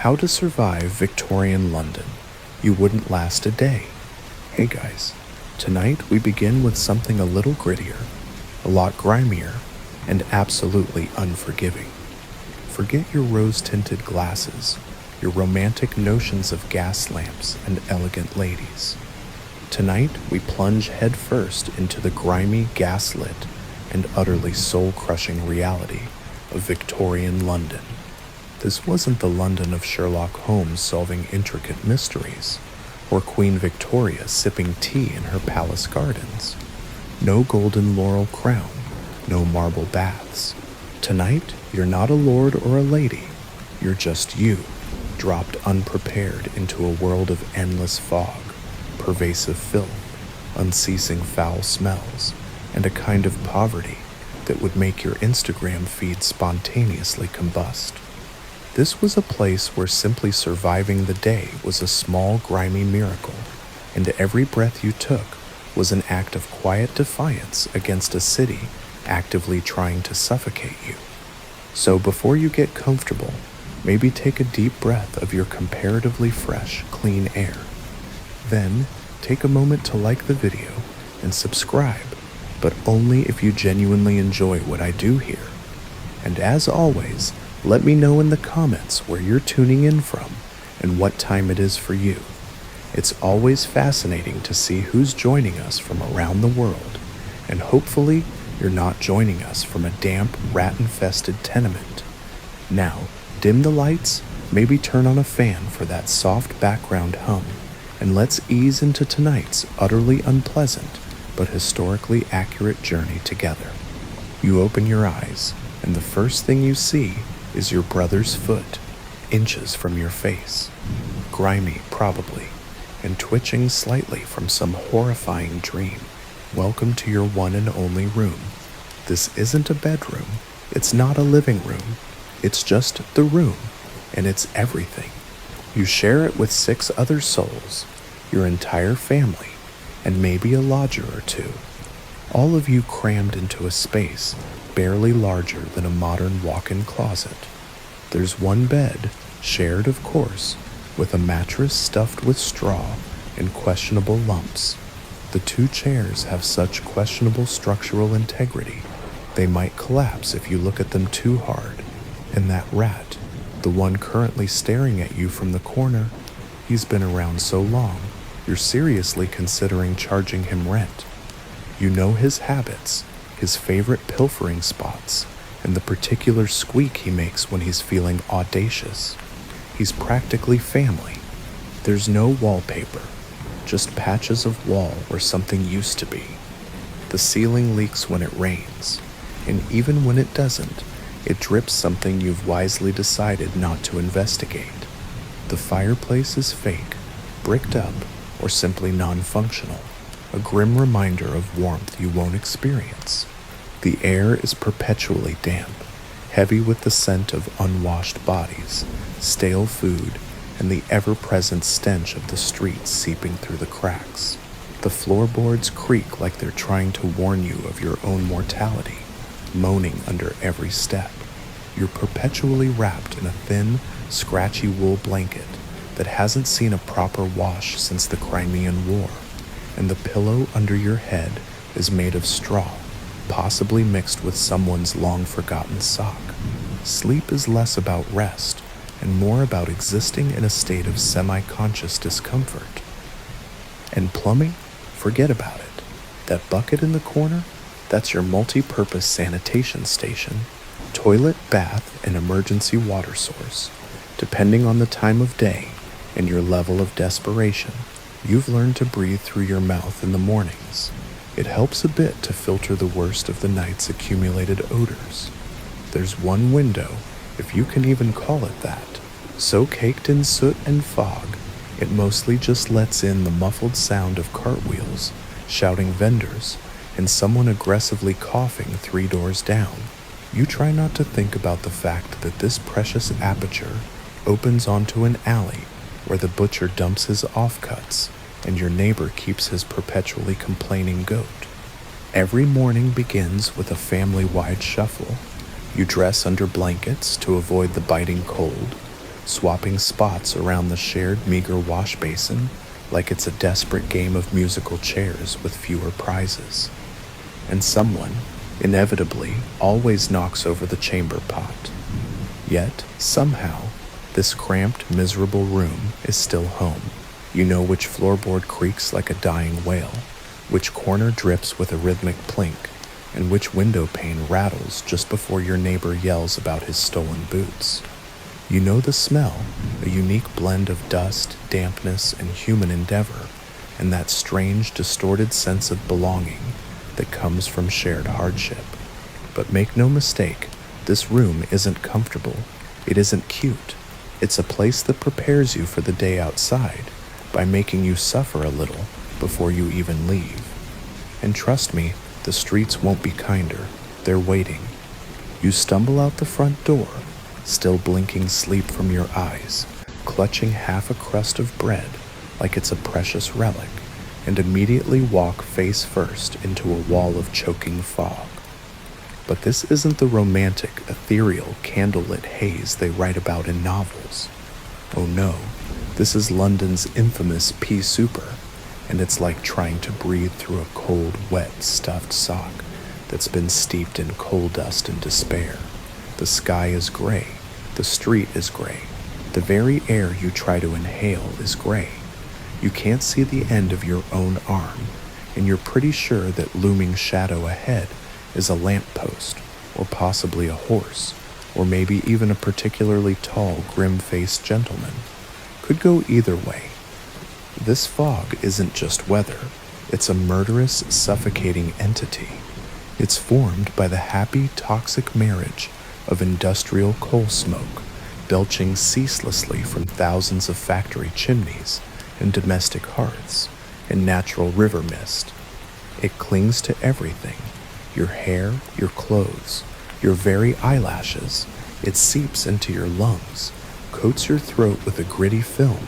How to survive Victorian London. You wouldn't last a day. Hey guys, tonight we begin with something a little grittier, a lot grimier, and absolutely unforgiving. Forget your rose-tinted glasses, your romantic notions of gas lamps and elegant ladies. Tonight we plunge headfirst into the grimy, gaslit, and utterly soul-crushing reality of Victorian London. This wasn't the London of Sherlock Holmes solving intricate mysteries, or Queen Victoria sipping tea in her palace gardens. No golden laurel crown, no marble baths. Tonight, you're not a lord or a lady, you're just you, dropped unprepared into a world of endless fog, pervasive filth, unceasing foul smells, and a kind of poverty that would make your Instagram feed spontaneously combust. This was a place where simply surviving the day was a small, grimy miracle, and every breath you took was an act of quiet defiance against a city actively trying to suffocate you. So before you get comfortable, maybe take a deep breath of your comparatively fresh, clean air. Then, take a moment to like the video and subscribe, but only if you genuinely enjoy what I do here. And as always, let me know in the comments where you're tuning in from and what time it is for you. It's always fascinating to see who's joining us from around the world, and hopefully you're not joining us from a damp, rat-infested tenement. Now, dim the lights, maybe turn on a fan for that soft background hum, and let's ease into tonight's utterly unpleasant but historically accurate journey together. You open your eyes, and the first thing you see is your brother's foot, inches from your face, grimy probably, and twitching slightly from some horrifying dream. Welcome to your one and only room. This isn't a bedroom, it's not a living room, it's just the room, and it's everything. You share it with 6 other souls, your entire family, and maybe a lodger or two. All of you crammed into a space barely larger than a modern walk-in closet. There's one bed, shared of course, with a mattress stuffed with straw and questionable lumps. The 2 chairs have such questionable structural integrity, they might collapse if you look at them too hard. And that rat, the one currently staring at you from the corner, he's been around so long, you're seriously considering charging him rent. You know his habits, his favorite pilfering spots, and the particular squeak he makes when he's feeling audacious. He's practically family. There's no wallpaper, just patches of wall where something used to be. The ceiling leaks when it rains, and even when it doesn't, it drips something you've wisely decided not to investigate. The fireplace is fake, bricked up, or simply non-functional, a grim reminder of warmth you won't experience. The air is perpetually damp, heavy with the scent of unwashed bodies, stale food, and the ever-present stench of the streets seeping through the cracks. The floorboards creak like they're trying to warn you of your own mortality, moaning under every step. You're perpetually wrapped in a thin, scratchy wool blanket that hasn't seen a proper wash since the Crimean War, and the pillow under your head is made of straw, possibly mixed with someone's long-forgotten sock. Sleep is less about rest and more about existing in a state of semi-conscious discomfort. And plumbing? Forget about it. That bucket in the corner? That's your multi-purpose sanitation station. Toilet, bath, and emergency water source. Depending on the time of day and your level of desperation, you've learned to breathe through your mouth in the mornings. It helps a bit to filter the worst of the night's accumulated odors. There's one window, if you can even call it that, so caked in soot and fog, it mostly just lets in the muffled sound of cartwheels, shouting vendors, and someone aggressively coughing 3 doors down. You try not to think about the fact that this precious aperture opens onto an alley where the butcher dumps his offcuts and your neighbor keeps his perpetually complaining goat. Every morning begins with a family-wide shuffle. You dress under blankets to avoid the biting cold, swapping spots around the shared meager wash basin like it's a desperate game of musical chairs with fewer prizes. And someone, inevitably, always knocks over the chamber pot. Yet, somehow, this cramped, miserable room is still home. You know which floorboard creaks like a dying whale, which corner drips with a rhythmic plink, and which window pane rattles just before your neighbor yells about his stolen boots. You know the smell, a unique blend of dust, dampness, and human endeavor, and that strange, distorted sense of belonging that comes from shared hardship. But make no mistake, this room isn't comfortable. It isn't cute. It's a place that prepares you for the day outside by making you suffer a little before you even leave. And trust me, the streets won't be kinder. They're waiting. You stumble out the front door, still blinking sleep from your eyes, clutching half a crust of bread like it's a precious relic, and immediately walk face first into a wall of choking fog. But this isn't the romantic, ethereal, candlelit haze they write about in novels. Oh no, this is London's infamous pea souper, and it's like trying to breathe through a cold, wet, stuffed sock that's been steeped in coal dust and despair. The sky is gray. The street is gray. The very air you try to inhale is gray. You can't see the end of your own arm, and you're pretty sure that looming shadow ahead is a lamppost, or possibly a horse, or maybe even a particularly tall, grim-faced gentleman. Could go either way. This fog isn't just weather. It's a murderous, suffocating entity. It's formed by the happy, toxic marriage of industrial coal smoke, belching ceaselessly from thousands of factory chimneys and domestic hearths, and natural river mist. It clings to everything, your hair, your clothes, your very eyelashes. It seeps into your lungs, coats your throat with a gritty film,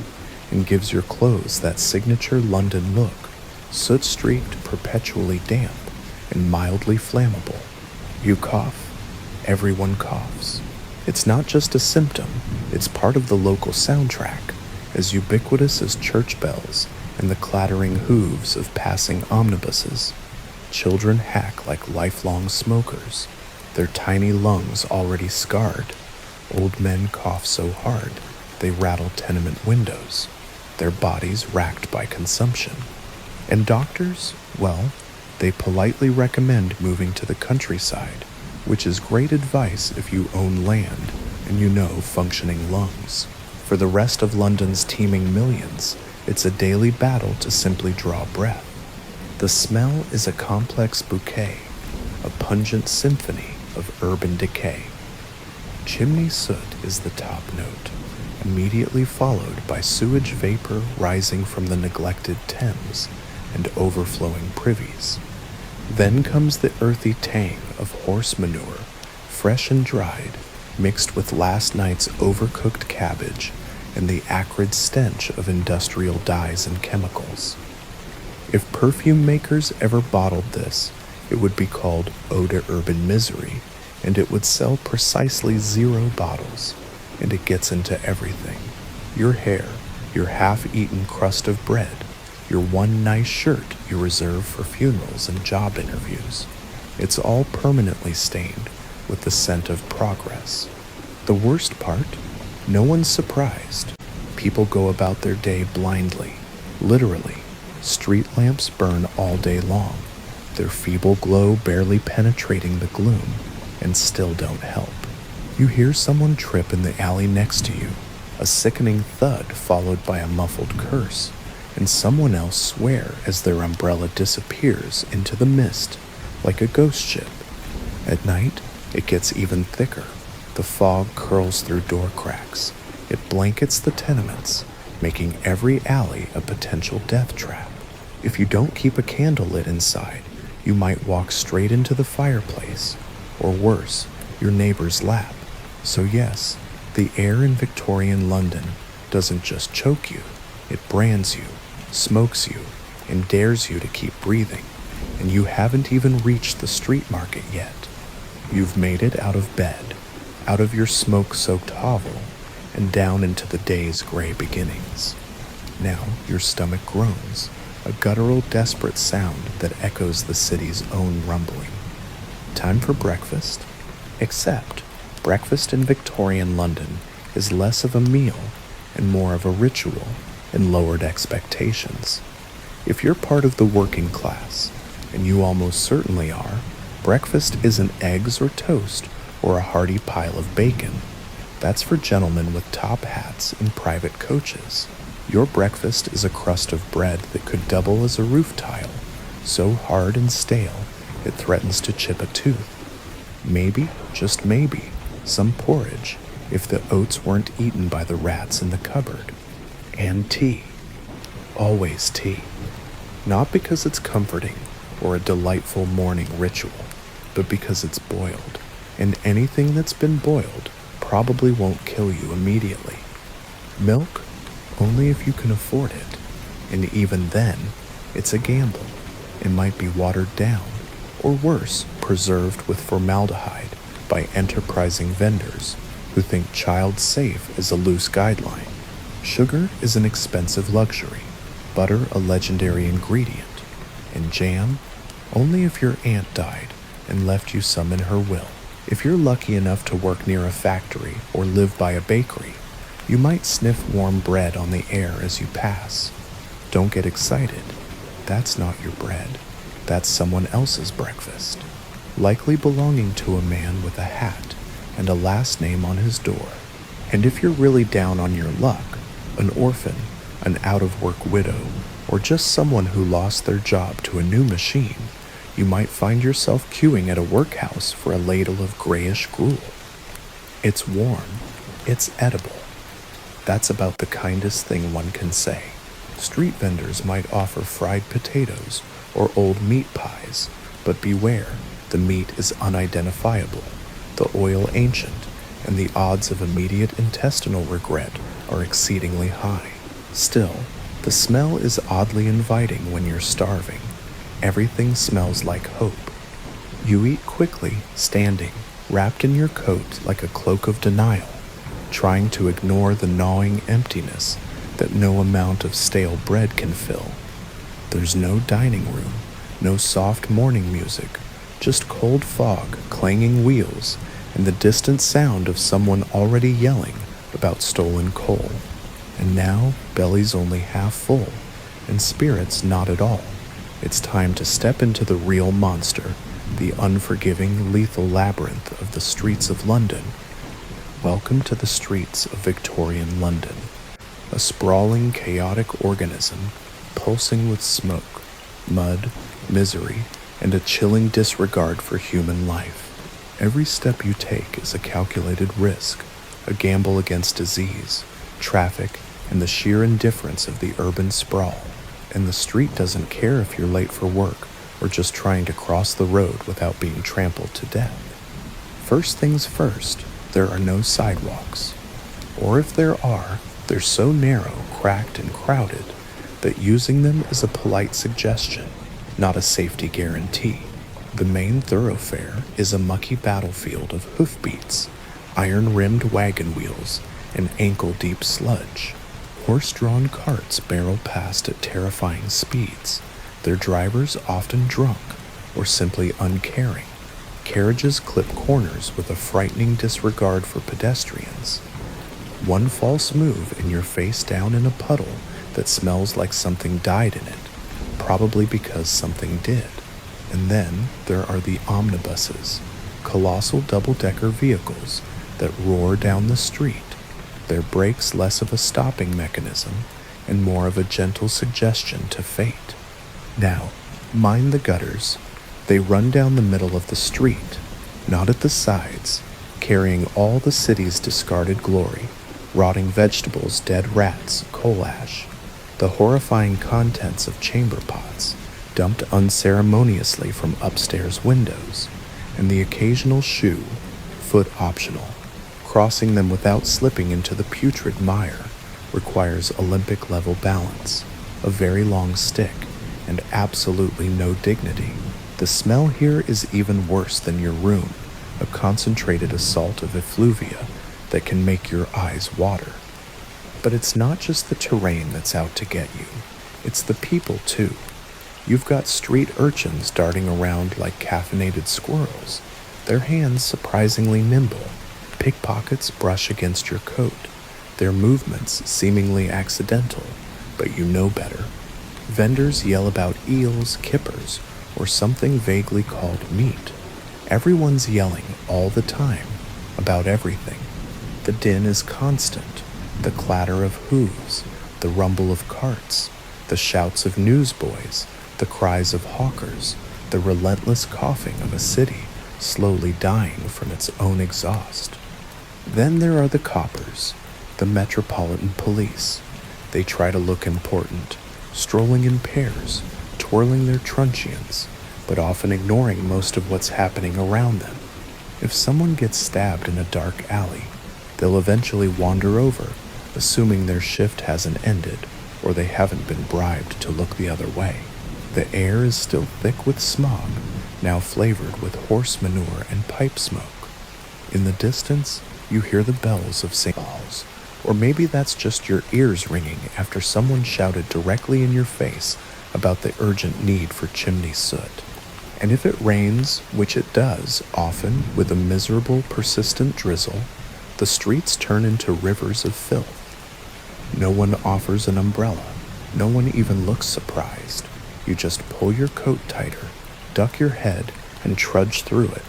and gives your clothes that signature London look, soot-streaked, perpetually damp, and mildly flammable. You cough. Everyone coughs. It's not just a symptom, it's part of the local soundtrack, as ubiquitous as church bells and the clattering hooves of passing omnibuses. Children hack like lifelong smokers, their tiny lungs already scarred. Old men cough so hard they rattle tenement windows, their bodies racked by consumption. And doctors, well, they politely recommend moving to the countryside, which is great advice if you own land and you know functioning lungs. For the rest of London's teeming millions, it's a daily battle to simply draw breath. The smell is a complex bouquet, a pungent symphony of urban decay. Chimney soot is the top note, immediately followed by sewage vapor rising from the neglected Thames and overflowing privies. Then comes the earthy tang of horse manure, fresh and dried, mixed with last night's overcooked cabbage and the acrid stench of industrial dyes and chemicals. If perfume makers ever bottled this, it would be called Eau de Urban Misery, and it would sell precisely 0 bottles, and it gets into everything. Your hair, your half-eaten crust of bread, your one nice shirt you reserve for funerals and job interviews. It's all permanently stained with the scent of progress. The worst part? No one's surprised. People go about their day blindly. Literally, street lamps burn all day long, their feeble glow barely penetrating the gloom, and still don't help. You hear someone trip in the alley next to you, a sickening thud followed by a muffled curse, and someone else swear as their umbrella disappears into the mist like a ghost ship. At night, it gets even thicker. The fog curls through door cracks. It blankets the tenements, making every alley a potential death trap. If you don't keep a candle lit inside, you might walk straight into the fireplace, or worse, your neighbor's lap. So yes, the air in Victorian London doesn't just choke you, it brands you, smokes you, and dares you to keep breathing. And you haven't even reached the street market yet. You've made it out of bed, out of your smoke-soaked hovel, and down into the day's gray beginnings. Now your stomach groans, a guttural, desperate sound that echoes the city's own rumbling. Time for breakfast? Except, breakfast in Victorian London is less of a meal and more of a ritual and lowered expectations. If you're part of the working class, and you almost certainly are, breakfast isn't eggs or toast or a hearty pile of bacon. That's for gentlemen with top hats and private coaches. Your breakfast is a crust of bread that could double as a roof tile, so hard and stale it threatens to chip a tooth. Maybe, just maybe, some porridge if the oats weren't eaten by the rats in the cupboard. And tea. Always tea. Not because it's comforting or a delightful morning ritual, but because it's boiled, and anything that's been boiled probably won't kill you immediately. Milk? Only if you can afford it, and even then, it's a gamble. It might be watered down, or worse, preserved with formaldehyde by enterprising vendors who think child safe is a loose guideline. Sugar is an expensive luxury, butter a legendary ingredient, and jam only if your aunt died and left you some in her will. If you're lucky enough to work near a factory or live by a bakery, you might sniff warm bread on the air as you pass. Don't get excited. That's not your bread. That's someone else's breakfast, likely belonging to a man with a hat and a last name on his door. And if you're really down on your luck, an orphan, an out-of-work widow, or just someone who lost their job to a new machine, you might find yourself queuing at a workhouse for a ladle of grayish gruel. It's warm. It's edible. That's about the kindest thing one can say. Street vendors might offer fried potatoes or old meat pies, but beware, the meat is unidentifiable, the oil ancient, and the odds of immediate intestinal regret are exceedingly high. Still, the smell is oddly inviting when you're starving. Everything smells like hope. You eat quickly, standing, wrapped in your coat like a cloak of denial, trying to ignore the gnawing emptiness that no amount of stale bread can fill. There's no dining room, no soft morning music, just cold fog, clanging wheels, and the distant sound of someone already yelling about stolen coal. And now, belly's only half full, and spirits not at all. It's time to step into the real monster, the unforgiving, lethal labyrinth of the streets of London. Welcome to the streets of Victorian London, a sprawling, chaotic organism pulsing with smoke, mud, misery, and a chilling disregard for human life. Every step you take is a calculated risk, a gamble against disease, traffic, and the sheer indifference of the urban sprawl. And the street doesn't care if you're late for work or just trying to cross the road without being trampled to death. First things first, there are no sidewalks. Or if there are, they're so narrow, cracked, and crowded that using them is a polite suggestion, not a safety guarantee. The main thoroughfare is a mucky battlefield of hoofbeats, iron-rimmed wagon wheels, and ankle-deep sludge. Horse-drawn carts barrel past at terrifying speeds, their drivers often drunk or simply uncaring. Carriages clip corners with a frightening disregard for pedestrians. One false move and you're face down in a puddle that smells like something died in it, probably because something did. And then there are the omnibuses, colossal double-decker vehicles that roar down the street, their brakes less of a stopping mechanism and more of a gentle suggestion to fate. Now, mind the gutters. They run down the middle of the street, not at the sides, carrying all the city's discarded glory, rotting vegetables, dead rats, coal ash, the horrifying contents of chamber pots, dumped unceremoniously from upstairs windows, and the occasional shoe, foot optional. Crossing them without slipping into the putrid mire requires Olympic-level balance, a very long stick, and absolutely no dignity. The smell here is even worse than your room, a concentrated assault of effluvia that can make your eyes water. But it's not just the terrain that's out to get you, it's the people too. You've got street urchins darting around like caffeinated squirrels, their hands surprisingly nimble. Pickpockets brush against your coat, their movements seemingly accidental, but you know better. Vendors yell about eels, kippers, or something vaguely called meat. Everyone's yelling all the time about everything. The din is constant, the clatter of hooves, the rumble of carts, the shouts of newsboys, the cries of hawkers, the relentless coughing of a city slowly dying from its own exhaust. Then there are the coppers, the Metropolitan Police. They try to look important, strolling in pairs, twirling their truncheons, but often ignoring most of what's happening around them. If someone gets stabbed in a dark alley, they'll eventually wander over, assuming their shift hasn't ended or they haven't been bribed to look the other way. The air is still thick with smog, now flavored with horse manure and pipe smoke. In the distance, you hear the bells of St. Paul's, or maybe that's just your ears ringing after someone shouted directly in your face about the urgent need for chimney soot. And if it rains, which it does often with a miserable, persistent drizzle, the streets turn into rivers of filth. No one offers an umbrella. No one even looks surprised. You just pull your coat tighter, duck your head, and trudge through it,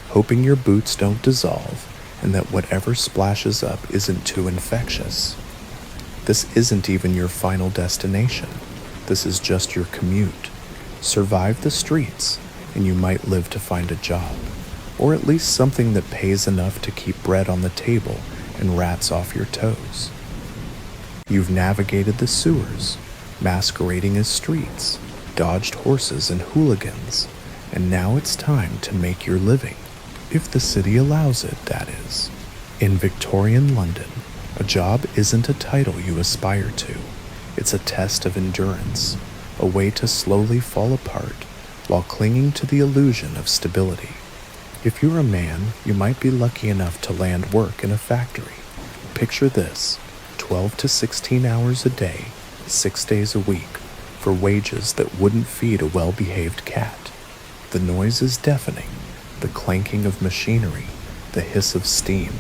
hoping your boots don't dissolve and that whatever splashes up isn't too infectious. This isn't even your final destination. This is just your commute. Survive the streets, and you might live to find a job, or at least something that pays enough to keep bread on the table and rats off your toes. You've navigated the sewers, masquerading as streets, dodged horses and hooligans, and now it's time to make your living. If the city allows it, that is. In Victorian London, a job isn't a title you aspire to. It's a test of endurance, a way to slowly fall apart while clinging to the illusion of stability. If you're a man, you might be lucky enough to land work in a factory. Picture this, 12 to 16 hours a day, 6 days a week, for wages that wouldn't feed a well-behaved cat. The noise is deafening. The clanking of machinery, the hiss of steam,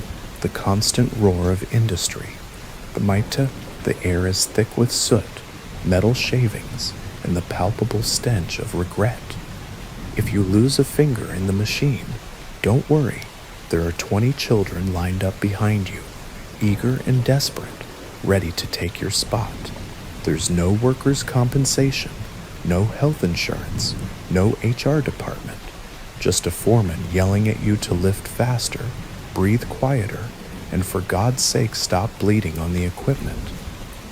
the constant roar of industry. The air is thick with soot, metal shavings, and the palpable stench of regret. If you lose a finger in the machine, don't worry. There are 20 children lined up behind you, eager and desperate, ready to take your spot. There's no workers' compensation, no health insurance, no HR department. Just a foreman yelling at you to lift faster, breathe quieter, and for God's sake stop bleeding on the equipment.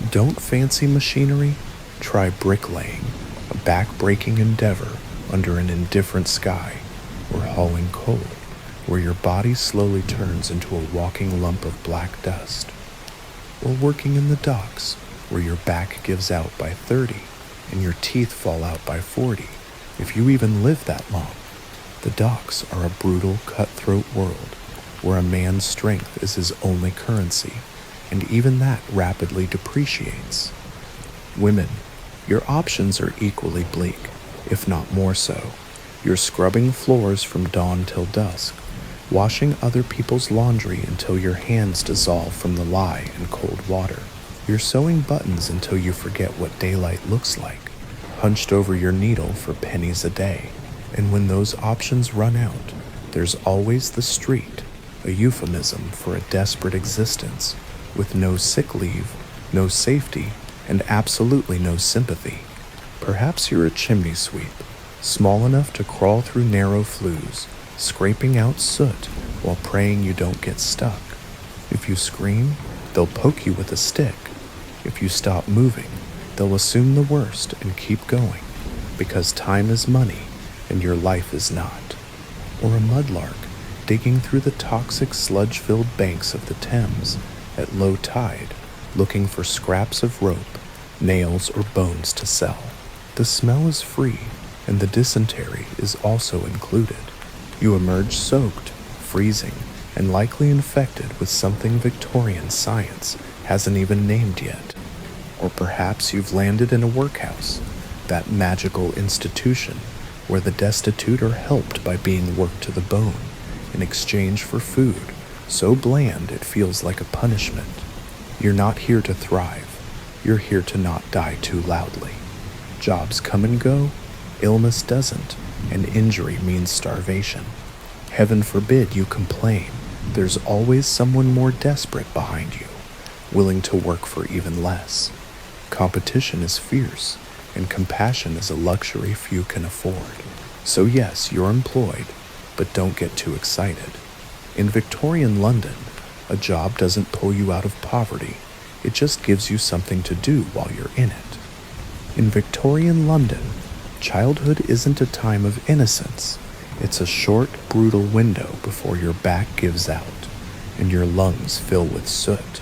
Don't fancy machinery? Try bricklaying, a back-breaking endeavor under an indifferent sky, or hauling coal, where your body slowly turns into a walking lump of black dust. Or working in the docks, where your back gives out by 30 and your teeth fall out by 40, if you even live that long. The docks are a brutal, cutthroat world where a man's strength is his only currency, and even that rapidly depreciates. Women, your options are equally bleak, if not more so. You're scrubbing floors from dawn till dusk, washing other people's laundry until your hands dissolve from the lye and cold water. You're sewing buttons until you forget what daylight looks like, hunched over your needle for pennies a day. And when those options run out, there's always the street, a euphemism for a desperate existence, with no sick leave, no safety, and absolutely no sympathy. Perhaps you're a chimney sweep, small enough to crawl through narrow flues, scraping out soot while praying you don't get stuck. If you scream, they'll poke you with a stick. If you stop moving, they'll assume the worst and keep going, because time is money and your life is not. Or a mudlark digging through the toxic sludge-filled banks of the Thames at low tide, looking for scraps of rope, nails, or bones to sell. The smell is free, and the dysentery is also included. You emerge soaked, freezing, and likely infected with something Victorian science hasn't even named yet. Or perhaps you've landed in a workhouse, that magical institution where the destitute are helped by being worked to the bone in exchange for food so bland it feels like a punishment. You're not here to thrive. You're here to not die too loudly. Jobs come and go, illness doesn't, and injury means starvation. Heaven forbid you complain. There's always someone more desperate behind you, willing to work for even less. Competition is fierce, and compassion is a luxury few can afford. So yes, you're employed, but don't get too excited. In Victorian London, a job doesn't pull you out of poverty. It just gives you something to do while you're in it. In Victorian London, childhood isn't a time of innocence. It's a short, brutal window before your back gives out and your lungs fill with soot.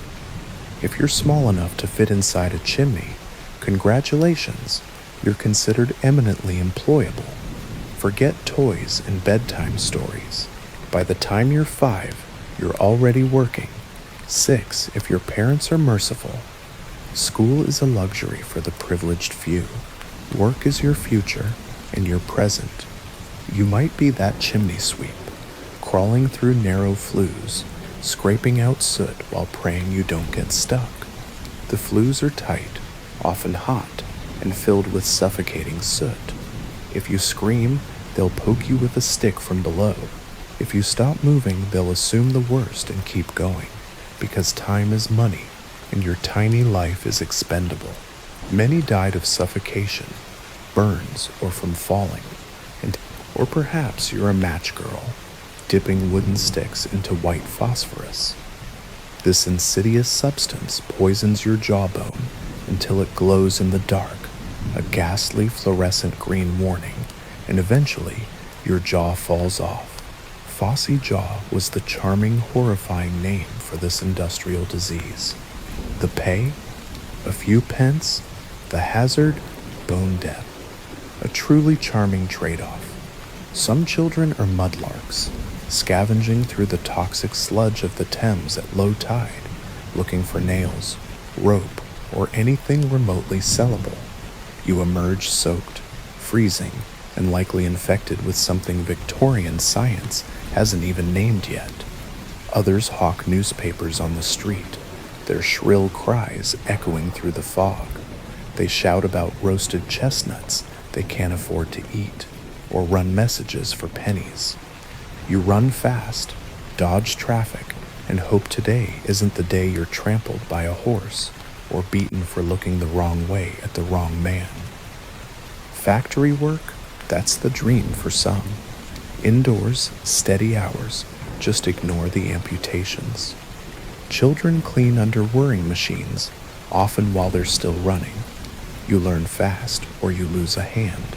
If you're small enough to fit inside a chimney, congratulations, you're considered eminently employable. Forget toys and bedtime stories. By the time you're 5, you're already working. 6, if your parents are merciful. School is a luxury for the privileged few. Work is your future and your present. You might be that chimney sweep, crawling through narrow flues, scraping out soot while praying you don't get stuck. The flues are tight, often hot, and filled with suffocating soot. If you scream, they'll poke you with a stick from below. If you stop moving, they'll assume the worst and keep going, because time is money, and your tiny life is expendable. Many died of suffocation, burns, or from falling, or perhaps you're a match girl, dipping wooden sticks into white phosphorus. This insidious substance poisons your jawbone until it glows in the dark, a ghastly fluorescent green warning, and eventually your jaw falls off. Phossy jaw was the charming, horrifying name for this industrial disease. The pay? A few pence. The hazard? Bone death. A truly charming trade-off. Some children are mudlarks, scavenging through the toxic sludge of the Thames at low tide, looking for nails, rope, or anything remotely sellable. You emerge soaked, freezing, and likely infected with something Victorian science hasn't even named yet. Others hawk newspapers on the street, their shrill cries echoing through the fog. They shout about roasted chestnuts they can't afford to eat, or run messages for pennies. You run fast, dodge traffic, and hope today isn't the day you're trampled by a horse or beaten for looking the wrong way at the wrong man. Factory work? That's the dream for some. Indoors, steady hours, just ignore the amputations. Children clean under whirring machines, often while they're still running. You learn fast or you lose a hand.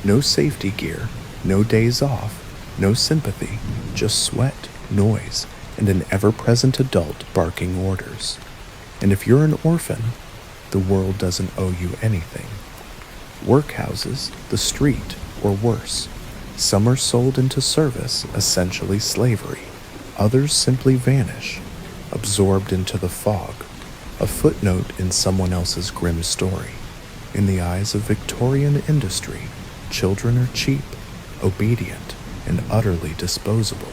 No safety gear, no days off, no sympathy, just sweat, noise, and an ever-present adult barking orders. And if you're an orphan, the world doesn't owe you anything. Workhouses, the street, or worse. Some are sold into service, essentially slavery. Others simply vanish, absorbed into the fog, a footnote in someone else's grim story. In the eyes of Victorian industry, children are cheap, obedient, and utterly disposable.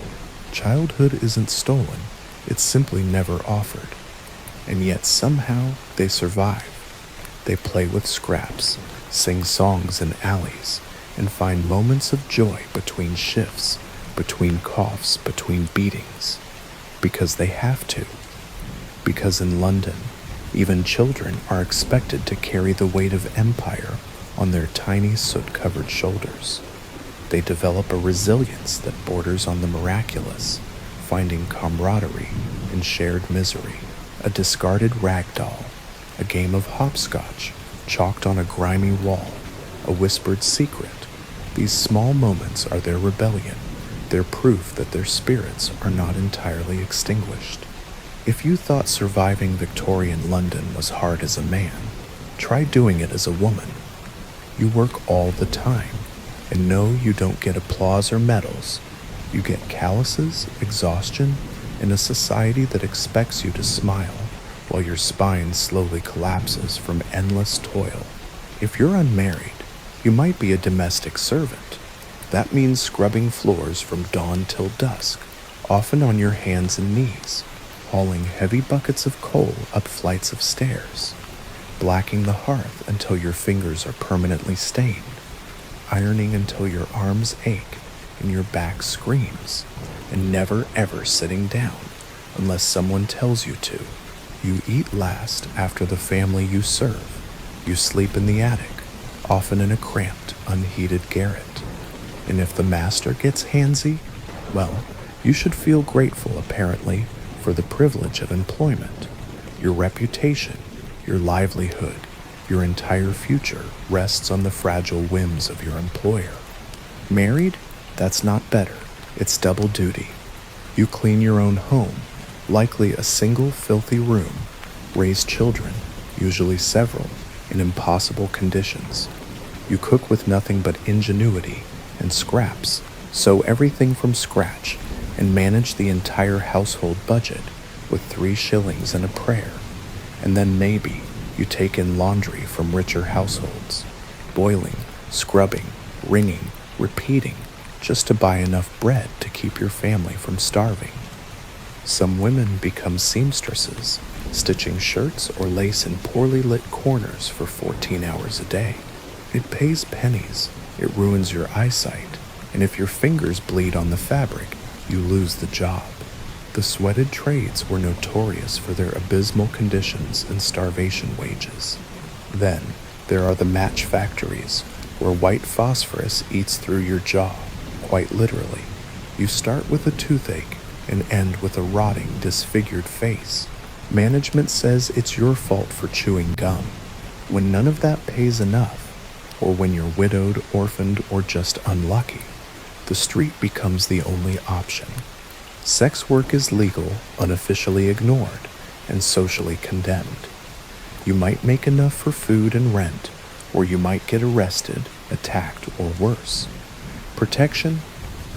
Childhood isn't stolen, it's simply never offered. And yet somehow they survive. They play with scraps, sing songs in alleys, and find moments of joy between shifts, between coughs, between beatings. Because they have to. Because in London, even children are expected to carry the weight of empire on their tiny soot-covered shoulders. They develop a resilience that borders on the miraculous, finding camaraderie in shared misery. A discarded rag doll, a game of hopscotch chalked on a grimy wall, a whispered secret. These small moments are their rebellion, their proof that their spirits are not entirely extinguished. If you thought surviving Victorian London was hard as a man, try doing it as a woman. You work all the time, and no, you don't get applause or medals. You get calluses, exhaustion, and a society that expects you to smile while your spine slowly collapses from endless toil. If you're unmarried, you might be a domestic servant. That means scrubbing floors from dawn till dusk, often on your hands and knees, hauling heavy buckets of coal up flights of stairs, blacking the hearth until your fingers are permanently stained, ironing until your arms ache and your back screams, and never ever sitting down unless someone tells you to. You eat last after the family you serve. You sleep in the attic, often in a cramped, unheated garret. And if the master gets handsy, well, you should feel grateful, apparently, for the privilege of employment. Your reputation, your livelihood, your entire future rests on the fragile whims of your employer. Married? That's not better. It's double duty. You clean your own home, likely a single filthy room, raise children, usually several, in impossible conditions. You cook with nothing but ingenuity and scraps, sew everything from scratch, and manage the entire household budget with 3 shillings and a prayer. And then maybe you take in laundry from richer households, boiling, scrubbing, wringing, repeating, just to buy enough bread to keep your family from starving. Some women become seamstresses, stitching shirts or lace in poorly lit corners for 14 hours a day. It pays pennies, it ruins your eyesight, and if your fingers bleed on the fabric, you lose the job. The sweated trades were notorious for their abysmal conditions and starvation wages. Then, there are the match factories, where white phosphorus eats through your jaw, quite literally. You start with a toothache and end with a rotting, disfigured face. Management says it's your fault for chewing gum. When none of that pays enough, or when you're widowed, orphaned, or just unlucky, the street becomes the only option. Sex work is legal, unofficially ignored, and socially condemned. You might make enough for food and rent, or you might get arrested, attacked, or worse. Protection?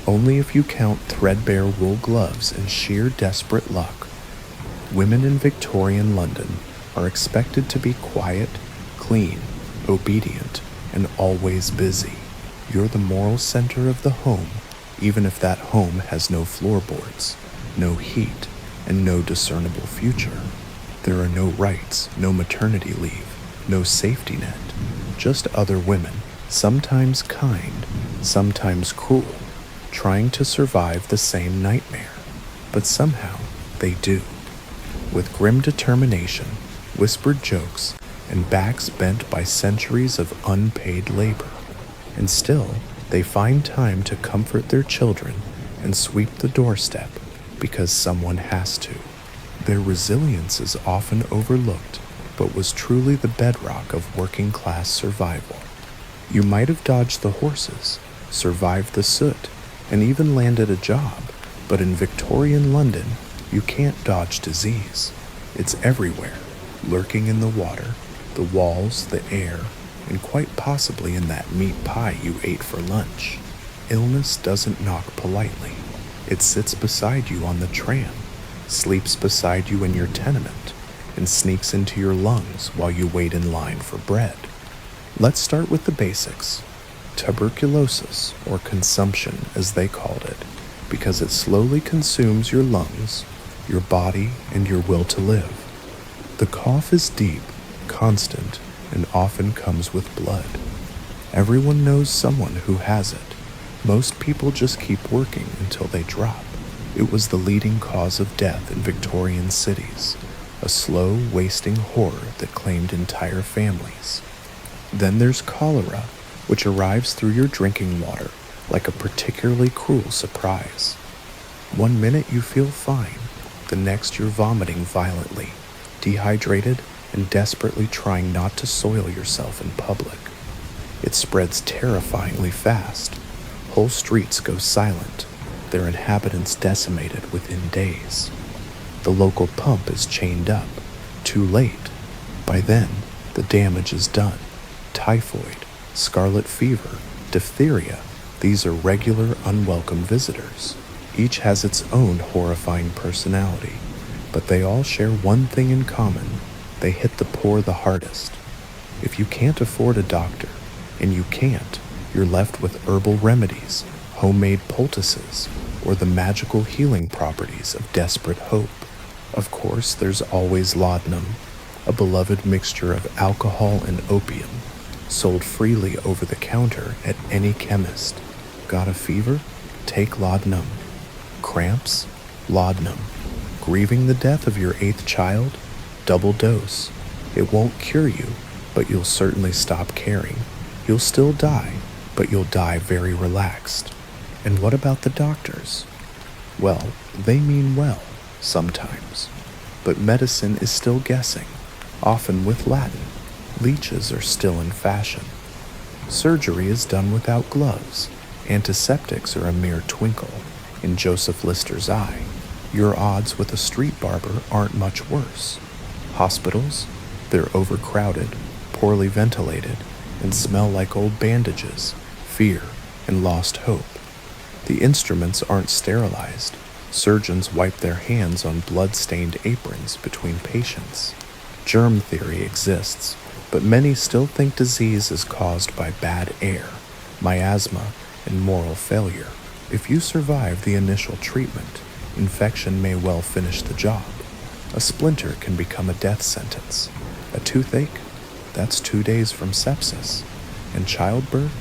Only if you count threadbare wool gloves and sheer desperate luck. Women in Victorian London are expected to be quiet, clean, obedient, and always busy. You're the moral center of the home, even if that home has no floorboards, no heat, and no discernible future. There are no rights, no maternity leave, no safety net, just other women, sometimes kind, sometimes cruel, trying to survive the same nightmare. But somehow, they do. With grim determination, whispered jokes, and backs bent by centuries of unpaid labor. And still, they find time to comfort their children and sweep the doorstep because someone has to. Their resilience is often overlooked, but was truly the bedrock of working-class survival. You might have dodged the horses, survived the soot, and even landed a job, but in Victorian London, you can't dodge disease. It's everywhere, lurking in the water, the walls, the air, and quite possibly in that meat pie you ate for lunch. Illness doesn't knock politely. It sits beside you on the tram, sleeps beside you in your tenement, and sneaks into your lungs while you wait in line for bread. Let's start with the basics. Tuberculosis, or consumption as they called it, because it slowly consumes your lungs, your body, and your will to live. The cough is deep, constant, and often comes with blood. Everyone knows someone who has it. Most people just keep working until they drop. It was the leading cause of death in Victorian cities, a slow, wasting horror that claimed entire families. Then there's cholera, which arrives through your drinking water like a particularly cruel surprise. One minute you feel fine, the next you're vomiting violently, dehydrated, and desperately trying not to soil yourself in public. It spreads terrifyingly fast. Whole streets go silent, their inhabitants decimated within days. The local pump is chained up, too late. By then, the damage is done. Typhoid, scarlet fever, diphtheria, these are regular, unwelcome visitors. Each has its own horrifying personality, but they all share one thing in common: they hit the poor the hardest. If you can't afford a doctor, and you can't, you're left with herbal remedies, homemade poultices, or the magical healing properties of desperate hope. Of course, there's always laudanum, a beloved mixture of alcohol and opium, sold freely over the counter at any chemist. Got a fever? Take laudanum. Cramps? Laudanum. Grieving the death of your 8th child? Double dose. It won't cure you, but you'll certainly stop caring. You'll still die, but you'll die very relaxed. And what about the doctors? Well, they mean well, sometimes. But medicine is still guessing, often with Latin. Leeches are still in fashion. Surgery is done without gloves. Antiseptics are a mere twinkle in Joseph Lister's eye. Your odds with a street barber aren't much worse. Hospitals? They're overcrowded, poorly ventilated, and smell like old bandages, fear, and lost hope. The instruments aren't sterilized. Surgeons wipe their hands on blood-stained aprons between patients. Germ theory exists, but many still think disease is caused by bad air, miasma, and moral failure. If you survive the initial treatment, infection may well finish the job. A splinter can become a death sentence. A toothache? That's 2 days from sepsis. And childbirth?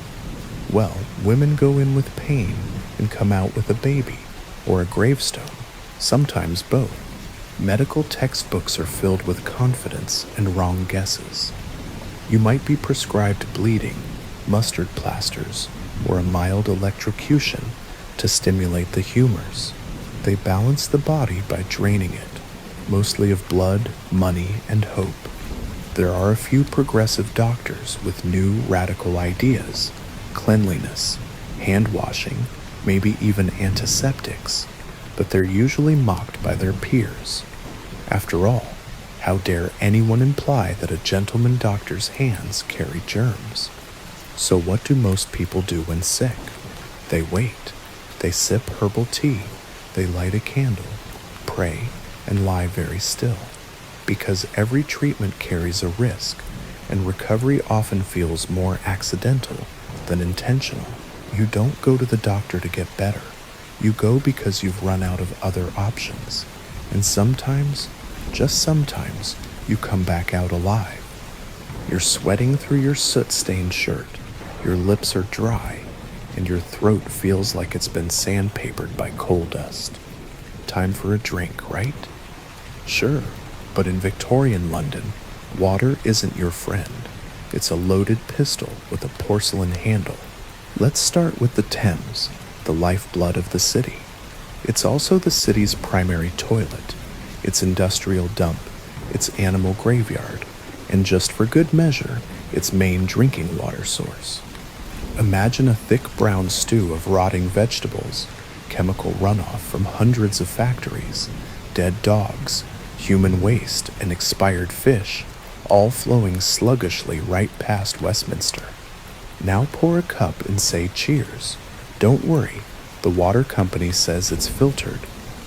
Well, women go in with pain and come out with a baby, or a gravestone, sometimes both. Medical textbooks are filled with confidence and wrong guesses. You might be prescribed bleeding, mustard plasters, or a mild electrocution to stimulate the humors. They balance the body by draining it, mostly of blood, money, and hope. There are a few progressive doctors with new radical ideas: cleanliness, hand washing, maybe even antiseptics, but they're usually mocked by their peers. After all, how dare anyone imply that a gentleman doctor's hands carry germs? So what do most people do when sick? They wait. They sip herbal tea. They light a candle, pray, and lie very still. Because every treatment carries a risk, and recovery often feels more accidental than intentional. You don't go to the doctor to get better. You go because you've run out of other options. And sometimes, just sometimes, you come back out alive. You're sweating through your soot-stained shirt. Your lips are dry, and your throat feels like it's been sandpapered by coal dust. Time for a drink, right? Sure, but in Victorian London, water isn't your friend. It's a loaded pistol with a porcelain handle. Let's start with the Thames, the lifeblood of the city. It's also the city's primary toilet, its industrial dump, its animal graveyard, and just for good measure, its main drinking water source. Imagine a thick brown stew of rotting vegetables, chemical runoff from hundreds of factories, dead dogs, human waste, and expired fish, all flowing sluggishly right past Westminster. Now pour a cup and say cheers. Don't worry, the water company says it's filtered.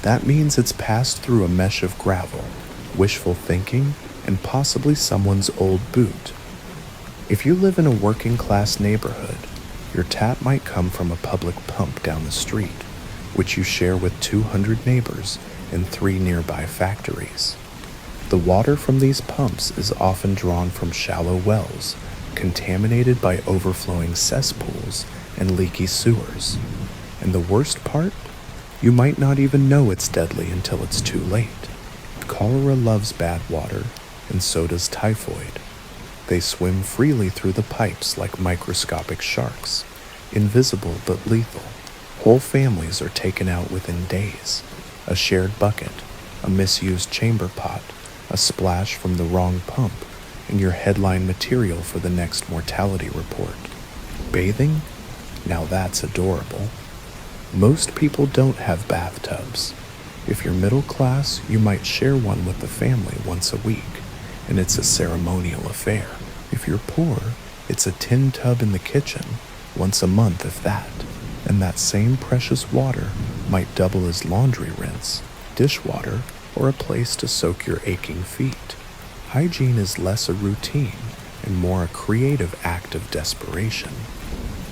That means it's passed through a mesh of gravel, wishful thinking, and possibly someone's old boot. If you live in a working-class neighborhood, your tap might come from a public pump down the street, which you share with 200 neighbors and 3 nearby factories. The water from these pumps is often drawn from shallow wells, contaminated by overflowing cesspools and leaky sewers. And the worst part? You might not even know it's deadly until it's too late. Cholera loves bad water, and so does typhoid. They swim freely through the pipes like microscopic sharks, invisible but lethal. Whole families are taken out within days. A shared bucket, a misused chamber pot, a splash from the wrong pump, and your headline material for the next mortality report. Bathing? Now that's adorable. Most people don't have bathtubs. If you're middle class, you might share one with the family once a week, and it's a ceremonial affair. If you're poor, it's a tin tub in the kitchen, once a month if that, and that same precious water might double as laundry rinse, dishwater, or a place to soak your aching feet. Hygiene is less a routine and more a creative act of desperation.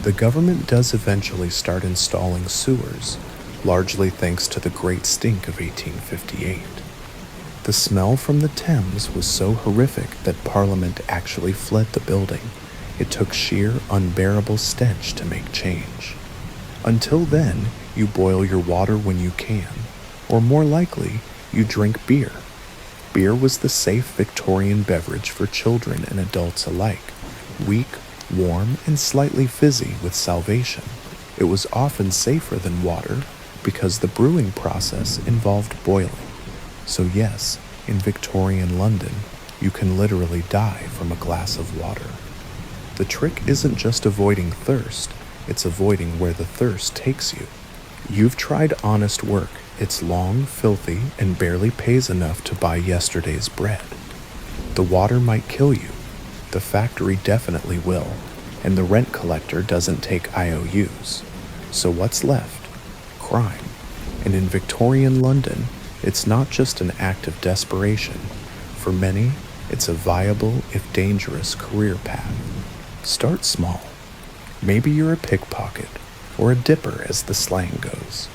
The government does eventually start installing sewers, largely thanks to the Great Stink of 1858. The smell from the Thames was so horrific that Parliament actually fled the building. It took sheer, unbearable stench to make change. Until then, you boil your water when you can, or more likely, you drink beer. Beer was the safe Victorian beverage for children and adults alike, weak, warm, and slightly fizzy with salvation. It was often safer than water because the brewing process involved boiling. So yes, in Victorian London, you can literally die from a glass of water. The trick isn't just avoiding thirst, it's avoiding where the thirst takes you. You've tried honest work. It's long, filthy, and barely pays enough to buy yesterday's bread. The water might kill you. The factory definitely will, and the rent collector doesn't take IOUs. So what's left? Crime. And in Victorian London, it's not just an act of desperation. For many, it's a viable, if dangerous, career path. Start small. Maybe you're a pickpocket, or a dipper as the slang goes.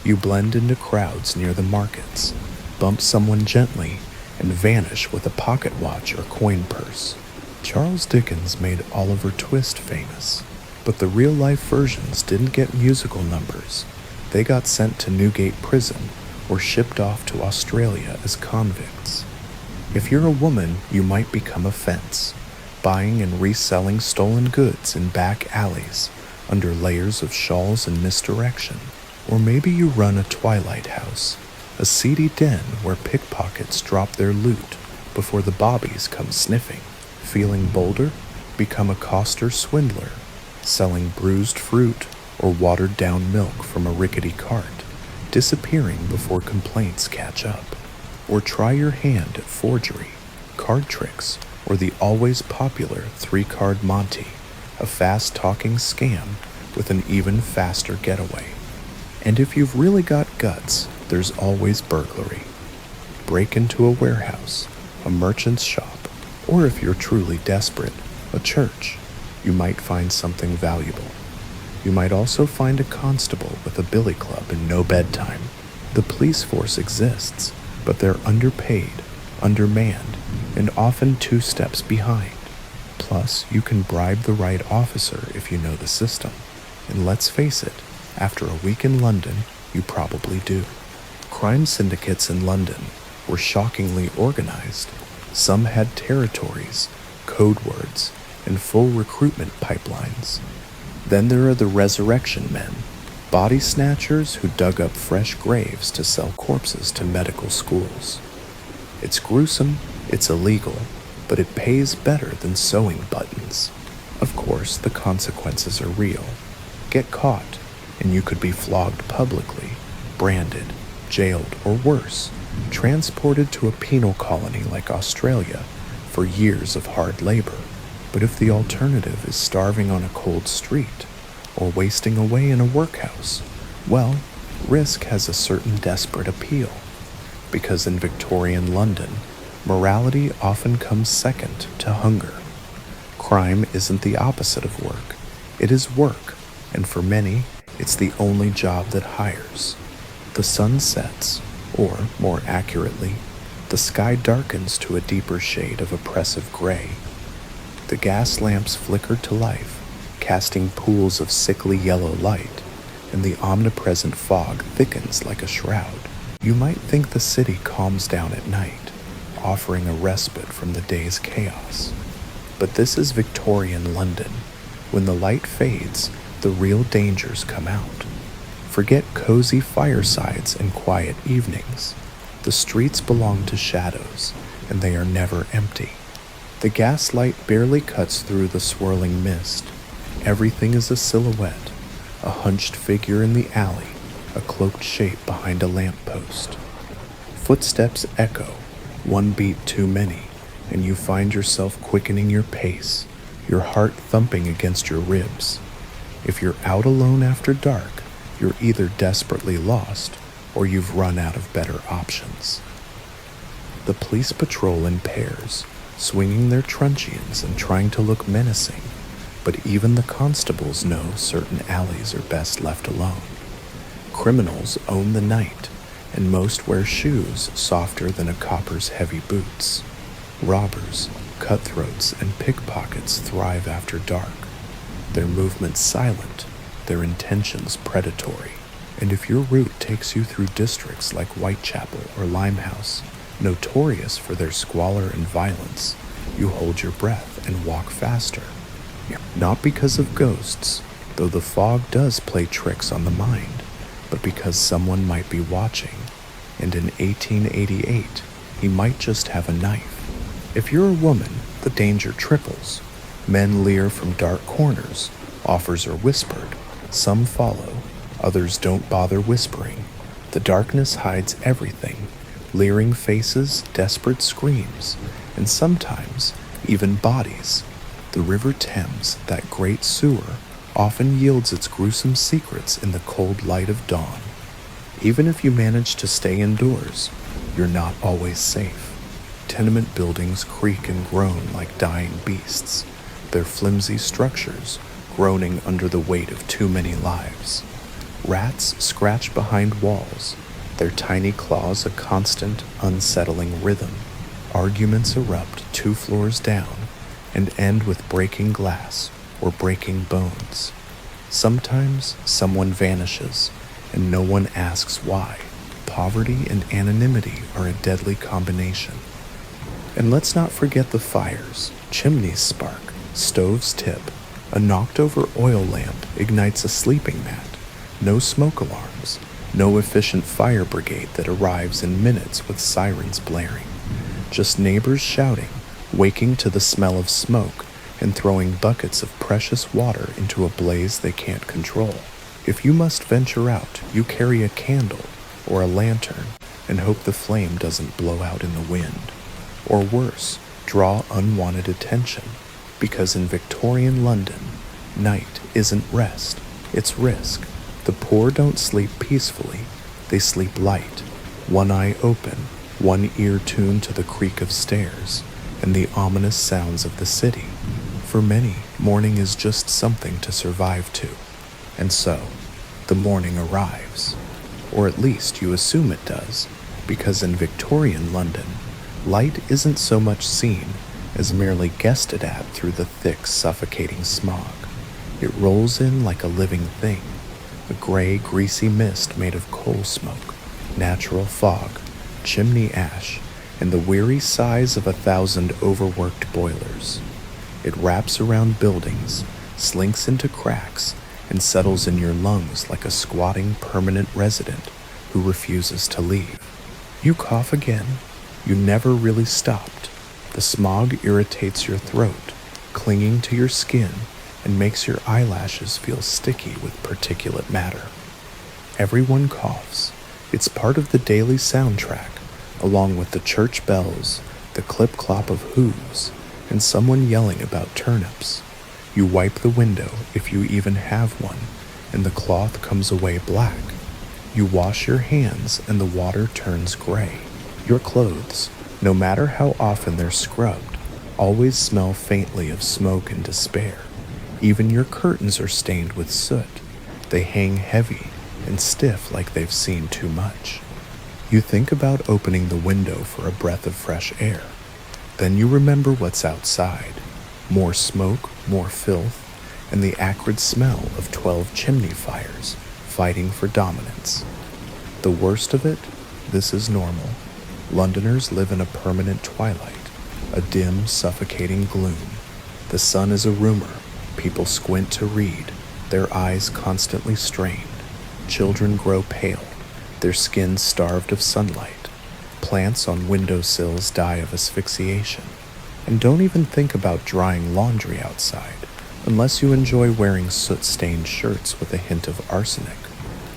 You blend into crowds near the markets, bump someone gently, and vanish with a pocket watch or coin purse. Charles Dickens made Oliver Twist famous, but the real-life versions didn't get musical numbers. They got sent to Newgate Prison or shipped off to Australia as convicts. If you're a woman, you might become a fence, buying and reselling stolen goods in back alleys under layers of shawls and misdirection. Or maybe you run a twilight house, a seedy den where pickpockets drop their loot before the bobbies come sniffing. Feeling bolder? Become a coster swindler, selling bruised fruit or watered-down milk from a rickety cart, disappearing before complaints catch up. Or try your hand at forgery, card tricks, or the always popular three-card Monty, a fast-talking scam with an even faster getaway. And if you've really got guts, there's always burglary. Break into a warehouse, a merchant's shop, or if you're truly desperate, a church. You might find something valuable. You might also find a constable with a billy club and no bedtime. The police force exists, but they're underpaid, undermanned, and often 2 steps behind. Plus, you can bribe the right officer if you know the system. And let's face it, after a week in London, you probably do. Crime syndicates in London were shockingly organized. Some had territories, code words, and full recruitment pipelines. Then there are the resurrection men, body snatchers who dug up fresh graves to sell corpses to medical schools. It's gruesome, it's illegal, but it pays better than sewing buttons. Of course, the consequences are real. Get caught, and you could be flogged publicly, branded, jailed, or worse, transported to a penal colony like Australia for years of hard labor. But if the alternative is starving on a cold street or wasting away in a workhouse, well, risk has a certain desperate appeal. Because in Victorian London, morality often comes second to hunger. Crime isn't the opposite of work. It is work, and for many, it's the only job that hires. The sun sets, or more accurately, the sky darkens to a deeper shade of oppressive gray. The gas lamps flicker to life, casting pools of sickly yellow light, and the omnipresent fog thickens like a shroud. You might think the city calms down at night, offering a respite from the day's chaos. But this is Victorian London. When the light fades, the real dangers come out. Forget cozy firesides and quiet evenings. The streets belong to shadows, and they are never empty. The gaslight barely cuts through the swirling mist. Everything is a silhouette, a hunched figure in the alley, a cloaked shape behind a lamppost. Footsteps echo, one beat too many, and you find yourself quickening your pace, your heart thumping against your ribs. If you're out alone after dark, you're either desperately lost or you've run out of better options. The police patrol in pairs, swinging their truncheons and trying to look menacing, but even the constables know certain alleys are best left alone. Criminals own the night, and most wear shoes softer than a copper's heavy boots. Robbers, cutthroats, and pickpockets thrive after dark. Their movements silent, their intentions predatory. And if your route takes you through districts like Whitechapel or Limehouse, notorious for their squalor and violence, you hold your breath and walk faster. Not because of ghosts, though the fog does play tricks on the mind, but because someone might be watching, and in 1888, he might just have a knife. If you're a woman, the danger triples. Men leer from dark corners, offers are whispered, some follow, others don't bother whispering. The darkness hides everything, leering faces, desperate screams, and sometimes even bodies. The River Thames, that great sewer, often yields its gruesome secrets in the cold light of dawn. Even if you manage to stay indoors, you're not always safe. Tenement buildings creak and groan like dying beasts, their flimsy structures groaning under the weight of too many lives. Rats scratch behind walls, their tiny claws a constant, unsettling rhythm. Arguments erupt 2 floors down and end with breaking glass or breaking bones. Sometimes someone vanishes and no one asks why. Poverty and anonymity are a deadly combination. And let's not forget the fires. Chimneys spark, stoves tip, a knocked-over oil lamp ignites a sleeping mat. No smoke alarms, no efficient fire brigade that arrives in minutes with sirens blaring. Just neighbors shouting, waking to the smell of smoke, and throwing buckets of precious water into a blaze they can't control. If you must venture out, you carry a candle or a lantern and hope the flame doesn't blow out in the wind. Or worse, draw unwanted attention, because in Victorian London, night isn't rest, it's risk. The poor don't sleep peacefully, they sleep light, one eye open, one ear tuned to the creak of stairs and the ominous sounds of the city. For many, morning is just something to survive to. And so, the morning arrives. Or at least you assume it does, because in Victorian London, light isn't so much seen as merely guessed at through the thick, suffocating smog. It rolls in like a living thing, a gray, greasy mist made of coal smoke, natural fog, chimney ash, and the weary sighs of 1,000 overworked boilers. It wraps around buildings, slinks into cracks, and settles in your lungs like a squatting permanent resident who refuses to leave. You cough again. You never really stopped. The smog irritates your throat, clinging to your skin, and makes your eyelashes feel sticky with particulate matter. Everyone coughs. It's part of the daily soundtrack, along with the church bells, the clip-clop of hooves, and someone yelling about turnips. You wipe the window, if you even have one, and the cloth comes away black. You wash your hands and the water turns gray. Your clothes, no matter how often they're scrubbed, always smell faintly of smoke and despair. Even your curtains are stained with soot. They hang heavy and stiff like they've seen too much. You think about opening the window for a breath of fresh air. Then you remember what's outside. More smoke, more filth, and the acrid smell of 12 chimney fires fighting for dominance. The worst of it, this is normal. Londoners live in a permanent twilight, a dim, suffocating gloom. The sun is a rumor. People squint to read, their eyes constantly strained. Children grow pale, their skin starved of sunlight. Plants on windowsills die of asphyxiation. And don't even think about drying laundry outside, unless you enjoy wearing soot-stained shirts with a hint of arsenic.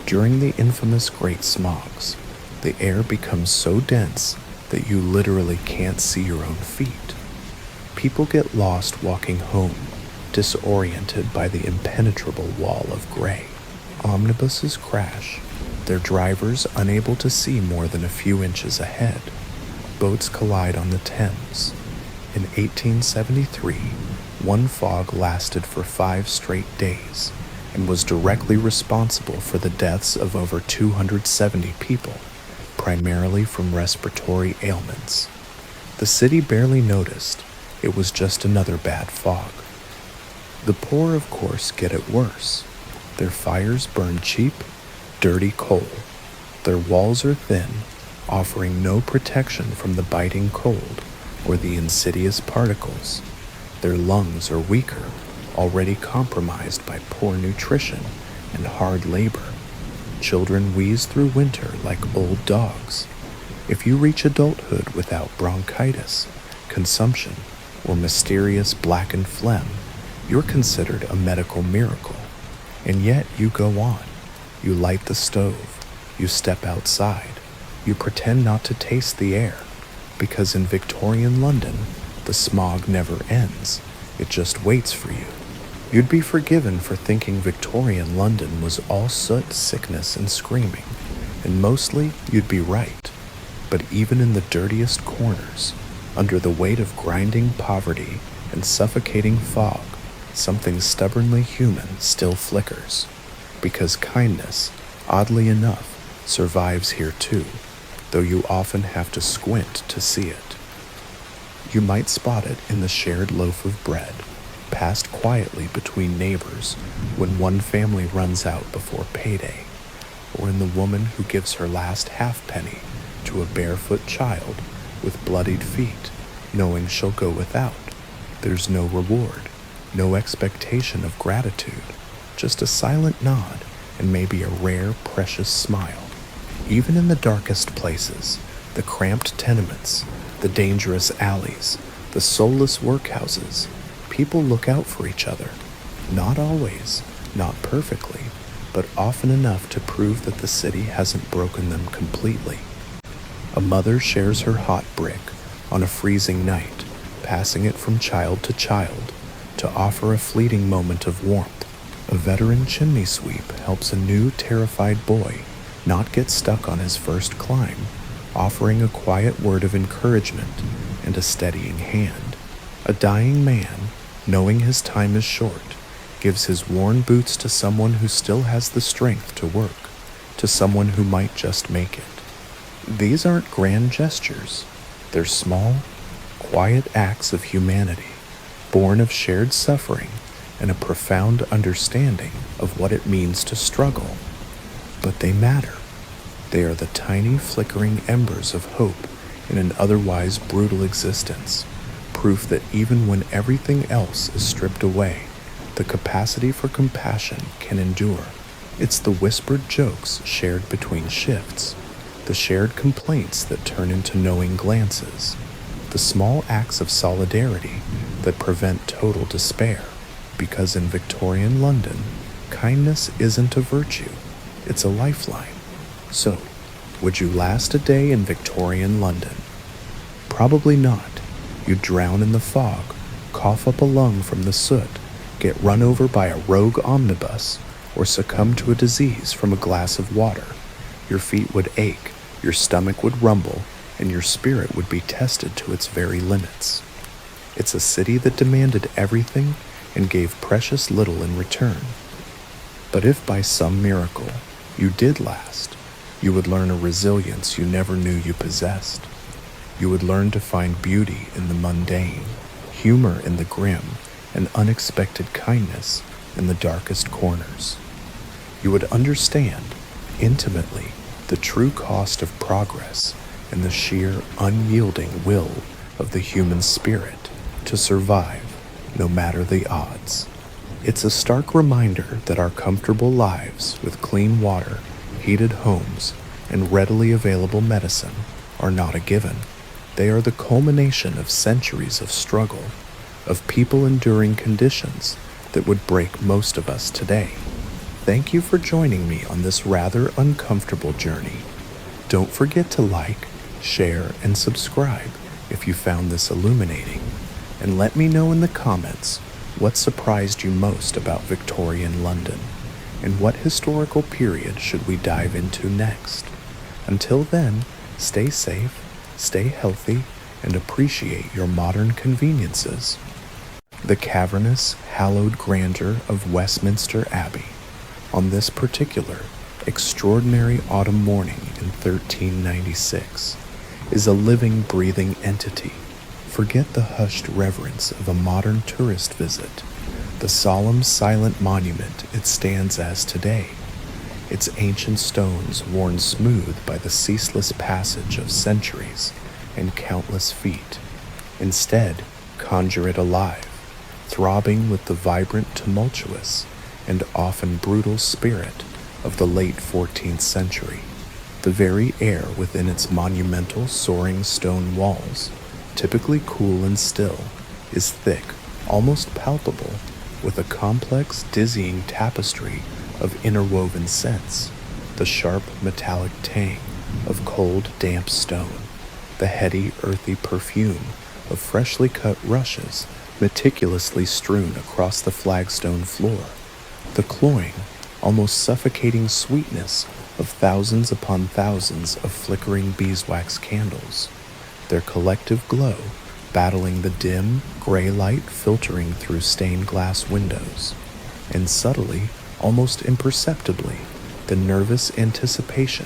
During the infamous Great Smogs, the air becomes so dense that you literally can't see your own feet. People get lost walking home, disoriented by the impenetrable wall of gray. omnibuses crash, their drivers unable to see more than a few inches ahead. Boats collide on the Thames. In 1873, one fog lasted for 5 straight days and was directly responsible for the deaths of over 270 people, primarily from respiratory ailments. The city barely noticed. It was just another bad fog. The poor, of course, get it worse. Their fires burn cheap, dirty coal. Their walls are thin, offering no protection from the biting cold or the insidious particles. Their lungs are weaker, already compromised by poor nutrition and hard labor. Children wheeze through winter like old dogs. If you reach adulthood without bronchitis, consumption, or mysterious blackened phlegm, you're considered a medical miracle. And yet you go on. You light the stove. You step outside. You pretend not to taste the air, because in Victorian London, the smog never ends. It just waits for you. You'd be forgiven for thinking Victorian London was all soot, sickness, and screaming, and mostly you'd be right. But even in the dirtiest corners, under the weight of grinding poverty and suffocating fog, something stubbornly human still flickers, because kindness, oddly enough, survives here too, though you often have to squint to see it. You might spot it in the shared loaf of bread, passed quietly between neighbors when one family runs out before payday, or in the woman who gives her last halfpenny to a barefoot child with bloodied feet, knowing she'll go without. There's no reward, no expectation of gratitude, just a silent nod and maybe a rare, precious smile. Even in the darkest places, the cramped tenements, the dangerous alleys, the soulless workhouses, people look out for each other. Not always, not perfectly, but often enough to prove that the city hasn't broken them completely. A mother shares her hot brick on a freezing night, passing it from child to child to offer a fleeting moment of warmth. A veteran chimney sweep helps a new, terrified boy not get stuck on his first climb, offering a quiet word of encouragement and a steadying hand. A dying man, knowing his time is short, gives his worn boots to someone who still has the strength to work, to someone who might just make it. These aren't grand gestures. They're small, quiet acts of humanity, born of shared suffering and a profound understanding of what it means to struggle. But they matter. They are the tiny flickering embers of hope in an otherwise brutal existence, proof that even when everything else is stripped away, the capacity for compassion can endure. It's the whispered jokes shared between shifts, the shared complaints that turn into knowing glances, the small acts of solidarity that prevent total despair. Because in Victorian London, kindness isn't a virtue, it's a lifeline. So, would you last a day in Victorian London? Probably not. You'd drown in the fog, cough up a lung from the soot, get run over by a rogue omnibus, or succumb to a disease from a glass of water. Your feet would ache, your stomach would rumble, and your spirit would be tested to its very limits. It's a city that demanded everything and gave precious little in return. But if by some miracle you did last, you would learn a resilience you never knew you possessed. You would learn to find beauty in the mundane, humor in the grim, and unexpected kindness in the darkest corners. You would understand, intimately, the true cost of progress and the sheer, unyielding will of the human spirit to survive no matter the odds. It's a stark reminder that our comfortable lives with clean water, heated homes, and readily available medicine are not a given. They are the culmination of centuries of struggle, of people enduring conditions that would break most of us today. Thank you for joining me on this rather uncomfortable journey. Don't forget to like, share, and subscribe if you found this illuminating, and let me know in the comments what surprised you most about Victorian London, and what historical period should we dive into next? Until then, stay safe, stay healthy, and appreciate your modern conveniences. The cavernous, hallowed grandeur of Westminster Abbey. On this particular, extraordinary autumn morning in 1396, is a living, breathing entity. Forget the hushed reverence of a modern tourist visit. The solemn, silent monument it stands as today, its ancient stones worn smooth by the ceaseless passage of centuries and countless feet. Instead, conjure it alive, throbbing with the vibrant, tumultuous, and often brutal spirit of the late 14th century. The very air within its monumental, soaring stone walls, typically cool and still, is thick, almost palpable, with a complex, dizzying tapestry of interwoven scents, the sharp, metallic tang of cold, damp stone, the heady, earthy perfume of freshly cut rushes meticulously strewn across the flagstone floor, the cloying, almost suffocating sweetness of thousands upon thousands of flickering beeswax candles, their collective glow battling the dim, gray light filtering through stained glass windows, and subtly, almost imperceptibly, the nervous anticipation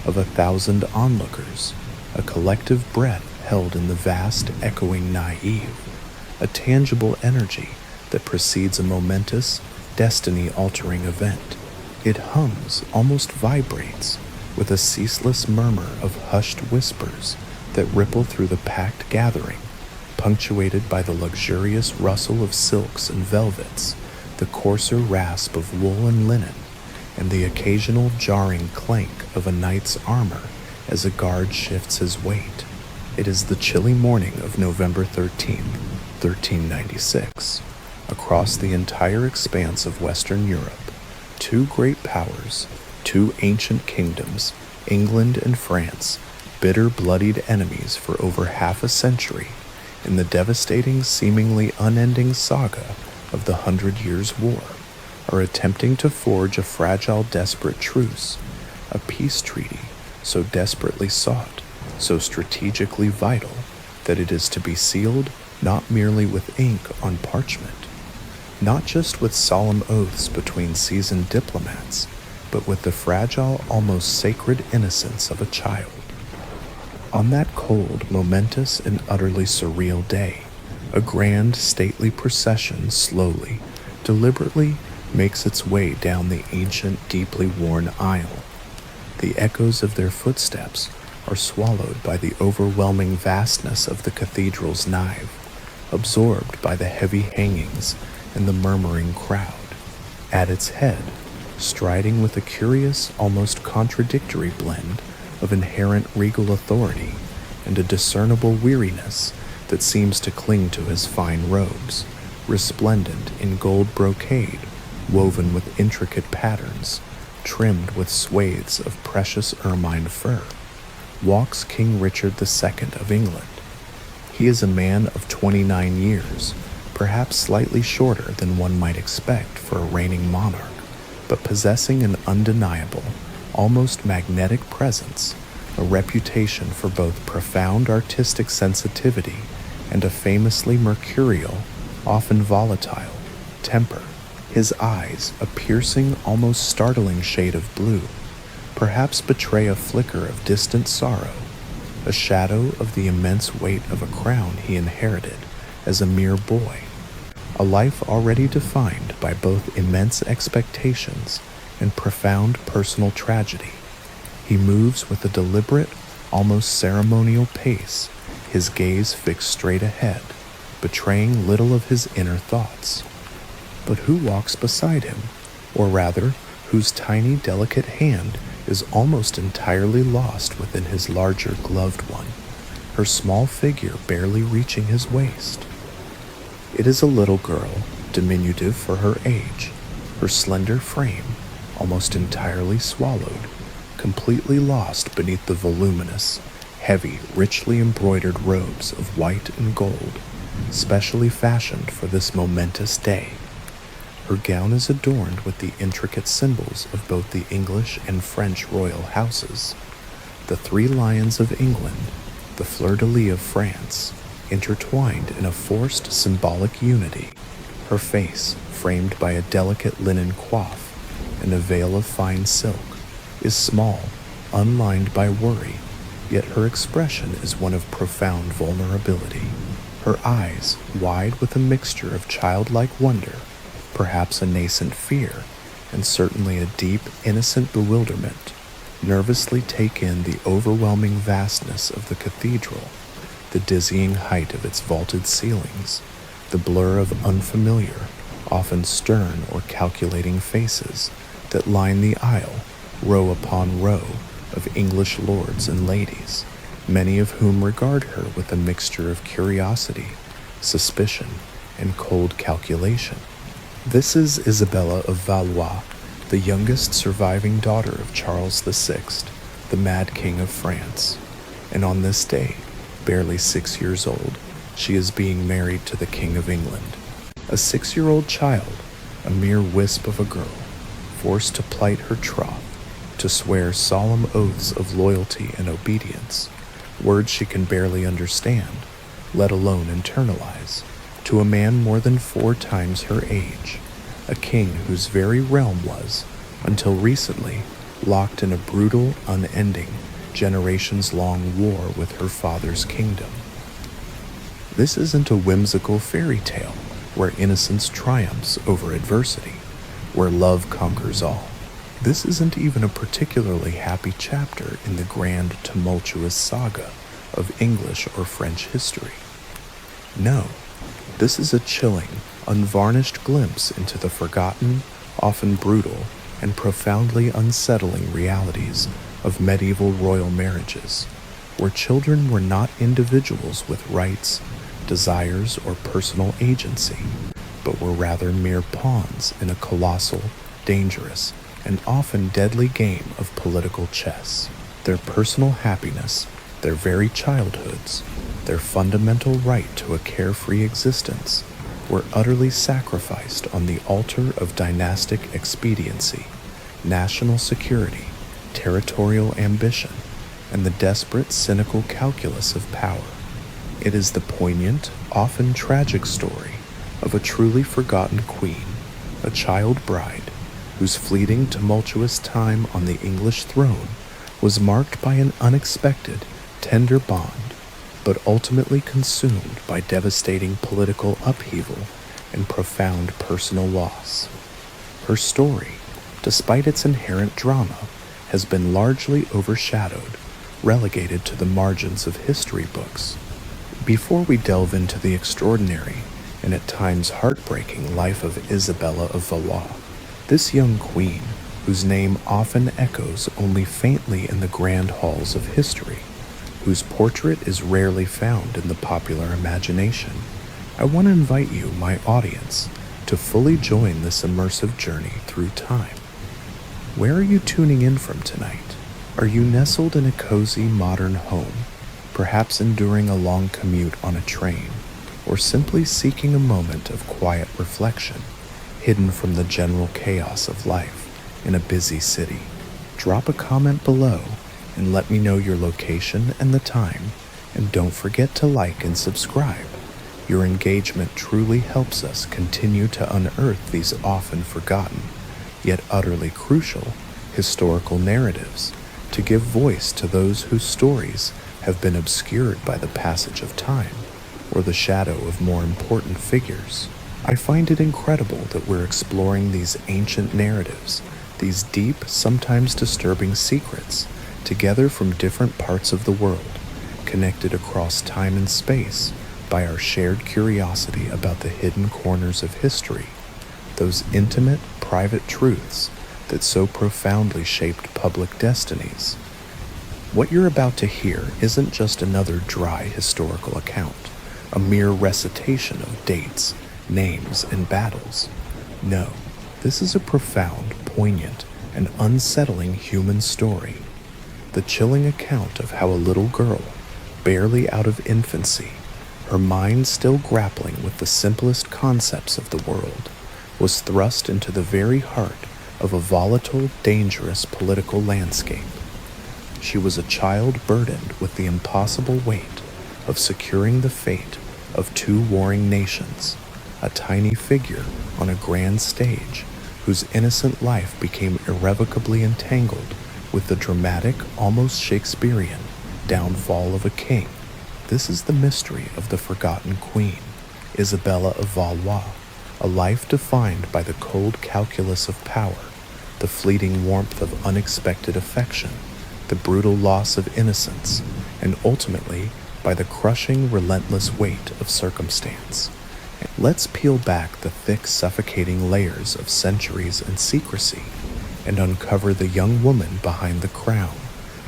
of 1,000 onlookers, a collective breath held in the vast, echoing naive, a tangible energy that precedes a momentous, destiny-altering event. It hums, almost vibrates, with a ceaseless murmur of hushed whispers that ripple through the packed gathering, punctuated by the luxurious rustle of silks and velvets, the coarser rasp of wool and linen, and the occasional jarring clank of a knight's armor as a guard shifts his weight. It is the chilly morning of November 13th, 1396. Across the entire expanse of Western Europe, two great powers, two ancient kingdoms, England and France, bitter, bloodied enemies for over half a century, in the devastating, seemingly unending saga of the 100 Years' War, are attempting to forge a fragile, desperate truce, a peace treaty so desperately sought, so strategically vital, that it is to be sealed not merely with ink on parchment, not just with solemn oaths between seasoned diplomats, but with the fragile, almost sacred innocence of a child. On that cold, momentous, and utterly surreal day, a grand, stately procession slowly, deliberately makes its way down the ancient, deeply worn aisle. The echoes of their footsteps are swallowed by the overwhelming vastness of the cathedral's nave, absorbed by the heavy hangings and the murmuring crowd. At its head, striding with a curious, almost contradictory blend of inherent regal authority and a discernible weariness that seems to cling to his fine robes, resplendent in gold brocade woven with intricate patterns, trimmed with swathes of precious ermine fur, walks King Richard II of England. He is a man of 29 years, perhaps slightly shorter than one might expect for a reigning monarch, but possessing an undeniable, almost magnetic presence, a reputation for both profound artistic sensitivity and a famously mercurial, often volatile, temper. His eyes, a piercing, almost startling shade of blue, perhaps betray a flicker of distant sorrow, a shadow of the immense weight of a crown he inherited as a mere boy, a life already defined by both immense expectations and profound personal tragedy. He moves with a deliberate, almost ceremonial pace, his gaze fixed straight ahead, betraying little of his inner thoughts. But who walks beside him, or rather, whose tiny, delicate hand is almost entirely lost within his larger gloved one, her small figure barely reaching his waist? It is a little girl, diminutive for her age, her slender frame almost entirely swallowed, completely lost beneath the voluminous, heavy, richly embroidered robes of white and gold, specially fashioned for this momentous day. Her gown is adorned with the intricate symbols of both the English and French royal houses. The three lions of England, the fleur-de-lis of France, intertwined in a forced symbolic unity. Her face, framed by a delicate linen coif and a veil of fine silk, is small, unlined by worry, yet her expression is one of profound vulnerability. Her eyes, wide with a mixture of childlike wonder, perhaps a nascent fear, and certainly a deep, innocent bewilderment, nervously take in the overwhelming vastness of the cathedral, the dizzying height of its vaulted ceilings, the blur of unfamiliar, often stern or calculating faces that line the aisle, row upon row of English lords and ladies, many of whom regard her with a mixture of curiosity, suspicion, and cold calculation. This is Isabella of Valois, the youngest surviving daughter of Charles VI, the Mad King of France, and on this day, barely 6 years old, she is being married to the King of England. A 6-year-old child, a mere wisp of a girl, forced to plight her troth, to swear solemn oaths of loyalty and obedience, words she can barely understand, let alone internalize, to a man more than 4 times her age, a king whose very realm was, until recently, locked in a brutal, unending, generations-long war with her father's kingdom. This isn't a whimsical fairy tale where innocence triumphs over adversity, where love conquers all. This isn't even a particularly happy chapter in the grand, tumultuous saga of English or French history. No, this is a chilling, unvarnished glimpse into the forgotten, often brutal, and profoundly unsettling realities of medieval royal marriages, where children were not individuals with rights, desires, or personal agency, but were rather mere pawns in a colossal, dangerous, and often deadly game of political chess. Their personal happiness, their very childhoods, their fundamental right to a carefree existence, were utterly sacrificed on the altar of dynastic expediency, national security, territorial ambition, and the desperate, cynical calculus of power. It is the poignant, often tragic story of a truly forgotten queen, a child bride, whose fleeting, tumultuous time on the English throne was marked by an unexpected, tender bond, but ultimately consumed by devastating political upheaval and profound personal loss. Her story, despite its inherent drama, has been largely overshadowed, relegated to the margins of history books. Before we delve into the extraordinary and at times heartbreaking life of Isabella of Valois, this young queen, whose name often echoes only faintly in the grand halls of history, whose portrait is rarely found in the popular imagination, I want to invite you, my audience, to fully join this immersive journey through time. Where are you tuning in from tonight? Are you nestled in a cozy modern home, perhaps enduring a long commute on a train, or simply seeking a moment of quiet reflection, hidden from the general chaos of life in a busy city? Drop a comment below and let me know your location and the time, and don't forget to like and subscribe. Your engagement truly helps us continue to unearth these often forgotten, yet utterly crucial, historical narratives, to give voice to those whose stories have been obscured by the passage of time or the shadow of more important figures. I find it incredible that we're exploring these ancient narratives, these deep, sometimes disturbing secrets, together from different parts of the world, connected across time and space by our shared curiosity about the hidden corners of history, those intimate, private truths that so profoundly shaped public destinies. What you're about to hear isn't just another dry historical account, a mere recitation of dates, names, and battles. No, this is a profound, poignant, and unsettling human story. The chilling account of how a little girl, barely out of infancy, her mind still grappling with the simplest concepts of the world, was thrust into the very heart of a volatile, dangerous political landscape. She was a child burdened with the impossible weight of securing the fate of two warring nations, a tiny figure on a grand stage whose innocent life became irrevocably entangled with the dramatic, almost Shakespearean, downfall of a king. This is the mystery of the forgotten queen, Isabella of Valois, a life defined by the cold calculus of power, the fleeting warmth of unexpected affection, the brutal loss of innocence, and ultimately by the crushing, relentless weight of circumstance. Let's peel back the thick, suffocating layers of centuries and secrecy and uncover the young woman behind the crown,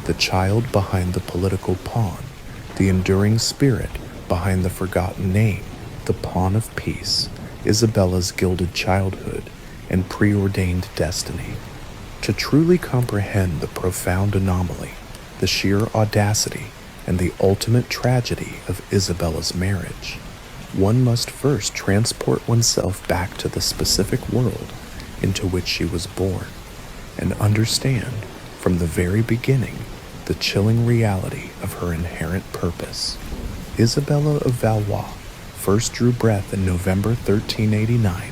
the child behind the political pawn, the enduring spirit behind the forgotten name, the pawn of peace, Isabella's gilded childhood and preordained destiny. To truly comprehend the profound anomaly, the sheer audacity, and the ultimate tragedy of Isabella's marriage, one must first transport oneself back to the specific world into which she was born, and understand from the very beginning the chilling reality of her inherent purpose. Isabella of Valois first drew breath in November 1389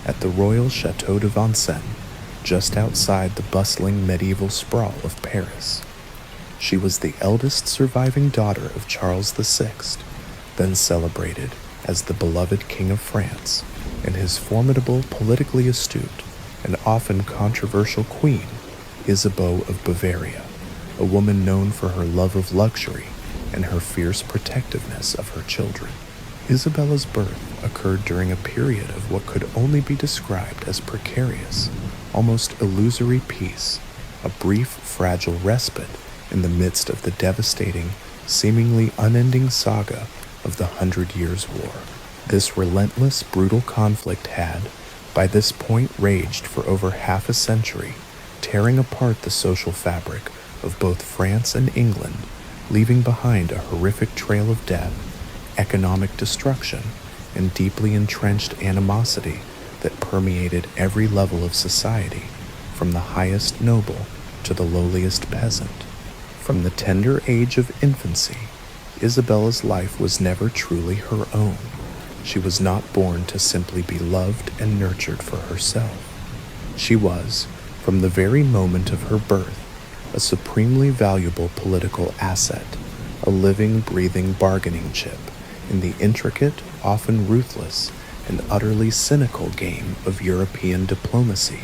at the Royal Chateau de Vincennes, just outside the bustling medieval sprawl of Paris. She was the eldest surviving daughter of Charles VI, then celebrated as the beloved King of France, and his formidable, politically astute, and often controversial queen, Isabeau of Bavaria, a woman known for her love of luxury and her fierce protectiveness of her children. Isabella's birth occurred during a period of what could only be described as precarious, almost illusory peace, a brief, fragile respite in the midst of the devastating, seemingly unending saga of the 100 Years' War. This relentless, brutal conflict had, by this point, raged for over half a century, tearing apart the social fabric of both France and England, leaving behind a horrific trail of death, economic destruction, and deeply entrenched animosity that permeated every level of society, from the highest noble to the lowliest peasant. From the tender age of infancy, Isabella's life was never truly her own. She was not born to simply be loved and nurtured for herself. She was, from the very moment of her birth, a supremely valuable political asset, a living, breathing bargaining chip in the intricate, often ruthless, and utterly cynical game of European diplomacy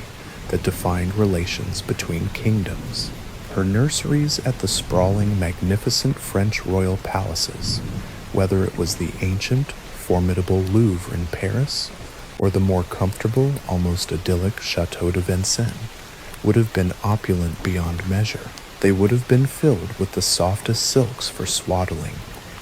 that defined relations between kingdoms. Her nurseries at the sprawling, magnificent French royal palaces, whether it was the ancient, formidable Louvre in Paris, or the more comfortable, almost idyllic Chateau de Vincennes, would have been opulent beyond measure. They would have been filled with the softest silks for swaddling,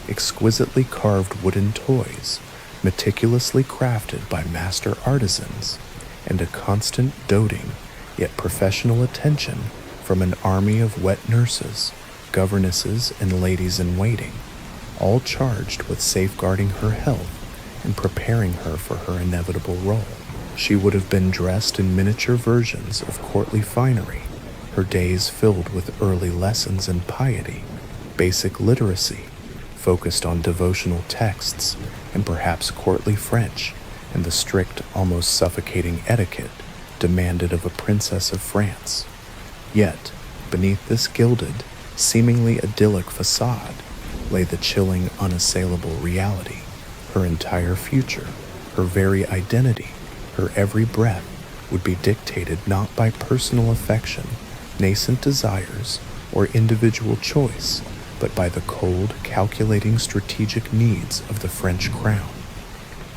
exquisitely carved wooden toys, meticulously crafted by master artisans, and a constant doting, yet professional attention from an army of wet nurses, governesses, and ladies-in-waiting, all charged with safeguarding her health and preparing her for her inevitable role. She would have been dressed in miniature versions of courtly finery, her days filled with early lessons in piety, basic literacy, focused on devotional texts, and perhaps courtly French, and the strict, almost suffocating etiquette demanded of a princess of France. Yet, beneath this gilded, seemingly idyllic facade, lay the chilling, unassailable reality. Her entire future, her very identity, her every breath would be dictated not by personal affection, nascent desires, or individual choice, but by the cold, calculating strategic needs of the French crown.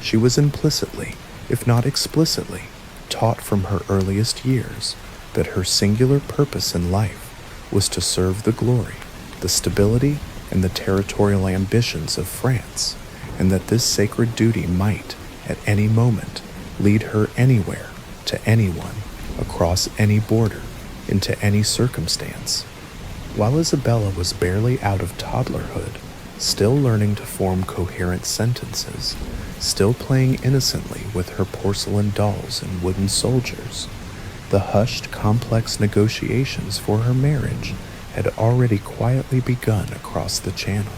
She was implicitly, if not explicitly, taught from her earliest years that her singular purpose in life was to serve the glory, the stability, and the territorial ambitions of France, and that this sacred duty might, at any moment, lead her anywhere, to anyone, across any border, into any circumstance. While Isabella was barely out of toddlerhood, still learning to form coherent sentences, still playing innocently with her porcelain dolls and wooden soldiers. The hushed, complex negotiations for her marriage had already quietly begun across the Channel.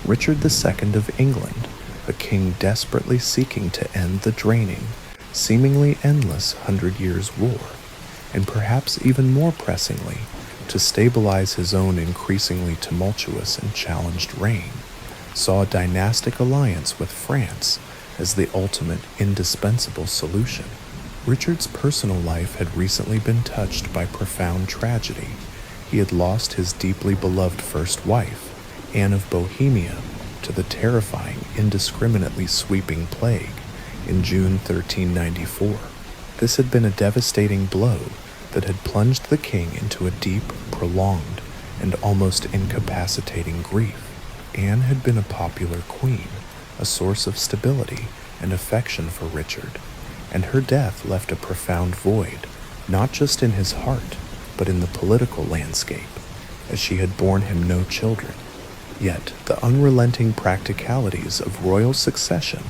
Richard II of England, a king desperately seeking to end the draining, seemingly endless 100 Years' War, and perhaps even more pressingly, to stabilize his own increasingly tumultuous and challenged reign, saw a dynastic alliance with France as the ultimate indispensable solution. Richard's personal life had recently been touched by profound tragedy. He had lost his deeply beloved first wife, Anne of Bohemia, to the terrifying, indiscriminately sweeping plague in June 1394. This had been a devastating blow that had plunged the king into a deep, prolonged, and almost incapacitating grief. Anne had been a popular queen, a source of stability and affection for Richard, and her death left a profound void, not just in his heart, but in the political landscape, as she had borne him no children. Yet the unrelenting practicalities of royal succession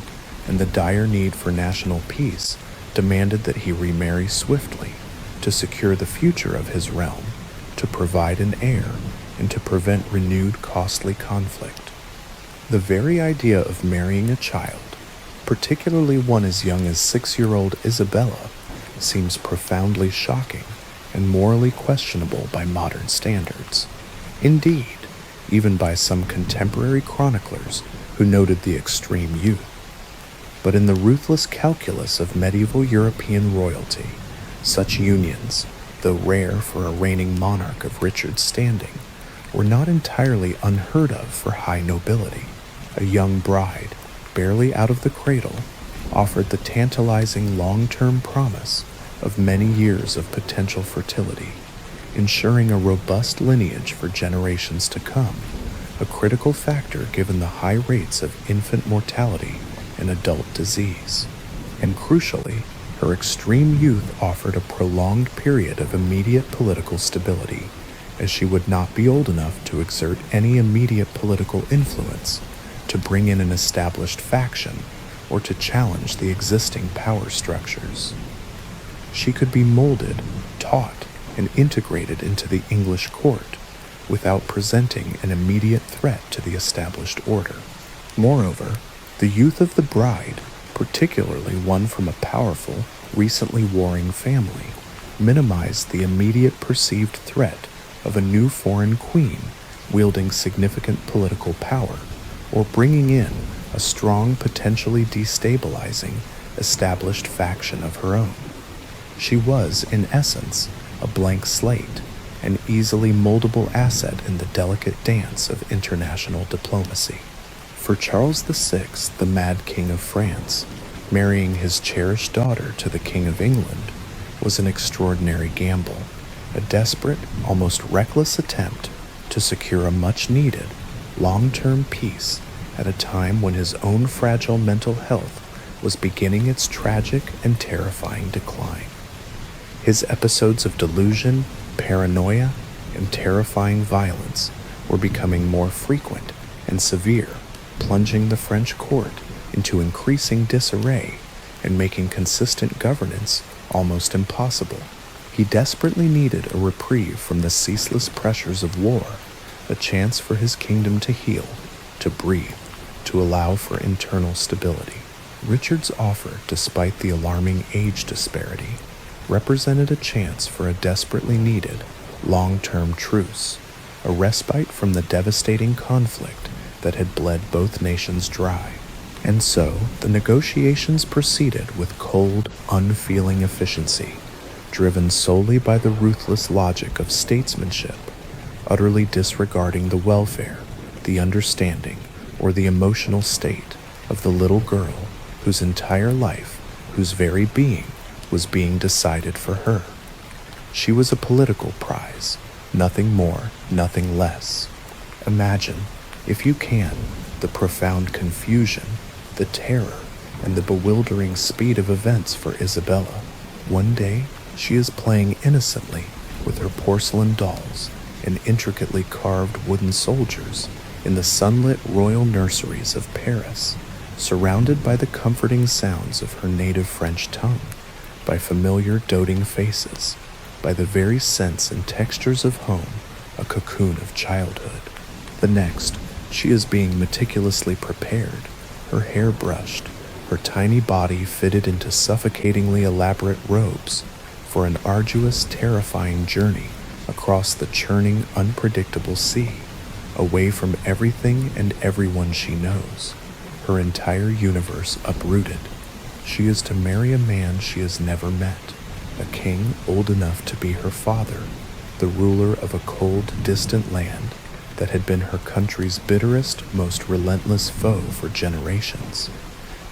and the dire need for national peace demanded that he remarry swiftly to secure the future of his realm, to provide an heir, and to prevent renewed costly conflict. The very idea of marrying a child, particularly one as young as 6-year-old Isabella, seems profoundly shocking and morally questionable by modern standards. Indeed, even by some contemporary chroniclers who noted the extreme youth. But in the ruthless calculus of medieval European royalty, such unions, though rare for a reigning monarch of Richard's standing, were not entirely unheard of for high nobility. A young bride, barely out of the cradle, offered the tantalizing long-term promise of many years of potential fertility, ensuring a robust lineage for generations to come, a critical factor given the high rates of infant mortality and adult disease. And crucially, her extreme youth offered a prolonged period of immediate political stability, as she would not be old enough to exert any immediate political influence, to bring in an established faction, or to challenge the existing power structures. She could be molded, taught, and integrated into the English court without presenting an immediate threat to the established order. Moreover, the youth of the bride, particularly one from a powerful, recently warring family, minimized the immediate perceived threat of a new foreign queen wielding significant political power, or bringing in a strong, potentially destabilizing, established faction of her own. She was, in essence, a blank slate, an easily moldable asset in the delicate dance of international diplomacy. For Charles VI, the Mad King of France, marrying his cherished daughter to the King of England was an extraordinary gamble, a desperate, almost reckless attempt to secure a much-needed, long-term peace at a time when his own fragile mental health was beginning its tragic and terrifying decline. His episodes of delusion, paranoia, and terrifying violence were becoming more frequent and severe, plunging the French court into increasing disarray and making consistent governance almost impossible. He desperately needed a reprieve from the ceaseless pressures of war, a chance for his kingdom to heal, to breathe, to allow for internal stability. Richard's offer, despite the alarming age disparity, represented a chance for a desperately needed, long-term truce, a respite from the devastating conflict that had bled both nations dry. And so, the negotiations proceeded with cold, unfeeling efficiency, driven solely by the ruthless logic of statesmanship, utterly disregarding the welfare, the understanding, or the emotional state of the little girl whose entire life, whose very being, was being decided for her. She was a political prize, nothing more, nothing less. Imagine, if you can, the profound confusion, the terror, and the bewildering speed of events for Isabella. One day, she is playing innocently with her porcelain dolls and intricately carved wooden soldiers in the sunlit royal nurseries of Paris, surrounded by the comforting sounds of her native French tongue, by familiar doting faces, by the very scents and textures of home, a cocoon of childhood. The next, she is being meticulously prepared, her hair brushed, her tiny body fitted into suffocatingly elaborate robes for an arduous, terrifying journey across the churning, unpredictable sea, away from everything and everyone she knows, her entire universe uprooted. She is to marry a man she has never met, a king old enough to be her father, the ruler of a cold, distant land that had been her country's bitterest, most relentless foe for generations.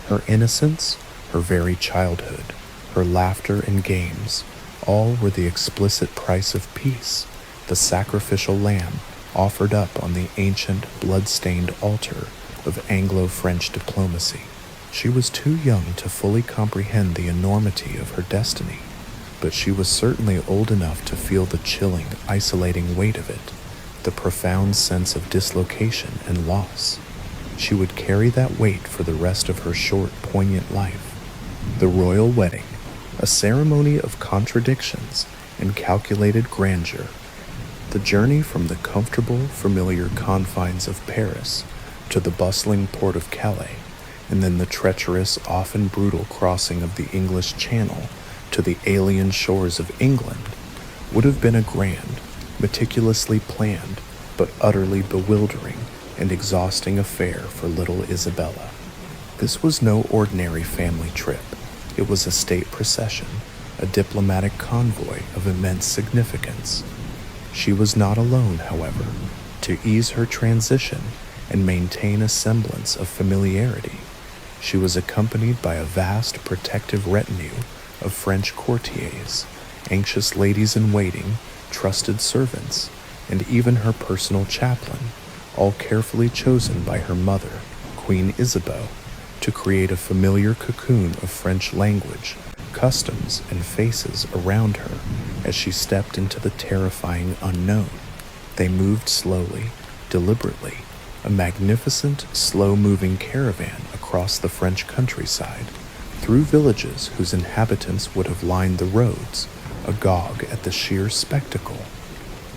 Her innocence, her very childhood, her laughter and games, all were the explicit price of peace, the sacrificial lamb offered up on the ancient, blood-stained altar of Anglo-French diplomacy. She was too young to fully comprehend the enormity of her destiny, but she was certainly old enough to feel the chilling, isolating weight of it, the profound sense of dislocation and loss. She would carry that weight for the rest of her short, poignant life. The royal wedding, a ceremony of contradictions and calculated grandeur. The journey from the comfortable, familiar confines of Paris to the bustling port of Calais, and then the treacherous, often brutal crossing of the English Channel to the alien shores of England, would have been a grand, meticulously planned, but utterly bewildering and exhausting affair for little Isabella. This was no ordinary family trip. It was a state procession, a diplomatic convoy of immense significance. She was not alone, however. To ease her transition and maintain a semblance of familiarity, she was accompanied by a vast protective retinue of French courtiers, anxious ladies-in-waiting, trusted servants, and even her personal chaplain, all carefully chosen by her mother, Queen Isabeau, to create a familiar cocoon of French language, customs, and faces around her as she stepped into the terrifying unknown. They moved slowly, deliberately, a magnificent, slow-moving caravan across the French countryside, through villages whose inhabitants would have lined the roads, agog at the sheer spectacle.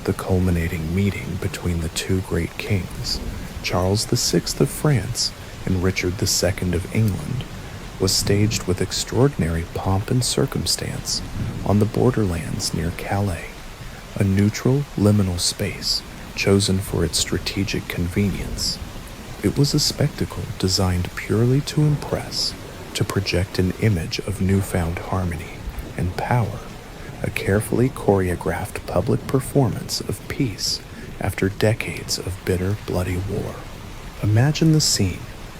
The culminating meeting between the two great kings, Charles VI of France and Richard II of England, was staged with extraordinary pomp and circumstance on the borderlands near Calais, a neutral, liminal space chosen for its strategic convenience. It was a spectacle designed purely to impress, to project an image of newfound harmony and power, a carefully choreographed public performance of peace after decades of bitter, bloody war. Imagine the scene: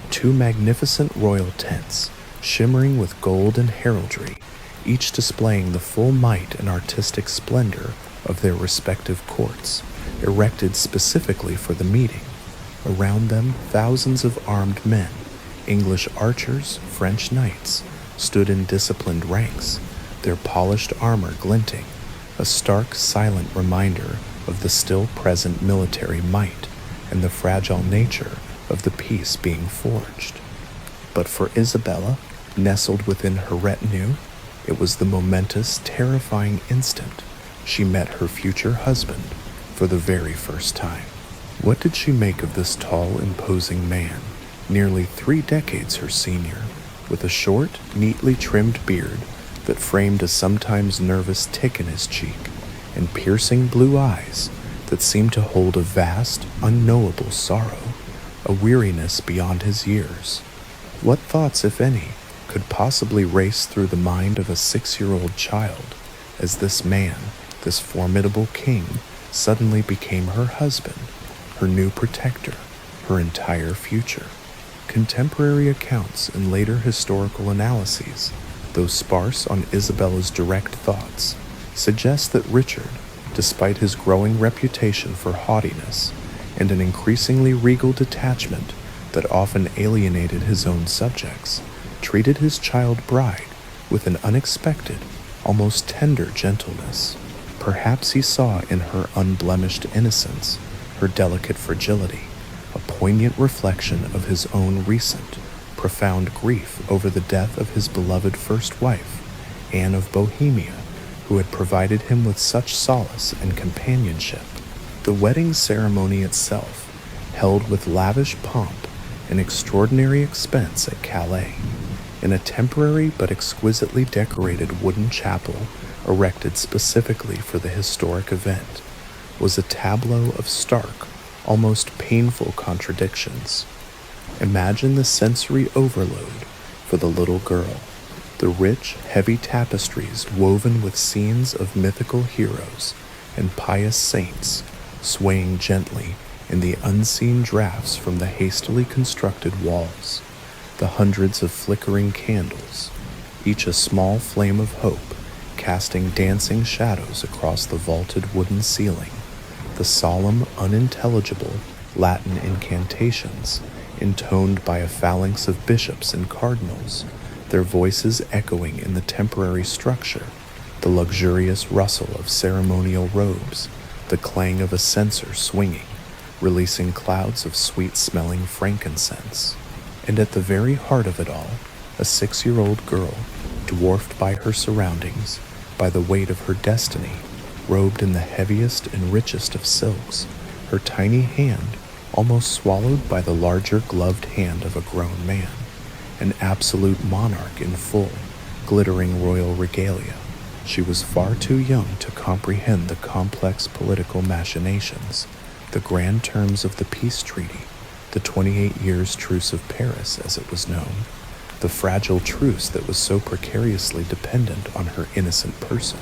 two magnificent royal tents, shimmering with gold and heraldry, each displaying the full might and artistic splendor of their respective courts, erected specifically for the meeting. Around them, thousands of armed men, English archers, French knights, stood in disciplined ranks, their polished armor glinting, a stark, silent reminder of the still present military might and the fragile nature of the peace being forged. But for Isabella, nestled within her retinue, it was the momentous, terrifying instant she met her future husband for the very first time. What did she make of this tall, imposing man, nearly 3 decades her senior, with a short, neatly trimmed beard that framed a sometimes nervous tick in his cheek, and piercing blue eyes that seemed to hold a vast, unknowable sorrow, a weariness beyond his years? What thoughts, if any, could possibly race through the mind of a 6-year-old child as this man, this formidable king, suddenly became her husband, her new protector, her entire future? Contemporary accounts and later historical analyses, though sparse on Isabella's direct thoughts, suggest that Richard, despite his growing reputation for haughtiness and an increasingly regal detachment that often alienated his own subjects, treated his child bride with an unexpected, almost tender gentleness. Perhaps he saw in her unblemished innocence, her delicate fragility, a a poignant reflection of his own recent, profound grief over the death of his beloved first wife, Anne of Bohemia, who had provided him with such solace and companionship. The wedding ceremony itself, held with lavish pomp and extraordinary expense at Calais, in a temporary but exquisitely decorated wooden chapel erected specifically for the historic event, was a tableau of stark, almost painful contradictions. Imagine the sensory overload for the little girl, the rich, heavy tapestries woven with scenes of mythical heroes and pious saints swaying gently in the unseen drafts from the hastily constructed walls, the hundreds of flickering candles, each a small flame of hope, casting dancing shadows across the vaulted wooden ceiling, the solemn, unintelligible Latin incantations intoned by a phalanx of bishops and cardinals, their voices echoing in the temporary structure, the luxurious rustle of ceremonial robes, the clang of a censer swinging, releasing clouds of sweet-smelling frankincense. And at the very heart of it all, a 6-year-old girl, dwarfed by her surroundings, by the weight of her destiny, robed in the heaviest and richest of silks, her tiny hand almost swallowed by the larger gloved hand of a grown man, an absolute monarch in full, glittering royal regalia. She was far too young to comprehend the complex political machinations, the grand terms of the peace treaty, the 28 years' truce of Paris as it was known, the fragile truce that was so precariously dependent on her innocent person.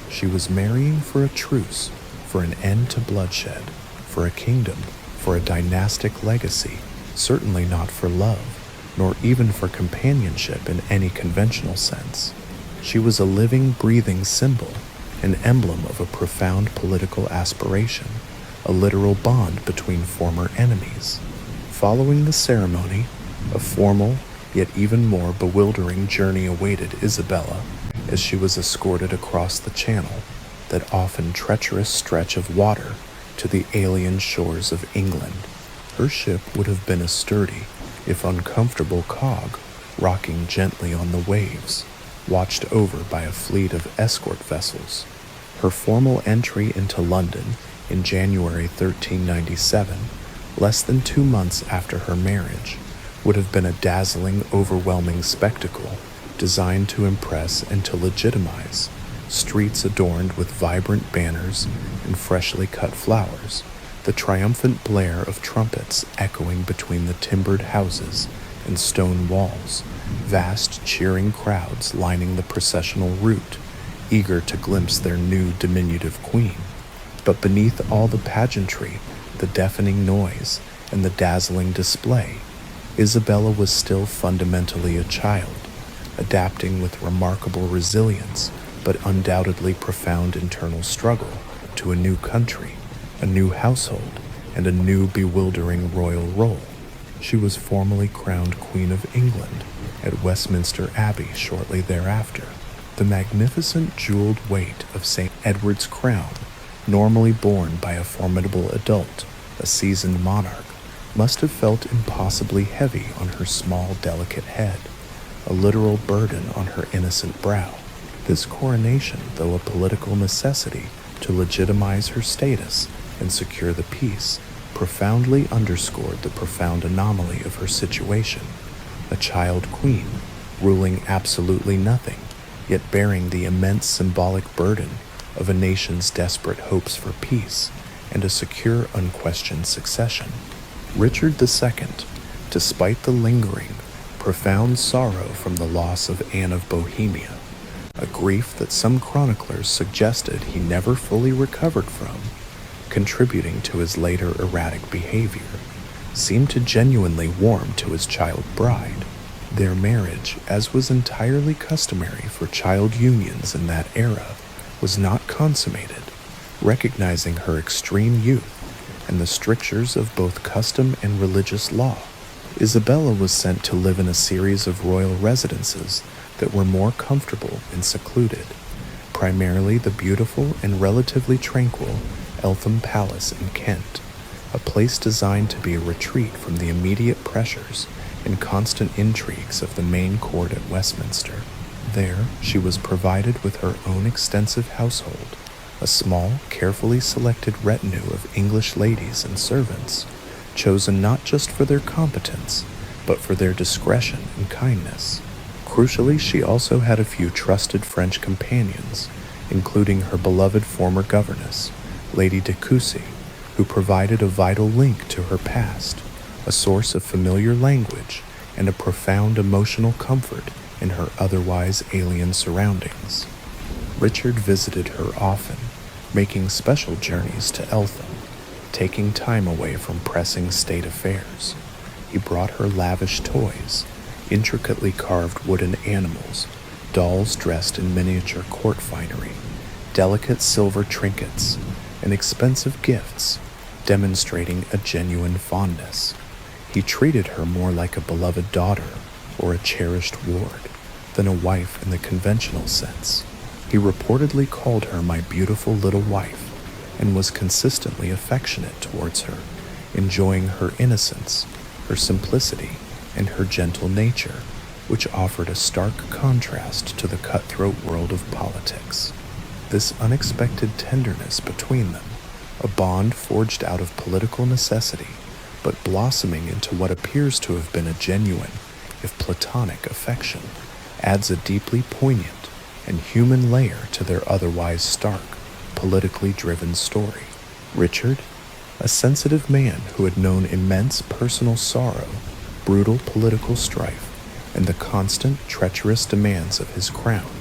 She was marrying for a truce, for an end to bloodshed, for a kingdom, for a dynastic legacy, certainly not for love, nor even for companionship in any conventional sense. She was a living, breathing symbol, an emblem of a profound political aspiration, a literal bond between former enemies. Following the ceremony, a formal, yet even more bewildering journey awaited Isabella as she was escorted across the channel, that often treacherous stretch of water, to the alien shores of England. Her ship would have been a sturdy, if uncomfortable cog, rocking gently on the waves, watched over by a fleet of escort vessels. Her formal entry into London in January 1397, less than 2 months after her marriage, would have been a dazzling, overwhelming spectacle designed to impress and to legitimize. Streets adorned with vibrant banners and freshly cut flowers, the triumphant blare of trumpets echoing between the timbered houses and stone walls, vast cheering crowds lining the processional route, eager to glimpse their new diminutive queen. But beneath all the pageantry, the deafening noise, and the dazzling display, Isabella was still fundamentally a child, adapting with remarkable resilience but undoubtedly profound internal struggle to a new country, a new household, and a new bewildering royal role. She was formally crowned Queen of England at Westminster Abbey shortly thereafter. The magnificent jeweled weight of St. Edward's crown, normally borne by a formidable adult, a seasoned monarch, must have felt impossibly heavy on her small, delicate head, a literal burden on her innocent brow. This coronation, though a political necessity to legitimize her status and secure the peace, profoundly underscored the profound anomaly of her situation, a child queen, ruling absolutely nothing, yet bearing the immense symbolic burden of a nation's desperate hopes for peace and a secure, unquestioned succession. Richard II, despite the lingering, profound sorrow from the loss of Anne of Bohemia, a grief that some chroniclers suggested he never fully recovered from, contributing to his later erratic behavior, seemed to genuinely warm to his child bride. Their marriage, as was entirely customary for child unions in that era, was not consummated. Recognizing her extreme youth and the strictures of both custom and religious law, Isabella was sent to live in a series of royal residences that were more comfortable and secluded, primarily the beautiful and relatively tranquil Eltham Palace in Kent, a place designed to be a retreat from the immediate pressures and constant intrigues of the main court at Westminster. There, she was provided with her own extensive household, a small, carefully selected retinue of English ladies and servants, chosen not just for their competence, but for their discretion and kindness. Crucially, she also had a few trusted French companions, including her beloved former governess, Lady de Courcy, who provided a vital link to her past, a source of familiar language, and a profound emotional comfort in her otherwise alien surroundings. Richard visited her often, making special journeys to Eltham, taking time away from pressing state affairs. He brought her lavish toys, intricately carved wooden animals, dolls dressed in miniature court finery, delicate silver trinkets, and expensive gifts, demonstrating a genuine fondness. He treated her more like a beloved daughter or a cherished ward than a wife in the conventional sense. He reportedly called her my beautiful little wife and was consistently affectionate towards her, enjoying her innocence, her simplicity, and her gentle nature, which offered a stark contrast to the cutthroat world of politics. This unexpected tenderness between them, a bond forged out of political necessity, but blossoming into what appears to have been a genuine, if platonic, affection, adds a deeply poignant and human layer to their otherwise stark, politically driven story. Richard, a sensitive man who had known immense personal sorrow, brutal political strife, and the constant, treacherous demands of his crown,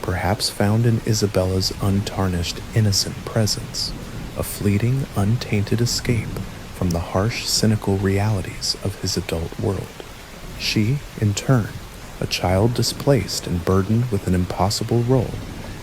perhaps found in Isabella's untarnished, innocent presence a fleeting, untainted escape from the harsh, cynical realities of his adult world. She, in turn, a child displaced and burdened with an impossible role,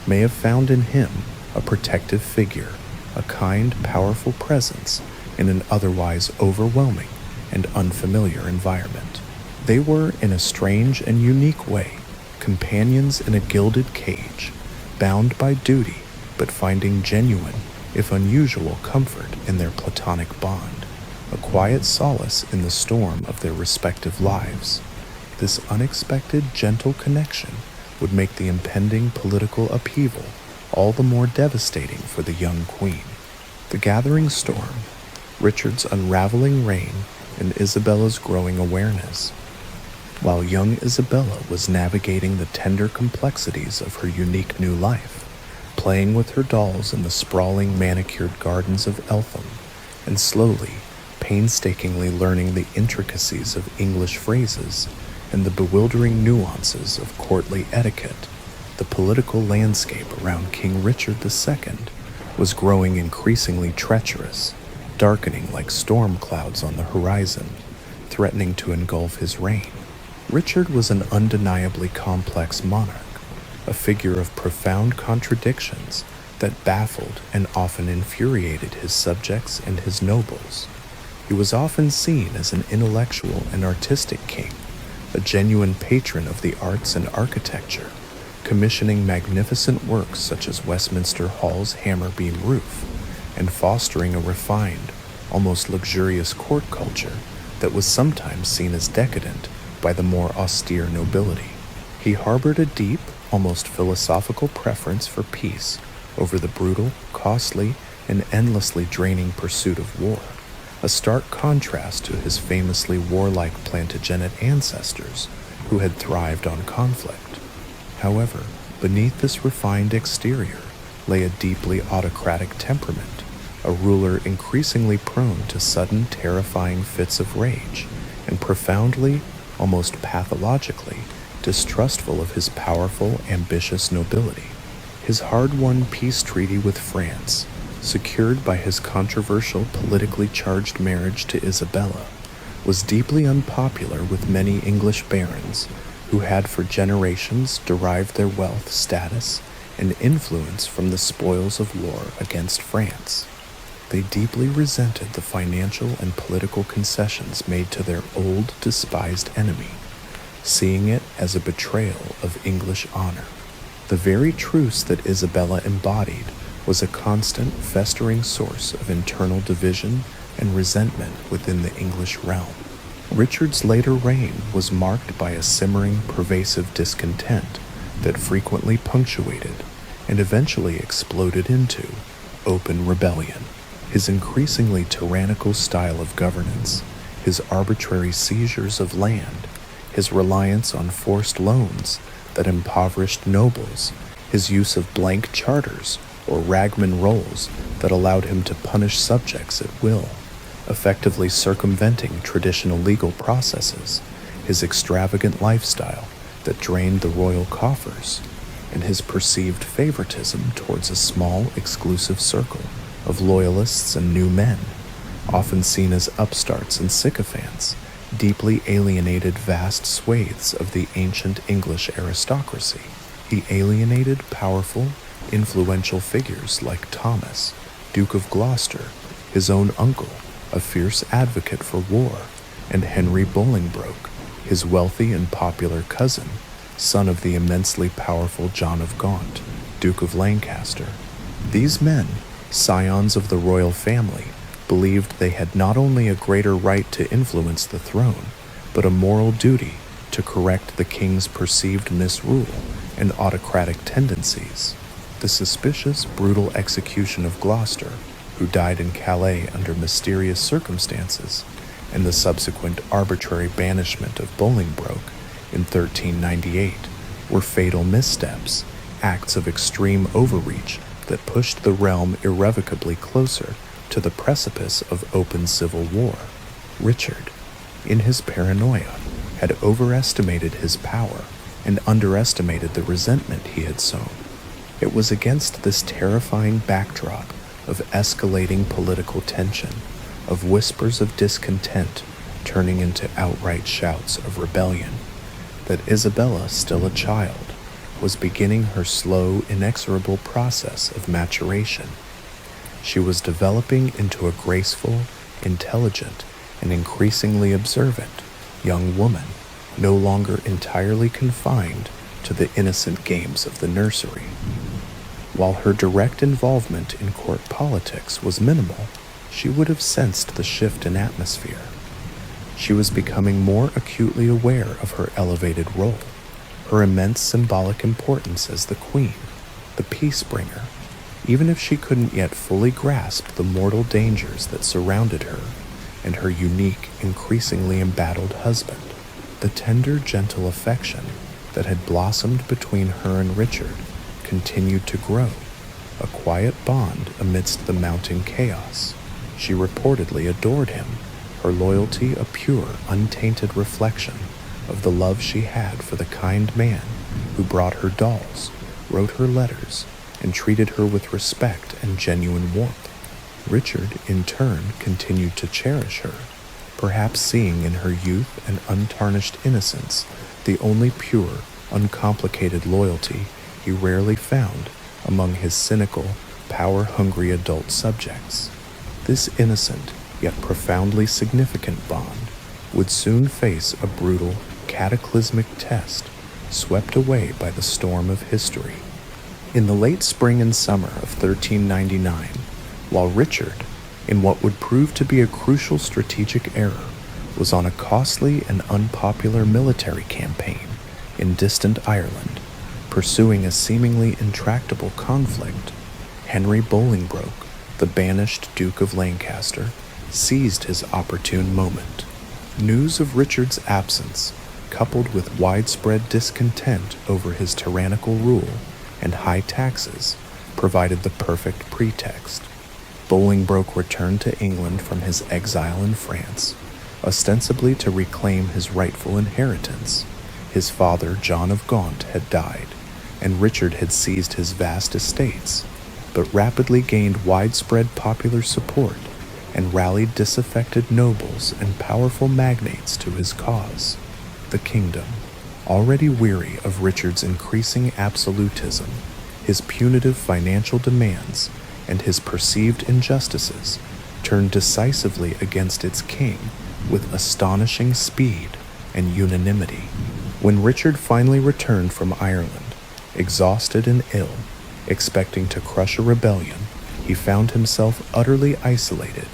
may have found in him a protective figure, a kind, powerful presence in an otherwise overwhelming and unfamiliar environment. They were, in a strange and unique way, companions in a gilded cage, bound by duty, but finding genuine, if unusual, comfort in their platonic bond, a quiet solace in the storm of their respective lives. This unexpected, gentle connection would make the impending political upheaval all the more devastating for the young queen. The gathering storm, Richard's unraveling reign, and Isabella's growing awareness. While young Isabella was navigating the tender complexities of her unique new life, playing with her dolls in the sprawling manicured gardens of Eltham, and slowly, painstakingly learning the intricacies of English phrases and the bewildering nuances of courtly etiquette, the political landscape around King Richard II was growing increasingly treacherous, darkening like storm clouds on the horizon, threatening to engulf his reign. Richard was an undeniably complex monarch, a figure of profound contradictions that baffled and often infuriated his subjects and his nobles. He was often seen as an intellectual and artistic king, a genuine patron of the arts and architecture, commissioning magnificent works such as Westminster Hall's hammer beam roof, and fostering a refined, almost luxurious court culture that was sometimes seen as decadent by the more austere nobility. He harbored a deep, almost philosophical preference for peace over the brutal, costly, and endlessly draining pursuit of war, a stark contrast to his famously warlike Plantagenet ancestors who had thrived on conflict. However, beneath this refined exterior lay a deeply autocratic temperament, a ruler increasingly prone to sudden, terrifying fits of rage, and profoundly, almost pathologically, distrustful of his powerful, ambitious nobility. His hard-won peace treaty with France, secured by his controversial, politically charged marriage to Isabella, was deeply unpopular with many English barons who had for generations derived their wealth, status, and influence from the spoils of war against France. They deeply resented the financial and political concessions made to their old, despised enemy, seeing it as a betrayal of English honor. The very truce that Isabella embodied was a constant, festering source of internal division and resentment within the English realm. Richard's later reign was marked by a simmering, pervasive discontent that frequently punctuated and eventually exploded into open rebellion. His increasingly tyrannical style of governance, his arbitrary seizures of land, his reliance on forced loans that impoverished nobles, his use of blank charters or ragman rolls that allowed him to punish subjects at will, effectively circumventing traditional legal processes, his extravagant lifestyle that drained the royal coffers, and his perceived favoritism towards a small, exclusive circle of loyalists and new men, often seen as upstarts and sycophants, deeply alienated vast swathes of the ancient English aristocracy. He alienated powerful, influential figures like Thomas, Duke of Gloucester, his own uncle, a fierce advocate for war, and Henry Bolingbroke, his wealthy and popular cousin, son of the immensely powerful John of Gaunt, Duke of Lancaster. These men, scions of the royal family, believed they had not only a greater right to influence the throne, but a moral duty to correct the king's perceived misrule and autocratic tendencies. The suspicious, brutal execution of Gloucester, who died in Calais under mysterious circumstances, and the subsequent arbitrary banishment of Bolingbroke in 1398 were fatal missteps, acts of extreme overreach that pushed the realm irrevocably closer to the precipice of open civil war. Richard, in his paranoia, had overestimated his power and underestimated the resentment he had sown. It was against this terrifying backdrop of escalating political tension, of whispers of discontent turning into outright shouts of rebellion, that Isabella, still a child, was beginning her slow, inexorable process of maturation. She was developing into a graceful, intelligent, and increasingly observant young woman, no longer entirely confined to the innocent games of the nursery. While her direct involvement in court politics was minimal, she would have sensed the shift in atmosphere. She was becoming more acutely aware of her elevated role, her immense symbolic importance as the queen, the peace bringer, even if she couldn't yet fully grasp the mortal dangers that surrounded her and her unique, increasingly embattled husband. The tender, gentle affection that had blossomed between her and Richard continued to grow, a quiet bond amidst the mounting chaos. She reportedly adored him, her loyalty a pure, untainted reflection of the love she had for the kind man who brought her dolls, wrote her letters, and treated her with respect and genuine warmth. Richard, in turn, continued to cherish her, perhaps seeing in her youth and untarnished innocence the only pure, uncomplicated loyalty he rarely found among his cynical, power-hungry adult subjects. This innocent, yet profoundly significant bond would soon face a brutal, cataclysmic test, swept away by the storm of history. In the late spring and summer of 1399, while Richard, in what would prove to be a crucial strategic error, was on a costly and unpopular military campaign in distant Ireland, pursuing a seemingly intractable conflict, Henry Bolingbroke, the banished Duke of Lancaster, seized his opportune moment. News of Richard's absence, coupled with widespread discontent over his tyrannical rule and high taxes, provided the perfect pretext. Bolingbroke returned to England from his exile in France, ostensibly to reclaim his rightful inheritance. His father, John of Gaunt, had died, and Richard had seized his vast estates, but rapidly gained widespread popular support and rallied disaffected nobles and powerful magnates to his cause. The kingdom, already weary of Richard's increasing absolutism, his punitive financial demands, and his perceived injustices, turned decisively against its king with astonishing speed and unanimity. When Richard finally returned from Ireland, exhausted and ill, expecting to crush a rebellion, he found himself utterly isolated,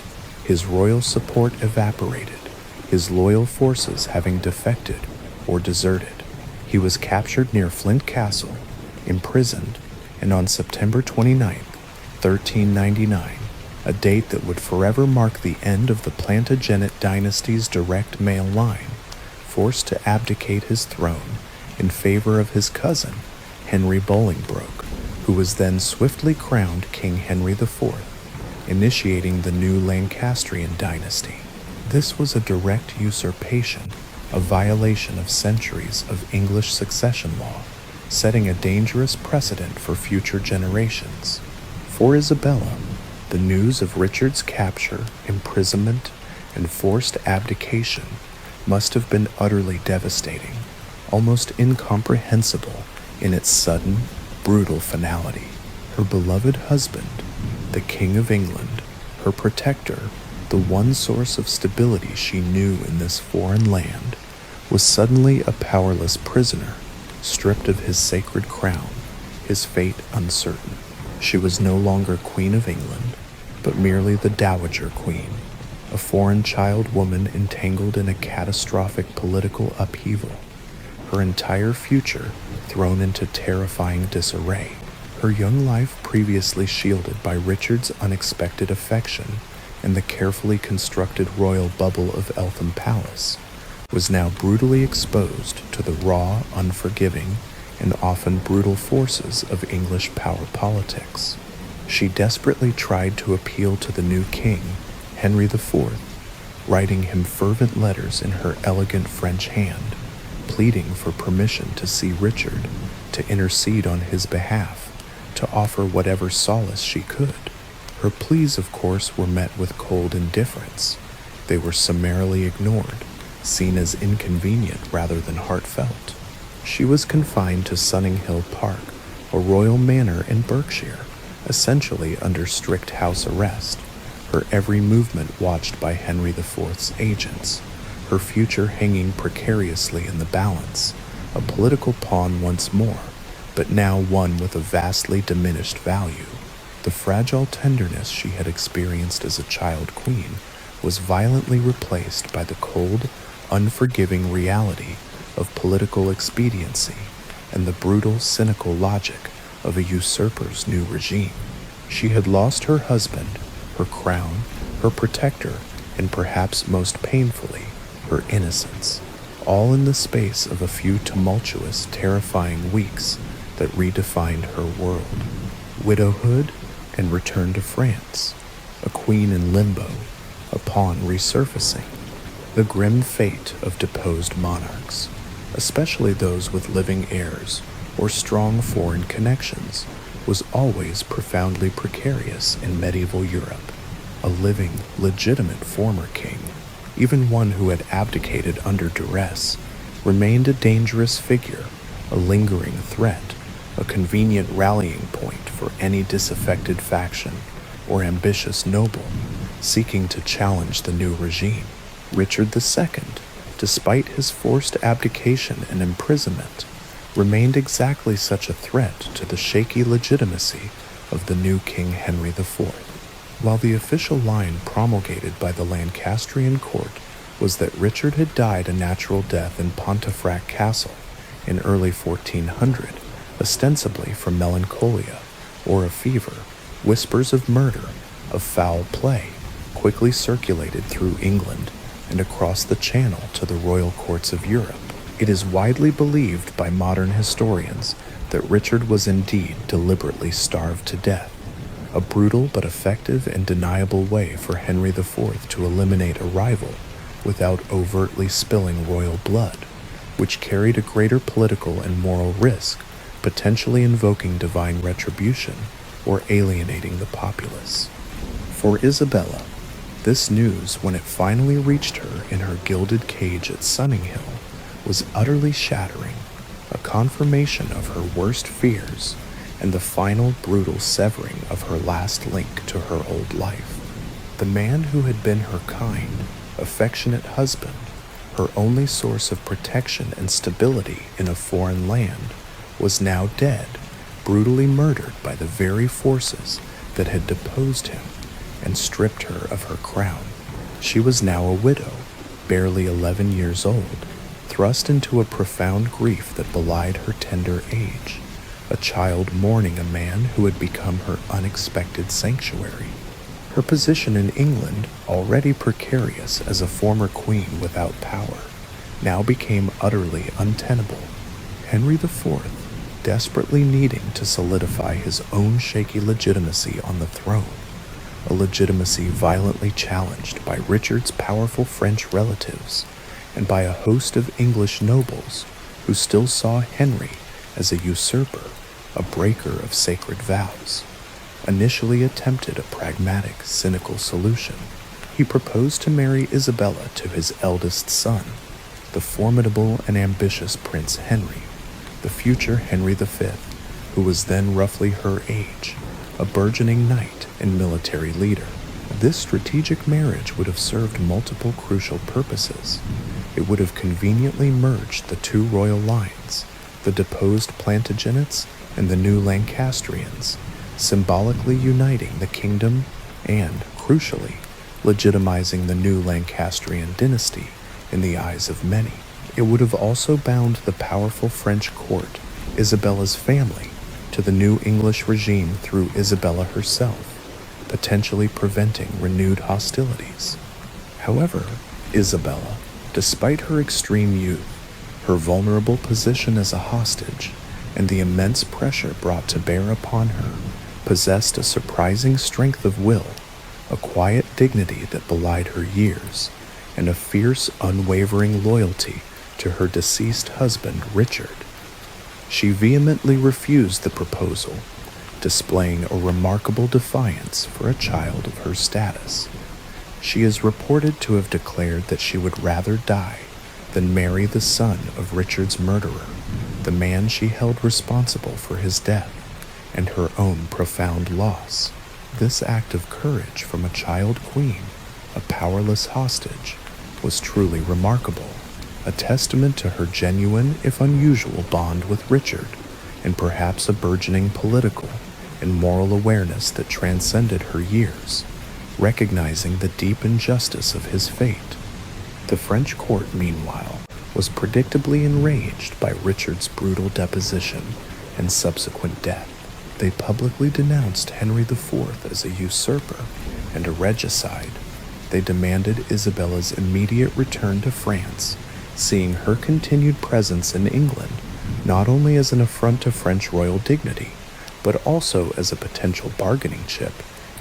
his royal support evaporated, his loyal forces having defected or deserted. He was captured near Flint Castle, imprisoned, and on September 29, 1399, a date that would forever mark the end of the Plantagenet dynasty's direct male line, forced to abdicate his throne in favor of his cousin, Henry Bolingbroke, who was then swiftly crowned King Henry IV, initiating the new Lancastrian dynasty. This was a direct usurpation, a violation of centuries of English succession law, setting a dangerous precedent for future generations. For Isabella, the news of Richard's capture, imprisonment, and forced abdication must have been utterly devastating, almost incomprehensible in its sudden, brutal finality. Her beloved husband, the King of England, her protector, the one source of stability she knew in this foreign land, was suddenly a powerless prisoner, stripped of his sacred crown, his fate uncertain. She was no longer Queen of England, but merely the Dowager Queen, a foreign child woman entangled in a catastrophic political upheaval, her entire future thrown into terrifying disarray. Her young life, previously shielded by Richard's unexpected affection and the carefully constructed royal bubble of Eltham Palace, was now brutally exposed to the raw, unforgiving, and often brutal forces of English power politics. She desperately tried to appeal to the new king, Henry IV, writing him fervent letters in her elegant French hand, pleading for permission to see Richard, to intercede on his behalf, to offer whatever solace she could. Her pleas, of course, were met with cold indifference. They were summarily ignored, seen as inconvenient rather than heartfelt. She was confined to Sunninghill Park, a royal manor in Berkshire, essentially under strict house arrest, her every movement watched by Henry IV's agents, her future hanging precariously in the balance, a political pawn once more, but now one with a vastly diminished value. The fragile tenderness she had experienced as a child queen was violently replaced by the cold, unforgiving reality of political expediency and the brutal, cynical logic of a usurper's new regime. She had lost her husband, her crown, her protector, and perhaps most painfully, her innocence, all in the space of a few tumultuous, terrifying weeks that redefined her world. Widowhood and return to France, a queen in limbo, a pawn resurfacing, the grim fate of deposed monarchs, especially those with living heirs or strong foreign connections, was always profoundly precarious in medieval Europe. A living, legitimate former king, even one who had abdicated under duress, remained a dangerous figure, a lingering threat, a convenient rallying point for any disaffected faction or ambitious noble seeking to challenge the new regime. Richard II, despite his forced abdication and imprisonment, remained exactly such a threat to the shaky legitimacy of the new King Henry IV. While the official line promulgated by the Lancastrian court was that Richard had died a natural death in Pontefract Castle in early 1400, ostensibly from melancholia or a fever, whispers of murder, of foul play, quickly circulated through England and across the Channel to the royal courts of Europe. It is widely believed by modern historians that Richard was indeed deliberately starved to death, a brutal but effective and deniable way for Henry IV to eliminate a rival without overtly spilling royal blood, which carried a greater political and moral risk, potentially invoking divine retribution or alienating the populace. For Isabella, this news, when it finally reached her in her gilded cage at Sunninghill, was utterly shattering, a confirmation of her worst fears and the final brutal severing of her last link to her old life. The man who had been her kind, affectionate husband, her only source of protection and stability in a foreign land, was now dead, brutally murdered by the very forces that had deposed him and stripped her of her crown. She was now a widow, barely 11 years old, thrust into a profound grief that belied her tender age, a child mourning a man who had become her unexpected sanctuary. Her position in England, already precarious as a former queen without power, now became utterly untenable. Henry IV, desperately needing to solidify his own shaky legitimacy on the throne, a legitimacy violently challenged by Richard's powerful French relatives and by a host of English nobles who still saw Henry as a usurper, a breaker of sacred vows, initially attempted a pragmatic, cynical solution. He proposed to marry Isabella to his eldest son, the formidable and ambitious Prince Henry, the future Henry V, who was then roughly her age, a burgeoning knight and military leader. This strategic marriage would have served multiple crucial purposes. It would have conveniently merged the two royal lines, the deposed Plantagenets and the new Lancastrians, symbolically uniting the kingdom and, crucially, legitimizing the new Lancastrian dynasty in the eyes of many. It would have also bound the powerful French court, Isabella's family, to the new English regime through Isabella herself, potentially preventing renewed hostilities. However, Isabella, despite her extreme youth, her vulnerable position as a hostage, and the immense pressure brought to bear upon her, possessed a surprising strength of will, a quiet dignity that belied her years, and a fierce, unwavering loyalty to her deceased husband, Richard. She vehemently refused the proposal, displaying a remarkable defiance for a child of her status. She is reported to have declared that she would rather die than marry the son of Richard's murderer, the man she held responsible for his death and her own profound loss. This act of courage from a child queen, a powerless hostage, was truly remarkable, a testament to her genuine, if unusual, bond with Richard, and perhaps a burgeoning political and moral awareness that transcended her years, recognizing the deep injustice of his fate. The French court, meanwhile, was predictably enraged by Richard's brutal deposition and subsequent death. They publicly denounced Henry IV as a usurper and a regicide. They demanded Isabella's immediate return to France, seeing her continued presence in England not only as an affront to French royal dignity, but also as a potential bargaining chip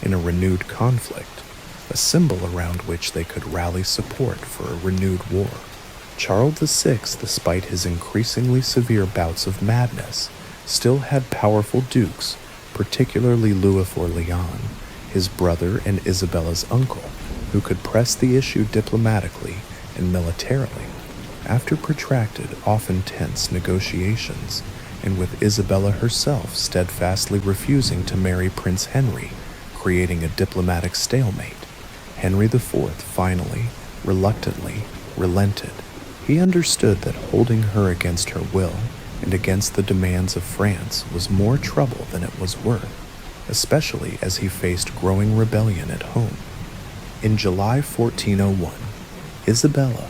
in a renewed conflict, a symbol around which they could rally support for a renewed war. Charles VI, despite his increasingly severe bouts of madness, still had powerful dukes, particularly Louis of Orleans, his brother and Isabella's uncle, who could press the issue diplomatically and militarily. After protracted, often tense negotiations, and with Isabella herself steadfastly refusing to marry Prince Henry, creating a diplomatic stalemate, Henry IV finally, reluctantly, relented. He understood that holding her against her will and against the demands of France was more trouble than it was worth, especially as he faced growing rebellion at home. In July 1401, Isabella,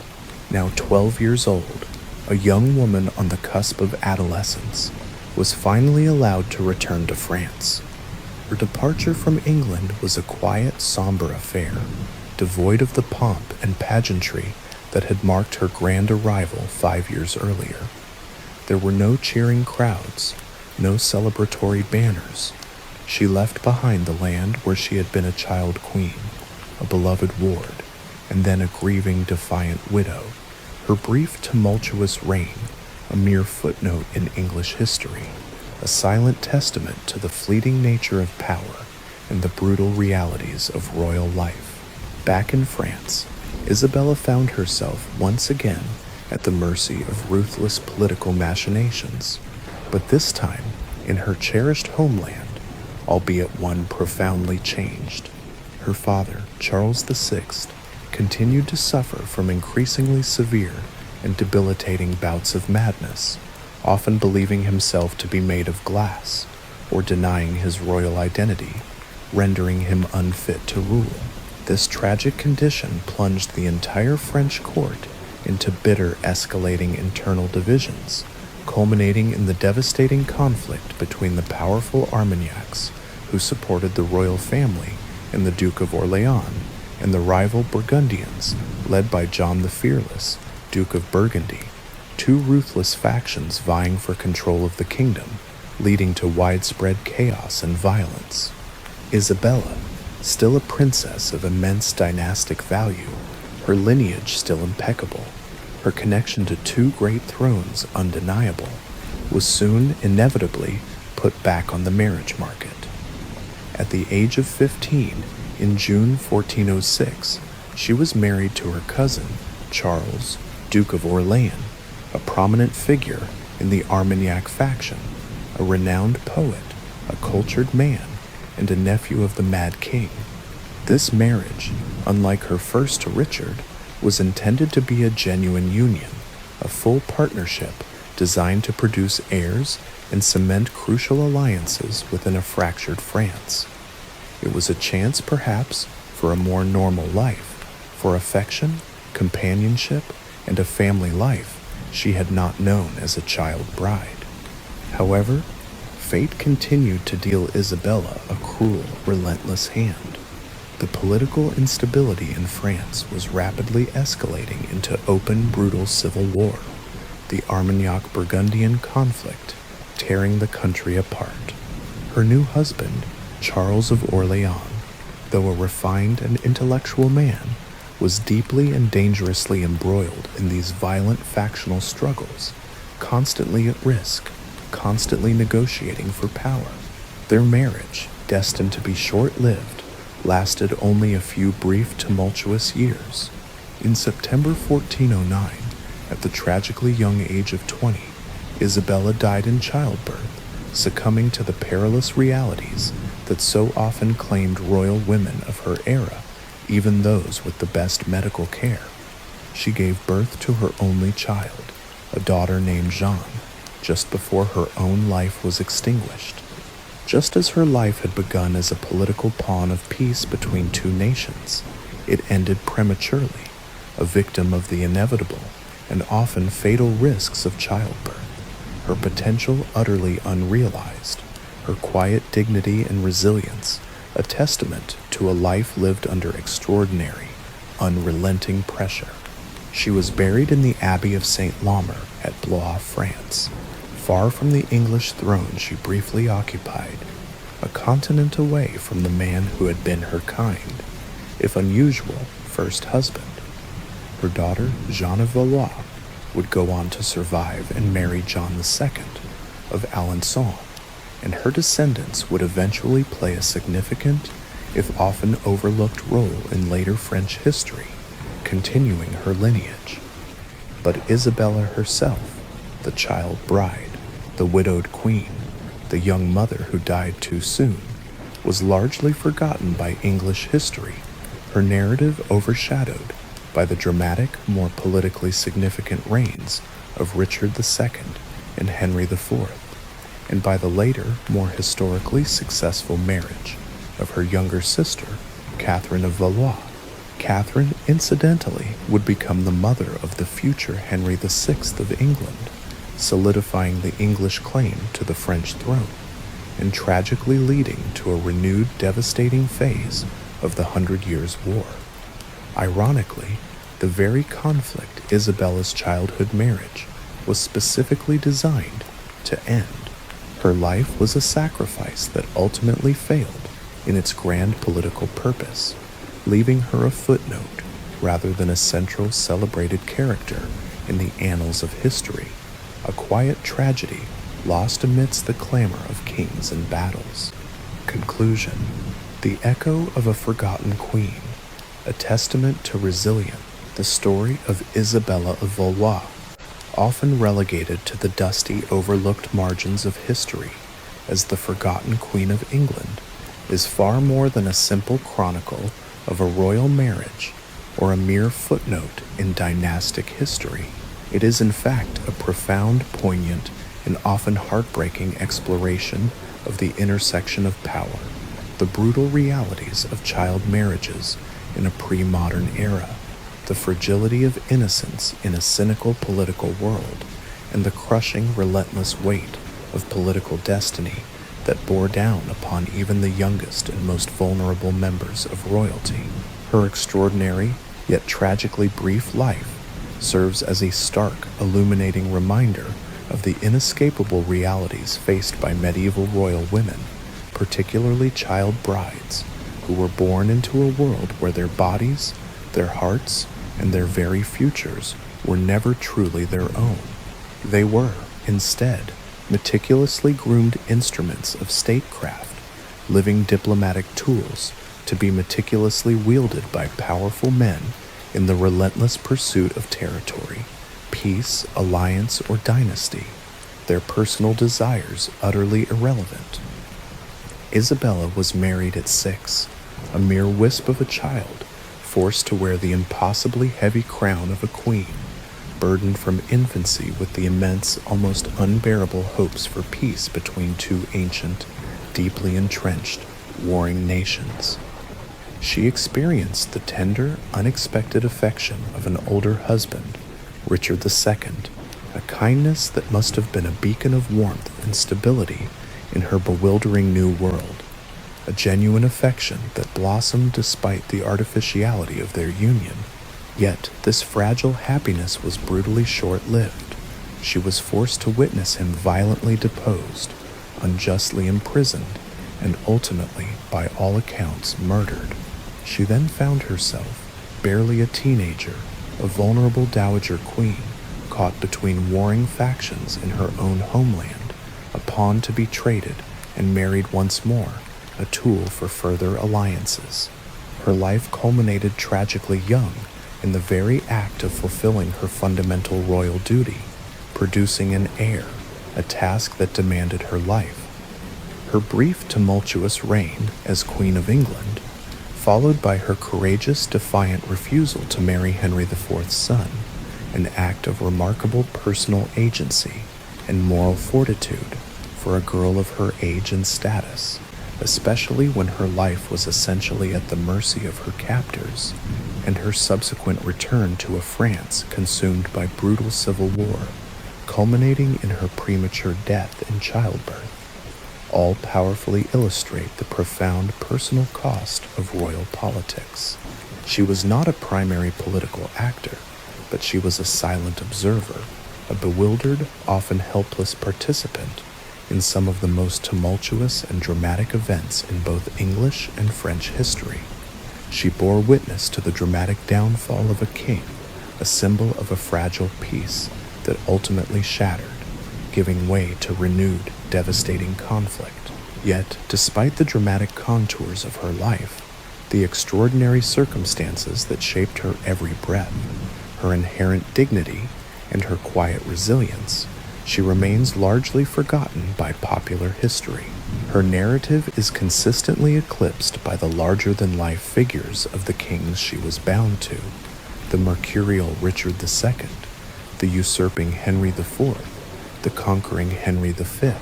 now 12 years old, a young woman on the cusp of adolescence, was finally allowed to return to France. Her departure from England was a quiet, somber affair, devoid of the pomp and pageantry that had marked her grand arrival 5 years earlier. There were no cheering crowds, no celebratory banners. She left behind the land where she had been a child queen, a beloved ward, and then a grieving, defiant widow. Her brief, tumultuous reign, a mere footnote in English history, a silent testament to the fleeting nature of power and the brutal realities of royal life. Back in France, Isabella found herself once again at the mercy of ruthless political machinations, but this time in her cherished homeland, albeit one profoundly changed. Her father, Charles VI, continued to suffer from increasingly severe and debilitating bouts of madness, often believing himself to be made of glass, or denying his royal identity, rendering him unfit to rule. This tragic condition plunged the entire French court into bitter, escalating internal divisions, culminating in the devastating conflict between the powerful Armagnacs, who supported the royal family and the Duke of Orleans, and the rival Burgundians, led by John the Fearless, Duke of Burgundy, two ruthless factions vying for control of the kingdom, leading to widespread chaos and violence. Isabella, still a princess of immense dynastic value, her lineage still impeccable, her connection to two great thrones undeniable, was soon inevitably put back on the marriage market. At the age of 15, in June 1406, she was married to her cousin, Charles, Duke of Orleans, a prominent figure in the Armagnac faction, a renowned poet, a cultured man, and a nephew of the Mad King. This marriage, unlike her first to Richard, was intended to be a genuine union, a full partnership designed to produce heirs and cement crucial alliances within a fractured France. It was a chance, perhaps, for a more normal life, for affection, companionship, and a family life she had not known as a child bride. However, fate continued to deal Isabella a cruel, relentless hand. The political instability in France was rapidly escalating into open, brutal civil war, the Armagnac-Burgundian conflict tearing the country apart. Her new husband, Charles of Orleans, though a refined and intellectual man, was deeply and dangerously embroiled in these violent factional struggles, constantly at risk, constantly negotiating for power. Their marriage, destined to be short-lived, lasted only a few brief, tumultuous years. In September 1409, at the tragically young age of 20, Isabella died in childbirth, succumbing to the perilous realities that so often claimed royal women of her era, even those with the best medical care. She gave birth to her only child, a daughter named Jeanne, just before her own life was extinguished. Just as her life had begun as a political pawn of peace between two nations, it ended prematurely, a victim of the inevitable and often fatal risks of childbirth, her potential utterly unrealized, her quiet dignity and resilience a testament to a life lived under extraordinary, unrelenting pressure. She was buried in the Abbey of Saint Lomer at Blois, France, far from the English throne she briefly occupied, a continent away from the man who had been her kind, if unusual, first husband. Her daughter, Jeanne of Valois, would go on to survive and marry John II of Alençon, and her descendants would eventually play a significant, if often overlooked, role in later French history, continuing her lineage. But Isabella herself, the child bride, the widowed queen, the young mother who died too soon, was largely forgotten by English history, her narrative overshadowed by the dramatic, more politically significant reigns of Richard II and Henry IV, and by the later, more historically successful marriage of her younger sister, Catherine of Valois. Catherine, incidentally, would become the mother of the future Henry VI of England, solidifying the English claim to the French throne, and tragically leading to a renewed devastating phase of the Hundred Years' War. Ironically, the very conflict Isabella's childhood marriage was specifically designed to end. Her life was a sacrifice that ultimately failed in its grand political purpose, leaving her a footnote rather than a central celebrated character in the annals of history, a quiet tragedy lost amidst the clamor of kings and battles. Conclusion: The Echo of a Forgotten Queen, a testament to resilience, the story of Isabella of Valois, often relegated to the dusty, overlooked margins of history as the forgotten Queen of England, is far more than a simple chronicle of a royal marriage or a mere footnote in dynastic history. It is in fact a profound, poignant, and often heartbreaking exploration of the intersection of power, the brutal realities of child marriages, in a pre-modern era, the fragility of innocence in a cynical political world, and the crushing, relentless weight of political destiny that bore down upon even the youngest and most vulnerable members of royalty. Her extraordinary, yet tragically brief life serves as a stark, illuminating reminder of the inescapable realities faced by medieval royal women, particularly child brides, who were born into a world where their bodies, their hearts, and their very futures were never truly their own. They were, instead, meticulously groomed instruments of statecraft, living diplomatic tools to be meticulously wielded by powerful men in the relentless pursuit of territory, peace, alliance, or dynasty, their personal desires utterly irrelevant. Isabella was married at 6, a mere wisp of a child, forced to wear the impossibly heavy crown of a queen, burdened from infancy with the immense, almost unbearable hopes for peace between two ancient, deeply entrenched, warring nations. She experienced the tender, unexpected affection of an older husband, Richard II, a kindness that must have been a beacon of warmth and stability in her bewildering new world, a genuine affection that blossomed despite the artificiality of their union. Yet this fragile happiness was brutally short-lived. She was forced to witness him violently deposed, unjustly imprisoned, and ultimately, by all accounts, murdered. She then found herself, barely a teenager, a vulnerable dowager queen, caught between warring factions in her own homeland, a pawn to be traded and married once more, a tool for further alliances. Her life culminated tragically young, in the very act of fulfilling her fundamental royal duty, producing an heir, a task that demanded her life. Her brief, tumultuous reign as Queen of England, followed by her courageous, defiant refusal to marry Henry IV's son, an act of remarkable personal agency and moral fortitude for a girl of her age and status, especially when her life was essentially at the mercy of her captors, and her subsequent return to a France consumed by brutal civil war, culminating in her premature death in childbirth, all powerfully illustrate the profound personal cost of royal politics. She was not a primary political actor, but she was a silent observer, a bewildered, often helpless participant in some of the most tumultuous and dramatic events in both English and French history. She bore witness to the dramatic downfall of a king, a symbol of a fragile peace that ultimately shattered, giving way to renewed, devastating conflict. Yet, despite the dramatic contours of her life, the extraordinary circumstances that shaped her every breath, her inherent dignity, and her quiet resilience, she remains largely forgotten by popular history. Her narrative is consistently eclipsed by the larger-than-life figures of the kings she was bound to, the mercurial Richard II, the usurping Henry IV, the conquering Henry V,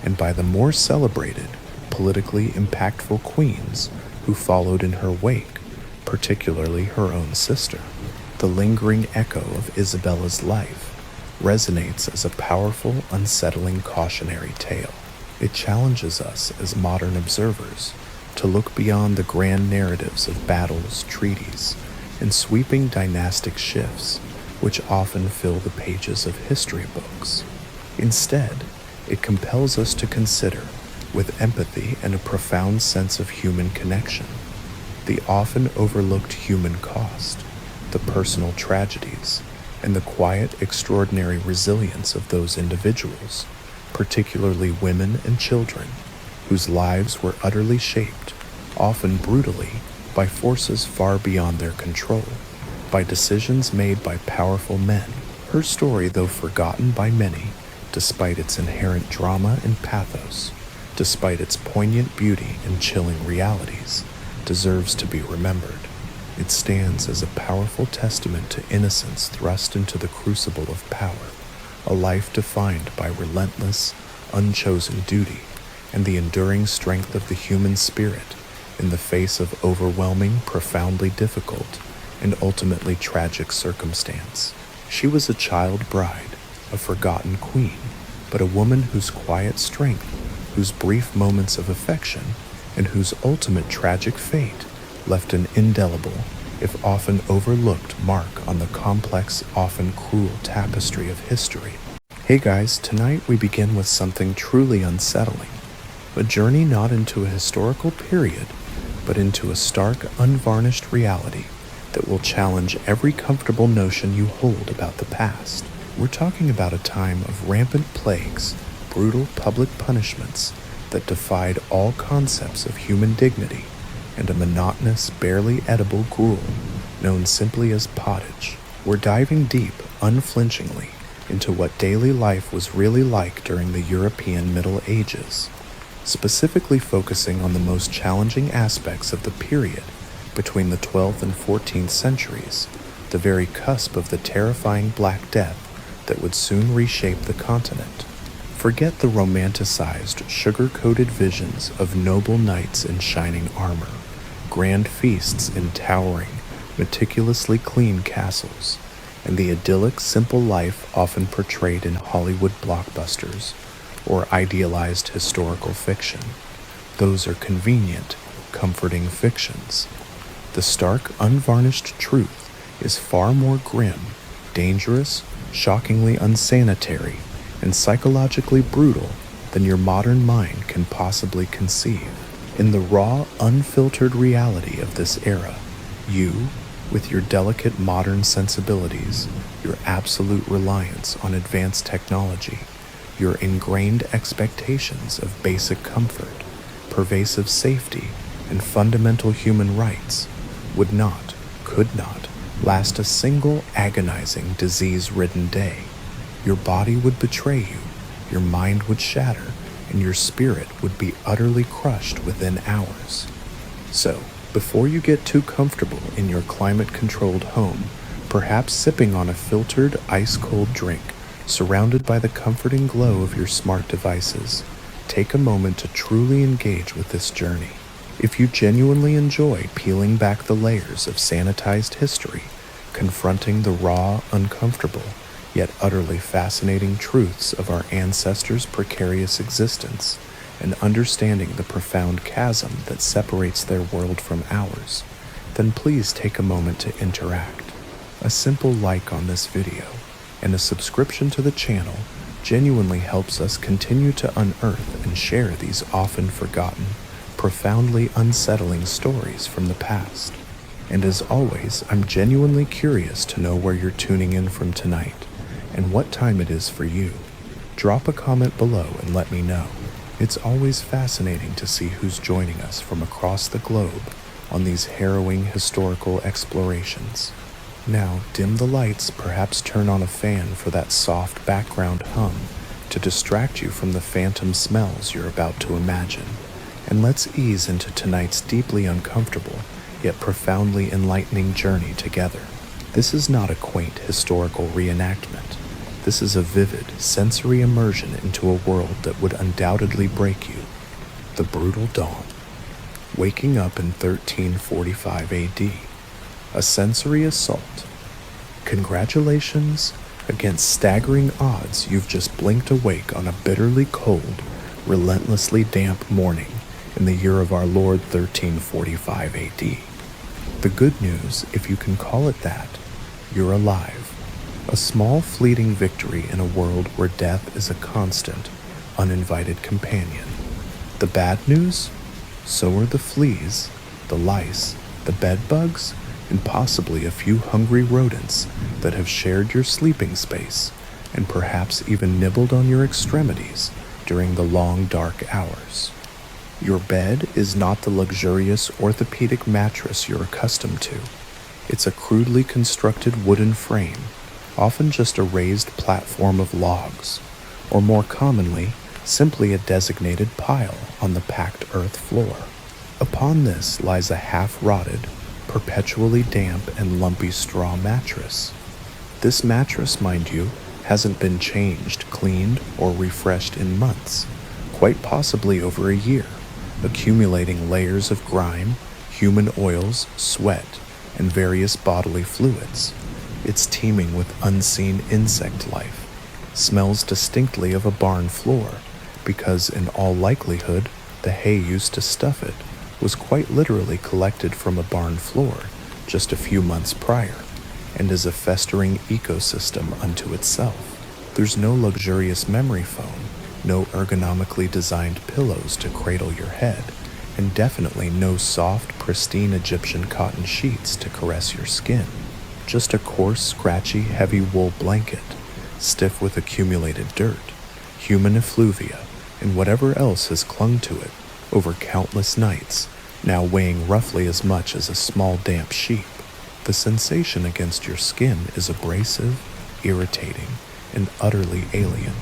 and by the more celebrated, politically impactful queens who followed in her wake, particularly her own sister. The lingering echo of Isabella's life resonates as a powerful, unsettling cautionary tale. It challenges us as modern observers to look beyond the grand narratives of battles, treaties, and sweeping dynastic shifts, which often fill the pages of history books. Instead, it compels us to consider, with empathy and a profound sense of human connection, the often overlooked human cost, the personal tragedies, and the quiet, extraordinary resilience of those individuals, particularly women and children, whose lives were utterly shaped, often brutally, by forces far beyond their control, by decisions made by powerful men. Her story, though forgotten by many, despite its inherent drama and pathos, despite its poignant beauty and chilling realities, deserves to be remembered. It stands as a powerful testament to innocence thrust into the crucible of power, a life defined by relentless, unchosen duty, and the enduring strength of the human spirit in the face of overwhelming, profoundly difficult, and ultimately tragic circumstance. She was a child bride, a forgotten queen, but a woman whose quiet strength, whose brief moments of affection, and whose ultimate tragic fate left an indelible, if often overlooked, mark on the complex, often cruel tapestry of history. Hey guys, tonight we begin with something truly unsettling. A journey not into a historical period, but into a stark, unvarnished reality that will challenge every comfortable notion you hold about the past. We're talking about a time of rampant plagues, brutal public punishments that defied all concepts of human dignity, and a monotonous, barely edible gruel known simply as pottage. We're diving deep, unflinchingly, into what daily life was really like during the European Middle Ages, specifically focusing on the most challenging aspects of the period between the 12th and 14th centuries, the very cusp of the terrifying Black Death that would soon reshape the continent. Forget the romanticized, sugar-coated visions of noble knights in shining armor, grand feasts in towering, meticulously clean castles, and the idyllic, simple life often portrayed in Hollywood blockbusters or idealized historical fiction. Those are convenient, comforting fictions. The stark, unvarnished truth is far more grim, dangerous, shockingly unsanitary, and psychologically brutal than your modern mind can possibly conceive. In the raw, unfiltered reality of this era, you, with your delicate modern sensibilities, your absolute reliance on advanced technology, your ingrained expectations of basic comfort, pervasive safety, and fundamental human rights, would not, could not, last a single agonizing, disease-ridden day. Your body would betray you, your mind would shatter, and your spirit would be utterly crushed within hours. So, before you get too comfortable in your climate-controlled home, perhaps sipping on a filtered, ice-cold drink, surrounded by the comforting glow of your smart devices, take a moment to truly engage with this journey. If you genuinely enjoy peeling back the layers of sanitized history, confronting the raw, uncomfortable, yet utterly fascinating truths of our ancestors' precarious existence, and understanding the profound chasm that separates their world from ours, then please take a moment to interact. A simple like on this video and a subscription to the channel genuinely helps us continue to unearth and share these often forgotten, profoundly unsettling stories from the past. And as always, I'm genuinely curious to know where you're tuning in from tonight and what time it is for you. Drop a comment below and let me know. It's always fascinating to see who's joining us from across the globe on these harrowing historical explorations. Now, dim the lights, perhaps turn on a fan for that soft background hum to distract you from the phantom smells you're about to imagine. And let's ease into tonight's deeply uncomfortable, yet profoundly enlightening journey together. This is not a quaint historical reenactment. This is a vivid, sensory immersion into a world that would undoubtedly break you. The brutal dawn. Waking up in 1345 AD. A sensory assault. Congratulations. Against staggering odds, you've just blinked awake on a bitterly cold, relentlessly damp morning in the year of our Lord 1345 AD. The good news, if you can call it that, you're alive. A small fleeting victory in a world where death is a constant, uninvited companion. The bad news? So are the fleas, the lice, the bed bugs, and possibly a few hungry rodents that have shared your sleeping space and perhaps even nibbled on your extremities during the long dark hours. Your bed is not the luxurious orthopedic mattress you're accustomed to. It's a crudely constructed wooden frame, often just a raised platform of logs, or more commonly, simply a designated pile on the packed earth floor. Upon this lies a half-rotted, perpetually damp and lumpy straw mattress. This mattress, mind you, hasn't been changed, cleaned, or refreshed in months, quite possibly over a year, accumulating layers of grime, human oils, sweat, and various bodily fluids. It's teeming with unseen insect life, smells distinctly of a barn floor, because in all likelihood, the hay used to stuff it was quite literally collected from a barn floor just a few months prior, and is a festering ecosystem unto itself. There's no luxurious memory foam, no ergonomically designed pillows to cradle your head, and definitely no soft, pristine Egyptian cotton sheets to caress your skin. Just a coarse, scratchy, heavy wool blanket, stiff with accumulated dirt, human effluvia, and whatever else has clung to it over countless nights, now weighing roughly as much as a small damp sheep. The sensation against your skin is abrasive, irritating, and utterly alien.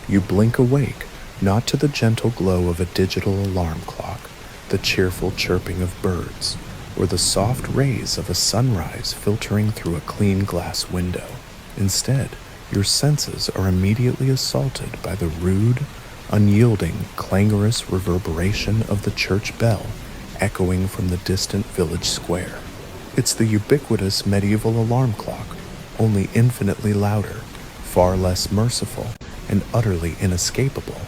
You blink awake, not to the gentle glow of a digital alarm clock, the cheerful chirping of birds, or the soft rays of a sunrise filtering through a clean glass window. Instead, your senses are immediately assaulted by the rude, unyielding, clangorous reverberation of the church bell echoing from the distant village square. It's the ubiquitous medieval alarm clock, only infinitely louder, far less merciful, and utterly inescapable.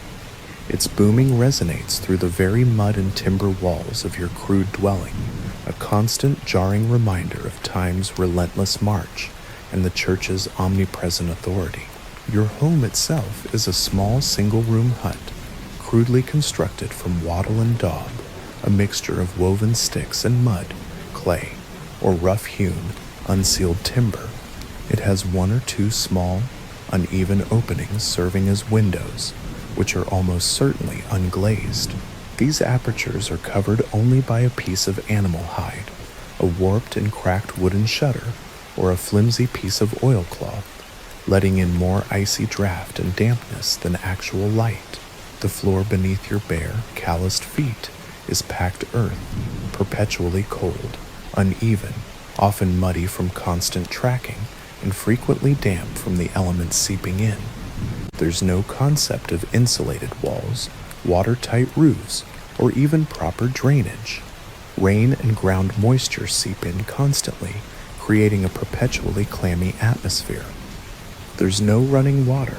Its booming resonates through the very mud and timber walls of your crude dwelling, a constant jarring reminder of time's relentless march and the church's omnipresent authority. Your home itself is a small single-room hut, crudely constructed from wattle and daub, a mixture of woven sticks and mud, clay, or rough-hewn, unsealed timber. It has one or two small, uneven openings serving as windows, which are almost certainly unglazed. These apertures are covered only by a piece of animal hide, a warped and cracked wooden shutter, or a flimsy piece of oilcloth, letting in more icy draft and dampness than actual light. The floor beneath your bare, calloused feet is packed earth, perpetually cold, uneven, often muddy from constant tracking, and frequently damp from the elements seeping in. There's no concept of insulated walls, watertight roofs, or even proper drainage. Rain and ground moisture seep in constantly, creating a perpetually clammy atmosphere. There's no running water,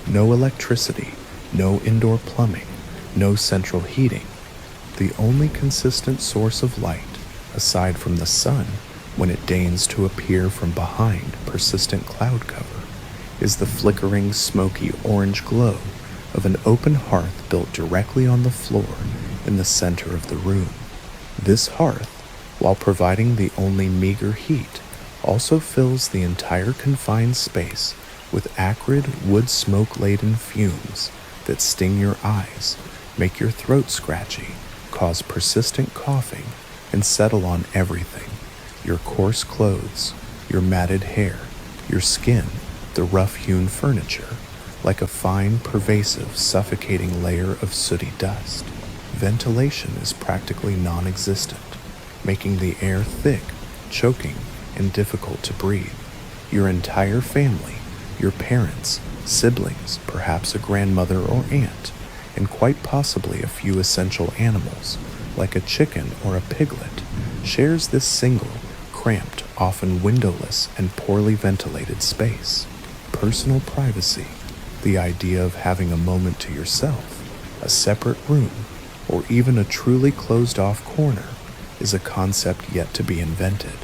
no electricity, no indoor plumbing, no central heating. The only consistent source of light, aside from the sun, when it deigns to appear from behind persistent cloud cover, is the flickering, smoky orange glow of an open hearth built directly on the floor in the center of the room. This hearth, while providing the only meager heat, also fills the entire confined space with acrid, wood smoke-laden fumes that sting your eyes, make your throat scratchy, cause persistent coughing, and settle on everything: your coarse clothes, your matted hair, your skin, the rough-hewn furniture, like a fine, pervasive, suffocating layer of sooty dust. Ventilation is practically non-existent, making the air thick, choking, and difficult to breathe. Your entire family, your parents, siblings, perhaps a grandmother or aunt, and quite possibly a few essential animals, like a chicken or a piglet, shares this single, cramped, often windowless, and poorly ventilated space. Personal privacy, the idea of having a moment to yourself, a separate room, or even a truly closed-off corner, is a concept yet to be invented,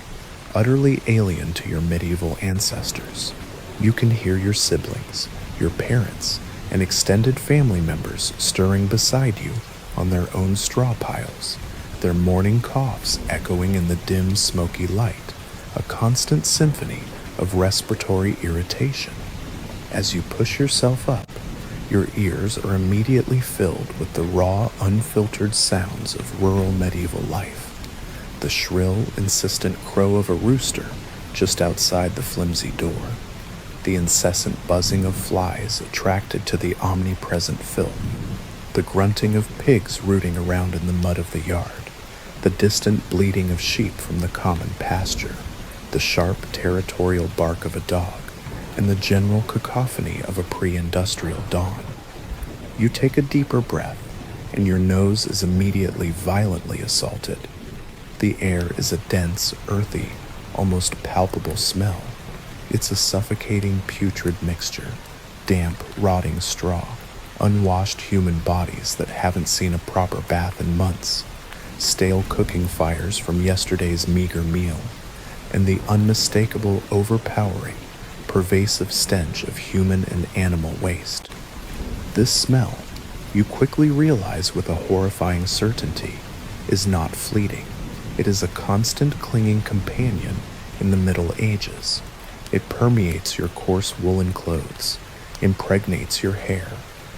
utterly alien to your medieval ancestors. You can hear your siblings, your parents, and extended family members stirring beside you on their own straw piles, their morning coughs echoing in the dim, smoky light, a constant symphony of respiratory irritation. As you push yourself up, your ears are immediately filled with the raw, unfiltered sounds of rural medieval life. The shrill, insistent crow of a rooster just outside the flimsy door, the incessant buzzing of flies attracted to the omnipresent film, the grunting of pigs rooting around in the mud of the yard, the distant bleating of sheep from the common pasture, the sharp, territorial bark of a dog, and the general cacophony of a pre-industrial dawn. You take a deeper breath, and your nose is immediately violently assaulted. The air is a dense, earthy, almost palpable smell. It's a suffocating, putrid mixture, damp, rotting straw, unwashed human bodies that haven't seen a proper bath in months, stale cooking fires from yesterday's meager meal, and the unmistakable, overpowering, pervasive stench of human and animal waste. This smell, you quickly realize with a horrifying certainty, is not fleeting. It is a constant clinging companion in the Middle Ages. It permeates your coarse woolen clothes, impregnates your hair,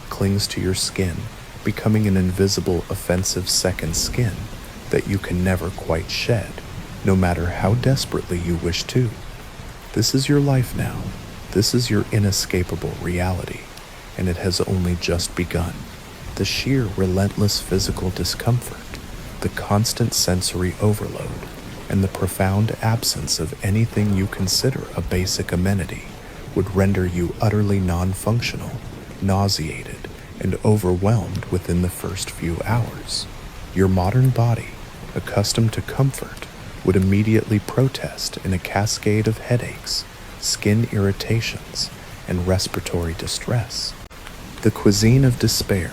clings to your skin, becoming an invisible, offensive second skin that you can never quite shed, no matter how desperately you wish to. This is your life now. This is your inescapable reality, and it has only just begun. The sheer, relentless physical discomfort, the constant sensory overload, and the profound absence of anything you consider a basic amenity would render you utterly non-functional, nauseated, and overwhelmed within the first few hours. Your modern body, accustomed to comfort, would immediately protest in a cascade of headaches, skin irritations, and respiratory distress. The cuisine of despair,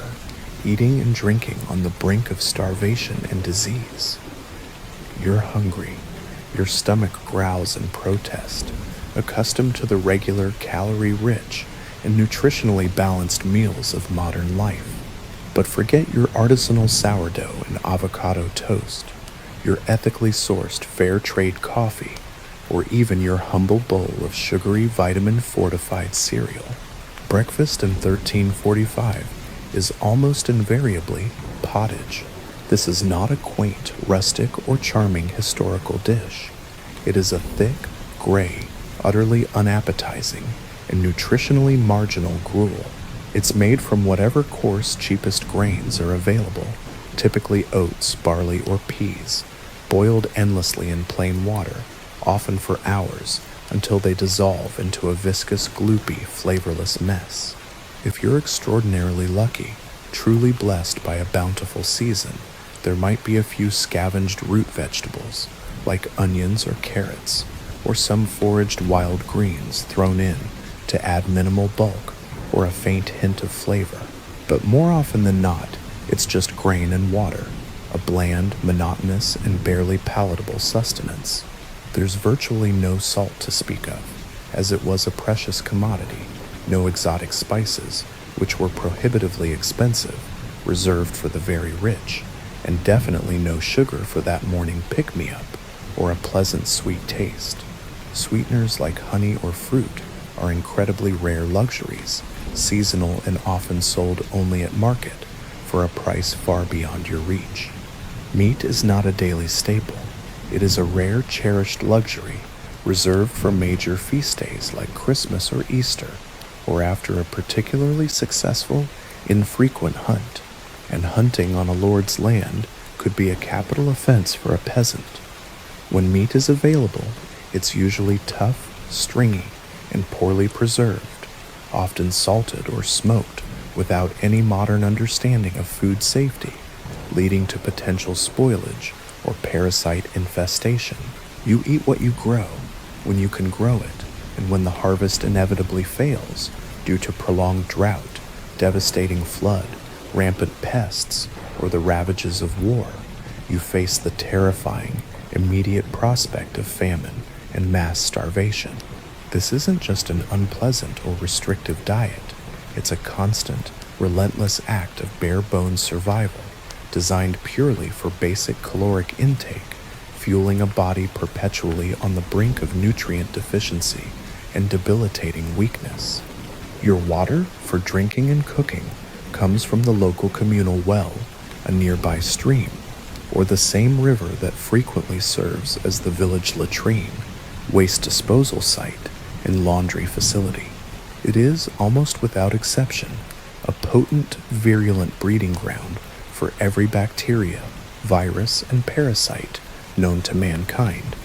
eating and drinking on the brink of starvation and disease. You're hungry. Your stomach growls in protest, accustomed to the regular calorie-rich and nutritionally balanced meals of modern life. But forget your artisanal sourdough and avocado toast, your ethically sourced fair trade coffee, or even your humble bowl of sugary vitamin-fortified cereal. Breakfast in 1345 is almost invariably pottage. This is not a quaint, rustic, or charming historical dish. It is a thick, gray, utterly unappetizing, and nutritionally marginal gruel. It's made from whatever coarse, cheapest grains are available, typically oats, barley, or peas, boiled endlessly in plain water, often for hours, until they dissolve into a viscous, gloopy, flavorless mess. If you're extraordinarily lucky, truly blessed by a bountiful season, there might be a few scavenged root vegetables, like onions or carrots, or some foraged wild greens thrown in to add minimal bulk or a faint hint of flavor. But more often than not, it's just grain and water, a bland, monotonous, and barely palatable sustenance. There's virtually no salt to speak of, as it was a precious commodity, no exotic spices, which were prohibitively expensive, reserved for the very rich, and definitely no sugar for that morning pick-me-up or a pleasant sweet taste. Sweeteners like honey or fruit are incredibly rare luxuries, seasonal and often sold only at market for a price far beyond your reach. Meat is not a daily staple. It is a rare, cherished luxury reserved for major feast days like Christmas or Easter, or after a particularly successful, infrequent hunt, and hunting on a lord's land could be a capital offense for a peasant. When meat is available, it's usually tough, stringy, and poorly preserved, often salted or smoked without any modern understanding of food safety, leading to potential spoilage or parasite infestation. You eat what you grow when you can grow it, and when the harvest inevitably fails due to prolonged drought, devastating flood, rampant pests, or the ravages of war, you face the terrifying, immediate prospect of famine and mass starvation. This isn't just an unpleasant or restrictive diet. It's a constant, relentless act of bare-bones survival, designed purely for basic caloric intake, fueling a body perpetually on the brink of nutrient deficiency and debilitating weakness. Your water for drinking and cooking comes from the local communal well, a nearby stream, or the same river that frequently serves as the village latrine, waste disposal site, and laundry facility. It is, almost without exception, a potent, virulent breeding ground for every bacteria, virus, and parasite known to mankind,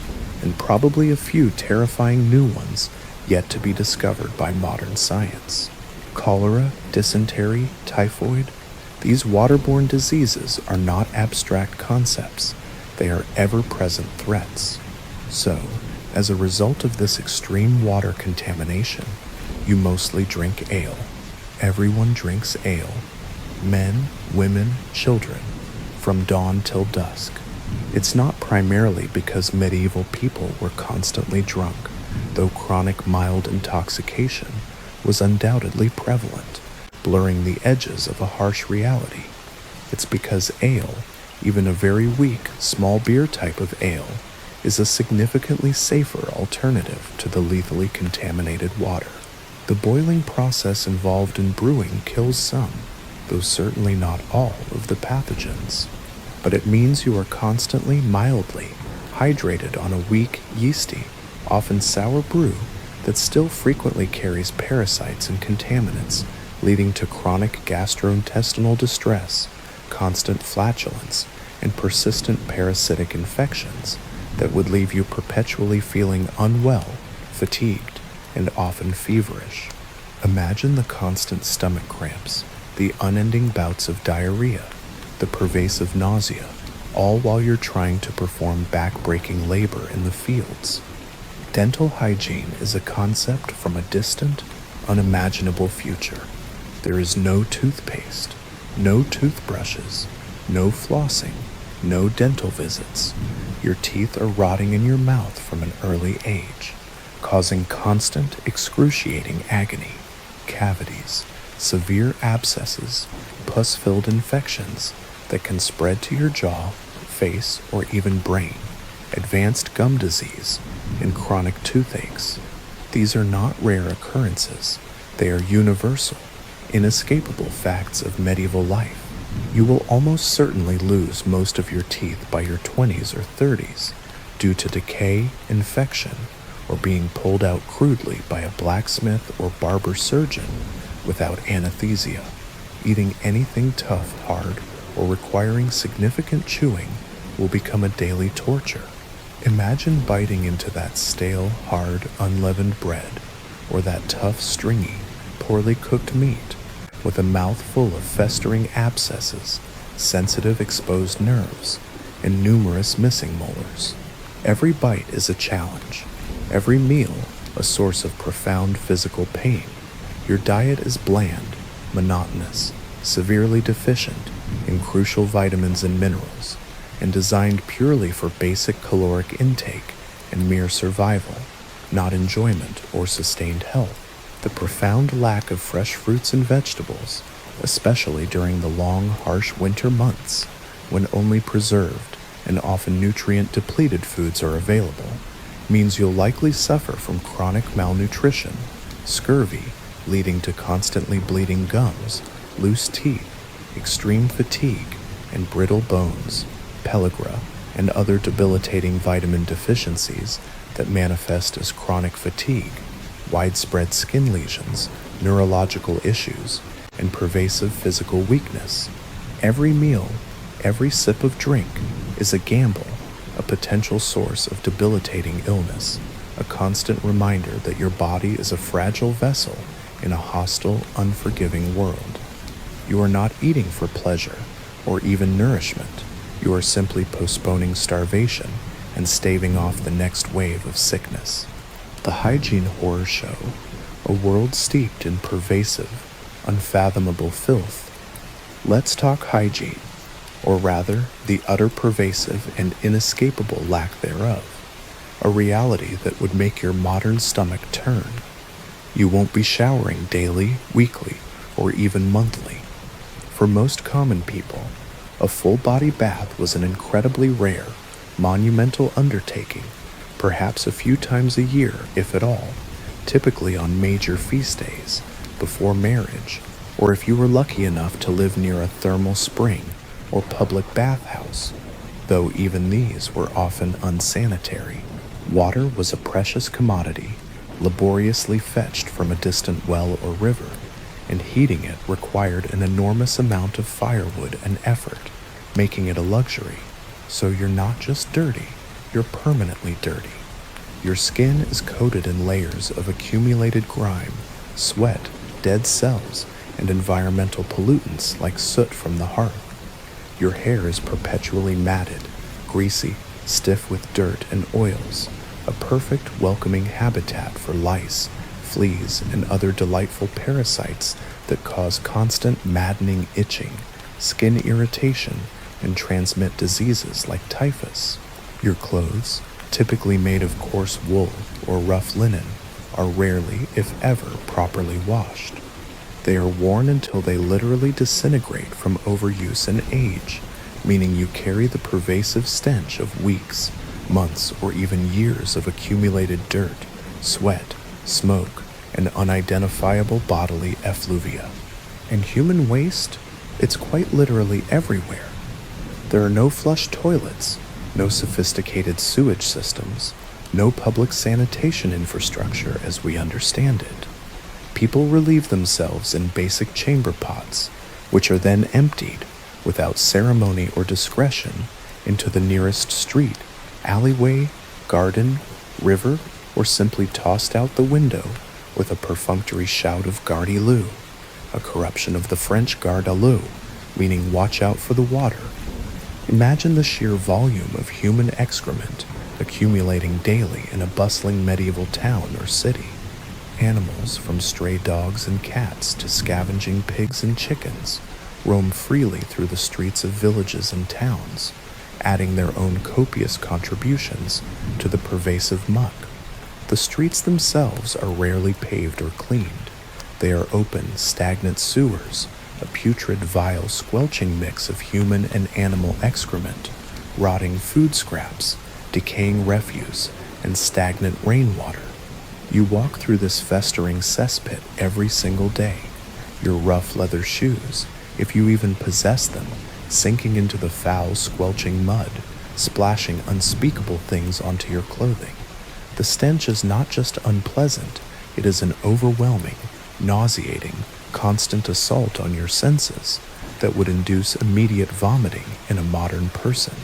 and probably a few terrifying new ones yet to be discovered by modern science. Cholera, dysentery, typhoid, These waterborne diseases are not abstract concepts, they are ever-present threats. So, as a result of this extreme water contamination, you mostly drink ale. Everyone drinks ale. Men, women, children, from dawn till dusk. It's not primarily because medieval people were constantly drunk, though chronic mild intoxication was undoubtedly prevalent, blurring the edges of a harsh reality. It's because ale, even a very weak, small beer type of ale, is a significantly safer alternative to the lethally contaminated water. The boiling process involved in brewing kills some, though certainly not all, of the pathogens. But it means you are constantly mildly hydrated on a weak, yeasty, often sour brew that still frequently carries parasites and contaminants, leading to chronic gastrointestinal distress, constant flatulence, and persistent parasitic infections that would leave you perpetually feeling unwell, fatigued, and often feverish. Imagine the constant stomach cramps, the unending bouts of diarrhea, the pervasive nausea, all while you're trying to perform back-breaking labor in the fields. Dental hygiene is a concept from a distant, unimaginable future. There is no toothpaste, no toothbrushes, no flossing, no dental visits. Your teeth are rotting in your mouth from an early age, causing constant, excruciating agony, cavities, severe abscesses, pus-filled infections that can spread to your jaw, face, or even brain, advanced gum disease, and chronic toothaches. These are not rare occurrences. They are universal, inescapable facts of medieval life. You will almost certainly lose most of your teeth by your 20s or 30s due to decay, infection, or being pulled out crudely by a blacksmith or barber surgeon without anesthesia. Eating anything tough, hard, or requiring significant chewing will become a daily torture. Imagine biting into that stale, hard, unleavened bread, or that tough, stringy, poorly cooked meat, with a mouth full of festering abscesses, sensitive exposed nerves, and numerous missing molars. Every bite is a challenge, every meal a source of profound physical pain. Your diet is bland, monotonous, severely deficient in crucial vitamins and minerals, and designed purely for basic caloric intake and mere survival, not enjoyment or sustained health. The profound lack of fresh fruits and vegetables, especially during the long, harsh winter months, when only preserved and often nutrient-depleted foods are available, means you'll likely suffer from chronic malnutrition, scurvy, leading to constantly bleeding gums, loose teeth, extreme fatigue, and brittle bones, pellagra, and other debilitating vitamin deficiencies that manifest as chronic fatigue, widespread skin lesions, neurological issues, and pervasive physical weakness. Every meal, every sip of drink is a gamble, a potential source of debilitating illness, a constant reminder that your body is a fragile vessel in a hostile, unforgiving world. You are not eating for pleasure or even nourishment. You are simply postponing starvation and staving off the next wave of sickness. The Hygiene Horror Show, a world steeped in pervasive, unfathomable filth. Let's talk hygiene, or rather, the utter pervasive and inescapable lack thereof, a reality that would make your modern stomach turn. You won't be showering daily, weekly, or even monthly. For most common people, a full-body bath was an incredibly rare, monumental undertaking, perhaps a few times a year, if at all, typically on major feast days, before marriage, or if you were lucky enough to live near a thermal spring or public bathhouse, though even these were often unsanitary. Water was a precious commodity, laboriously fetched from a distant well or river, and heating it required an enormous amount of firewood and effort, making it a luxury. So you're not just dirty, you're permanently dirty. Your skin is coated in layers of accumulated grime, sweat, dead cells, and environmental pollutants like soot from the hearth. Your hair is perpetually matted, greasy, stiff with dirt and oils, a perfect welcoming habitat for lice, fleas, and other delightful parasites that cause constant maddening itching, skin irritation, and transmit diseases like typhus. Your clothes, typically made of coarse wool or rough linen, are rarely, if ever, properly washed. They are worn until they literally disintegrate from overuse and age, meaning you carry the pervasive stench of weeks, months, or even years of accumulated dirt, sweat, smoke, and unidentifiable bodily effluvia. And human waste? It's quite literally everywhere. There are no flush toilets, no sophisticated sewage systems, no public sanitation infrastructure as we understand it. People relieve themselves in basic chamber pots, which are then emptied, without ceremony or discretion, into the nearest street, alleyway, garden, river, or simply tossed out the window with a perfunctory shout of Gardez-vous, a corruption of the French garde à l'eau, meaning watch out for the water. Imagine the sheer volume of human excrement accumulating daily in a bustling medieval town or city. Animals, from stray dogs and cats to scavenging pigs and chickens, roam freely through the streets of villages and towns, adding their own copious contributions to the pervasive muck. The streets themselves are rarely paved or cleaned. They are open, stagnant sewers, a putrid, vile, squelching mix of human and animal excrement, rotting food scraps, decaying refuse, and stagnant rainwater. You walk through this festering cesspit every single day, your rough leather shoes, if you even possess them, sinking into the foul, squelching mud, splashing unspeakable things onto your clothing. The stench is not just unpleasant, it is an overwhelming, nauseating, constant assault on your senses that would induce immediate vomiting in a modern person.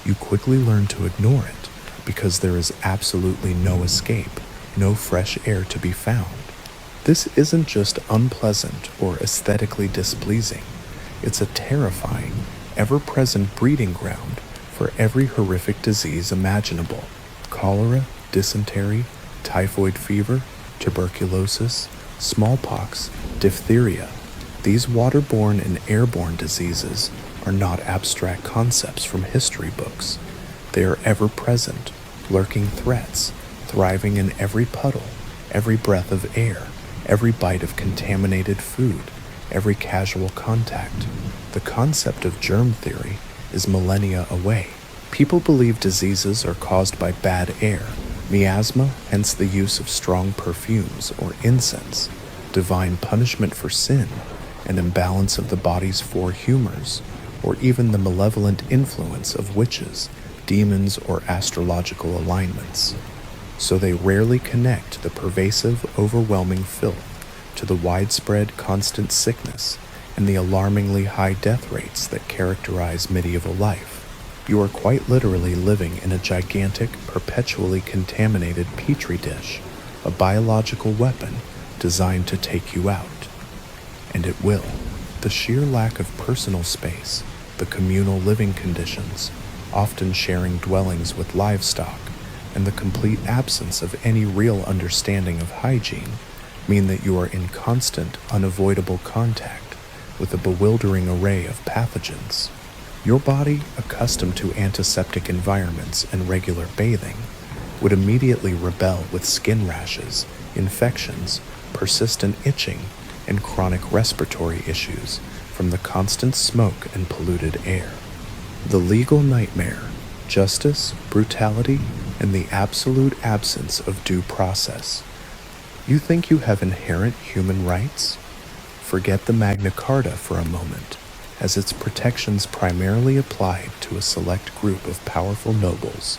You quickly learn to ignore it because there is absolutely no escape, no fresh air to be found. This isn't just unpleasant or aesthetically displeasing. It's a terrifying, ever-present breeding ground for every horrific disease imaginable: cholera, dysentery, typhoid fever, tuberculosis, smallpox, diphtheria. These waterborne and airborne diseases are not abstract concepts from history books. They are ever-present, lurking threats, thriving in every puddle, every breath of air, every bite of contaminated food, every casual contact. The concept of germ theory is millennia away. People believe diseases are caused by bad air, miasma, hence the use of strong perfumes or incense, divine punishment for sin, an imbalance of the body's four humors, or even the malevolent influence of witches, demons, or astrological alignments. So they rarely connect the pervasive, overwhelming filth to the widespread, constant sickness and the alarmingly high death rates that characterize medieval life. You are quite literally living in a gigantic, perpetually contaminated petri dish, a biological weapon designed to take you out. And it will. The sheer lack of personal space, the communal living conditions, often sharing dwellings with livestock, and the complete absence of any real understanding of hygiene mean that you are in constant, unavoidable contact with a bewildering array of pathogens. Your body, accustomed to antiseptic environments and regular bathing, would immediately rebel with skin rashes, infections, persistent itching, and chronic respiratory issues from the constant smoke and polluted air. The legal nightmare, justice, brutality, and the absolute absence of due process. You think you have inherent human rights? Forget the Magna Carta for a moment, as its protections primarily applied to a select group of powerful nobles,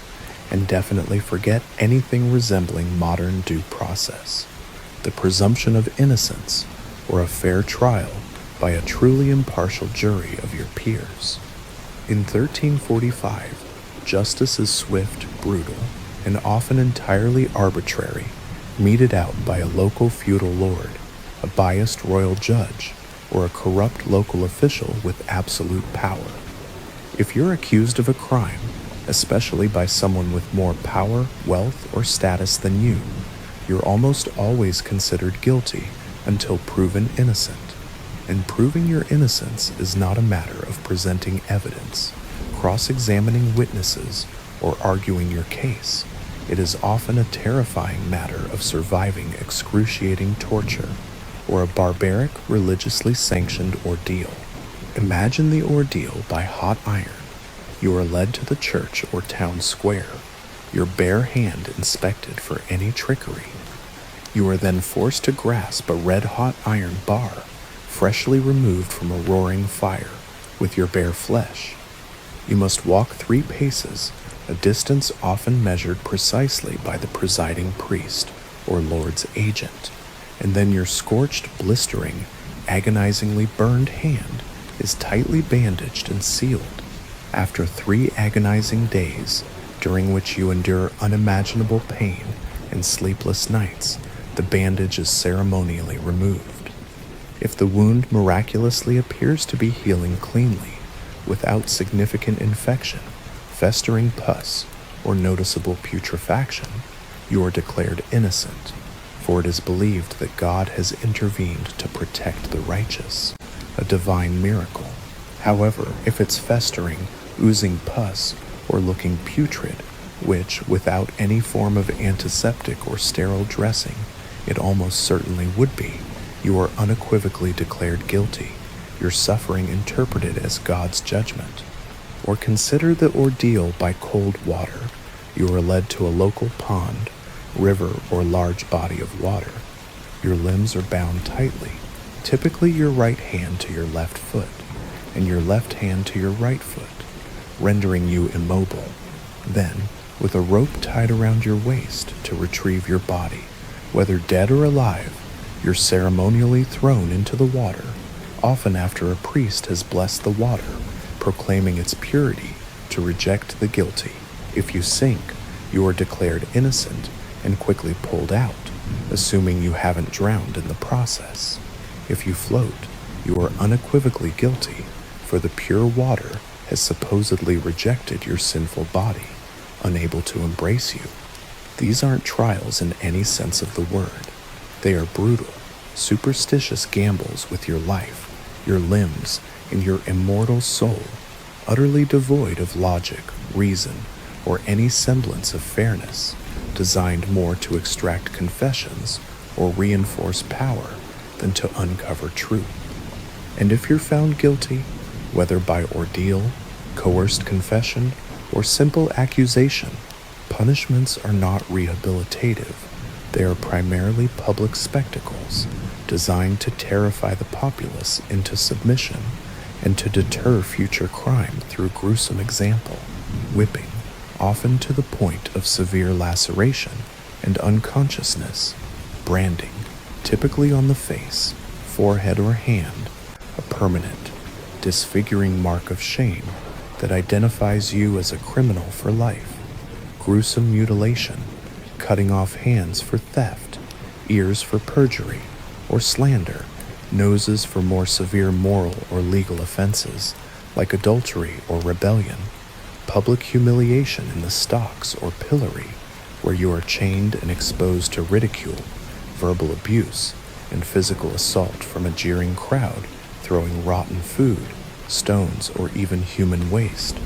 and definitely forget anything resembling modern due process, the presumption of innocence, or a fair trial by a truly impartial jury of your peers. In 1345, justice is swift, brutal, and often entirely arbitrary, meted out by a local feudal lord, a biased royal judge, or a corrupt local official with absolute power. If you're accused of a crime, especially by someone with more power, wealth, or status than you, you're almost always considered guilty until proven innocent. And proving your innocence is not a matter of presenting evidence, cross-examining witnesses, or arguing your case. It is often a terrifying matter of surviving excruciating torture or a barbaric, religiously sanctioned ordeal. Imagine the ordeal by hot iron. You are led to the church or town square, your bare hand inspected for any trickery. You are then forced to grasp a red-hot iron bar, freshly removed from a roaring fire, with your bare flesh. You must walk 3 paces, a distance often measured precisely by the presiding priest or Lord's agent, and then your scorched, blistering, agonizingly burned hand is tightly bandaged and sealed. After 3 agonizing days, during which you endure unimaginable pain and sleepless nights, the bandage is ceremonially removed. If the wound miraculously appears to be healing cleanly, without significant infection, festering pus, or noticeable putrefaction, you are declared innocent, for it is believed that God has intervened to protect the righteous, a divine miracle. However, if it's festering, oozing pus, or looking putrid, which, without any form of antiseptic or sterile dressing, it almost certainly would be, you are unequivocally declared guilty, your suffering interpreted as God's judgment. Or consider the ordeal by cold water. You are led to a local pond, river, or large body of water. Your limbs are bound tightly, typically your right hand to your left foot, and your left hand to your right foot, rendering you immobile. Then, with a rope tied around your waist to retrieve your body, whether dead or alive, you're ceremonially thrown into the water, often after a priest has blessed the water, proclaiming its purity to reject the guilty. If you sink, you are declared innocent and quickly pulled out, assuming you haven't drowned in the process. If you float, you are unequivocally guilty, for the pure water has supposedly rejected your sinful body, unable to embrace you. These aren't trials in any sense of the word. They are brutal, superstitious gambles with your life, your limbs, and your immortal soul, utterly devoid of logic, reason, or any semblance of fairness, designed more to extract confessions or reinforce power than to uncover truth. And if you're found guilty, whether by ordeal, coerced confession, or simple accusation, punishments are not rehabilitative. They are primarily public spectacles designed to terrify the populace into submission and to deter future crime through gruesome example, whipping, often to the point of severe laceration and unconsciousness, branding, typically on the face, forehead, or hand, a permanent, disfiguring mark of shame that identifies you as a criminal for life, gruesome mutilation, cutting off hands for theft, ears for perjury or slander, noses for more severe moral or legal offenses like adultery or rebellion, public humiliation in the stocks or pillory, where you are chained and exposed to ridicule, verbal abuse, and physical assault from a jeering crowd throwing rotten food, stones, or even human waste,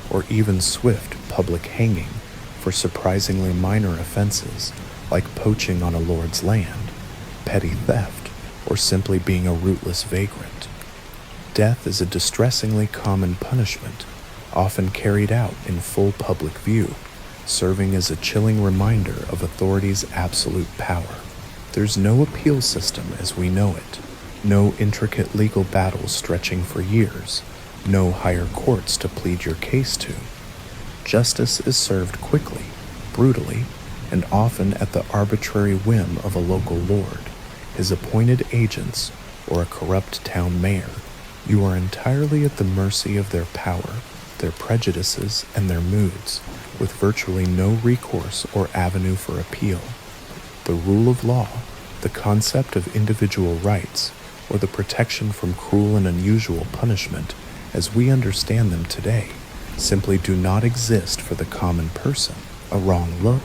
or even swift public hanging for surprisingly minor offenses like poaching on a lord's land, petty theft, or simply being a rootless vagrant. Death is a distressingly common punishment, often carried out in full public view, serving as a chilling reminder of authority's absolute power. There's no appeal system as we know it, no intricate legal battles stretching for years, no higher courts to plead your case to. Justice is served quickly, brutally, and often at the arbitrary whim of a local lord, his appointed agents, or a corrupt town mayor. You are entirely at the mercy of their power, their prejudices, and their moods, with virtually no recourse or avenue for appeal. The rule of law, The concept of individual rights, or the protection from cruel and unusual punishment as we understand them today, simply do not exist for the common person. A wrong look,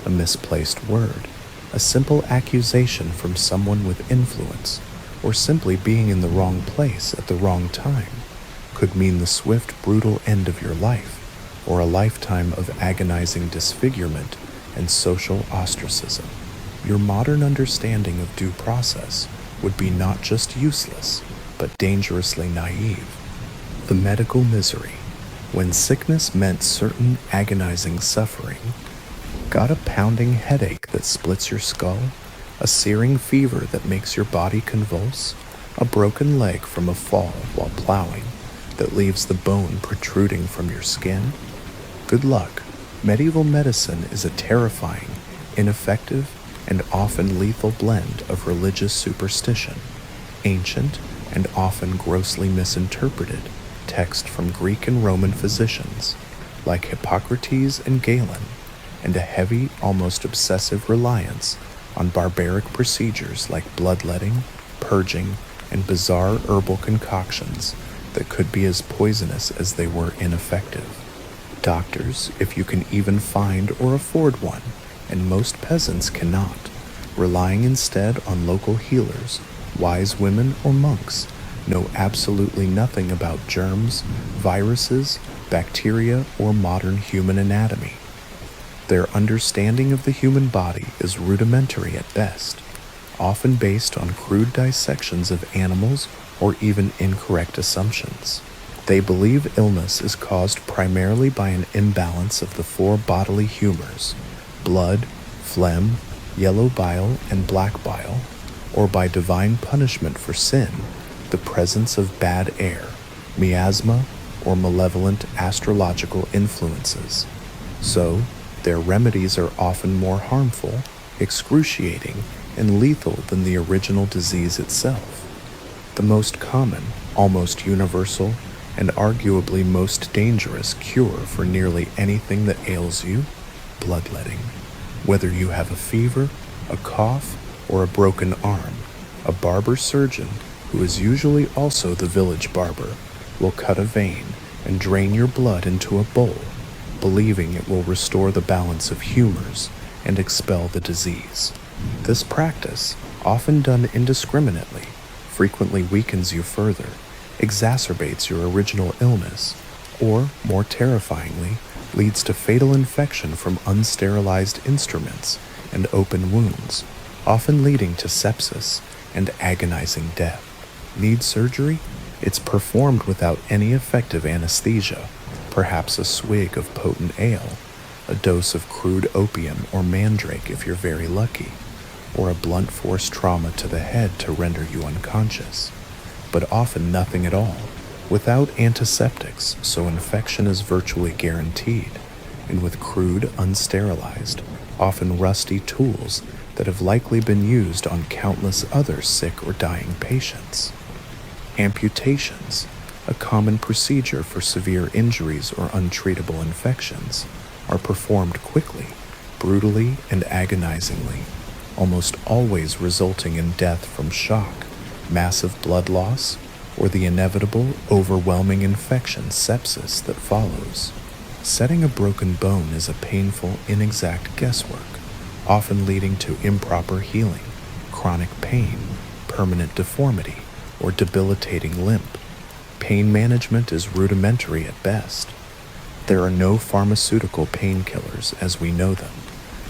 a misplaced word, a simple accusation from someone with influence, or simply being in the wrong place at the wrong time could mean the swift, brutal end of your life, or a lifetime of agonizing disfigurement and social ostracism. Your modern understanding of due process would be not just useless, but dangerously naive. The medical misery, when sickness meant certain agonizing suffering. Got a pounding headache that splits your skull? A searing fever that makes your body convulse? A broken leg from a fall while plowing that leaves the bone protruding from your skin? Good luck. Medieval medicine is a terrifying, ineffective, and often lethal blend of religious superstition, ancient and often grossly misinterpreted text from Greek and Roman physicians like Hippocrates and Galen, and a heavy, almost obsessive reliance on barbaric procedures like bloodletting, purging, and bizarre herbal concoctions that could be as poisonous as they were ineffective. Doctors, if you can even find or afford one, and most peasants cannot, relying instead on local healers, wise women or monks, know absolutely nothing about germs, viruses, bacteria, or modern human anatomy. Their understanding of the human body is rudimentary at best, often based on crude dissections of animals or even incorrect assumptions. They believe illness is caused primarily by an imbalance of the four bodily humors: blood, phlegm, yellow bile, and black bile, or by divine punishment for sin, the presence of bad air, miasma, or malevolent astrological influences. So, their remedies are often more harmful, excruciating, and lethal than the original disease itself. The most common, almost universal, and arguably most dangerous cure for nearly anything that ails you: bloodletting. Whether you have a fever, a cough, or a broken arm, a barber surgeon, who is usually also the village barber, will cut a vein and drain your blood into a bowl, believing it will restore the balance of humors and expel the disease. This practice, often done indiscriminately, frequently weakens you further, exacerbates your original illness, or, more terrifyingly, leads to fatal infection from unsterilized instruments and open wounds, often leading to sepsis and agonizing death. Need surgery? It's performed without any effective anesthesia, perhaps a swig of potent ale, a dose of crude opium or mandrake if you're very lucky, or a blunt force trauma to the head to render you unconscious, but often nothing at all, without antiseptics, so infection is virtually guaranteed, and with crude, unsterilized, often rusty tools that have likely been used on countless other sick or dying patients. Amputations, a common procedure for severe injuries or untreatable infections, are performed quickly, brutally, and agonizingly, almost always resulting in death from shock, massive blood loss, or the inevitable, overwhelming infection sepsis that follows. Setting a broken bone is a painful, inexact guesswork, often leading to improper healing, chronic pain, permanent deformity, or debilitating limp. Pain management is rudimentary at best. There are no pharmaceutical painkillers as we know them,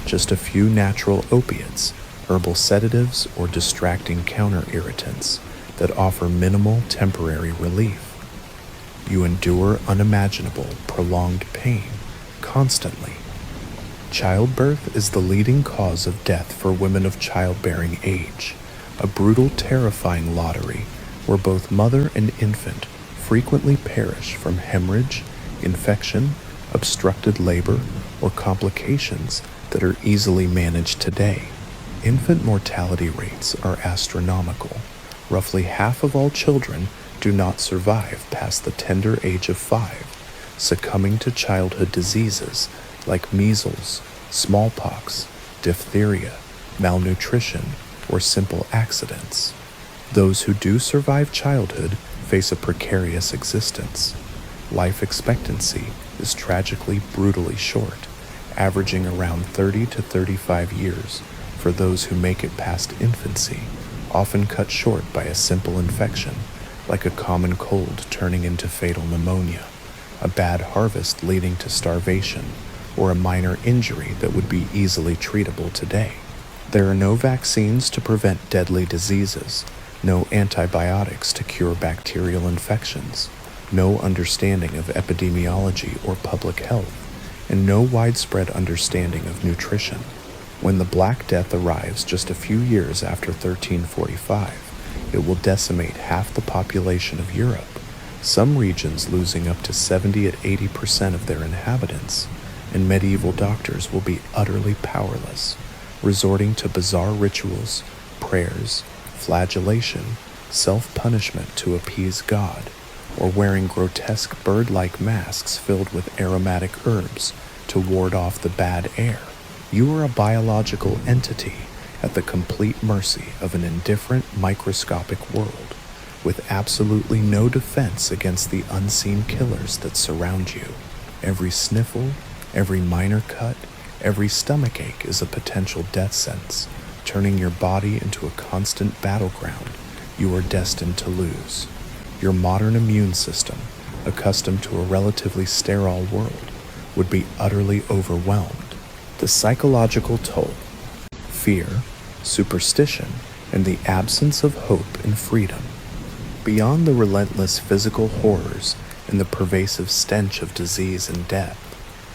just a few natural opiates, herbal sedatives, or distracting counter-irritants that offer minimal temporary relief. You endure unimaginable, prolonged pain, constantly. Childbirth is the leading cause of death for women of childbearing age, a brutal, terrifying lottery where both mother and infant frequently perish from hemorrhage, infection, obstructed labor, or complications that are easily managed today. Infant mortality rates are astronomical. Roughly half of all children do not survive past the tender age of 5, succumbing to childhood diseases like measles, smallpox, diphtheria, malnutrition, or simple accidents. Those who do survive childhood face a precarious existence. Life expectancy is tragically brutally short, averaging around 30 to 35 years for those who make it past infancy, often cut short by a simple infection, like a common cold turning into fatal pneumonia, a bad harvest leading to starvation, or a minor injury that would be easily treatable today. There are no vaccines to prevent deadly diseases, no antibiotics to cure bacterial infections, no understanding of epidemiology or public health, and no widespread understanding of nutrition. When the Black Death arrives just a few years after 1345, it will decimate half the population of Europe, some regions losing up to 70 to 80% of their inhabitants, and medieval doctors will be utterly powerless, resorting to bizarre rituals, prayers, flagellation, self-punishment to appease God, or wearing grotesque bird-like masks filled with aromatic herbs to ward off the bad air. You are a biological entity at the complete mercy of an indifferent microscopic world, with absolutely no defense against the unseen killers that surround you. Every sniffle, every minor cut, every stomachache is a potential death sentence, turning your body into a constant battleground you are destined to lose. Your modern immune system, accustomed to a relatively sterile world, would be utterly overwhelmed. The psychological toll, fear, superstition, and the absence of hope and freedom. Beyond the relentless physical horrors and the pervasive stench of disease and death,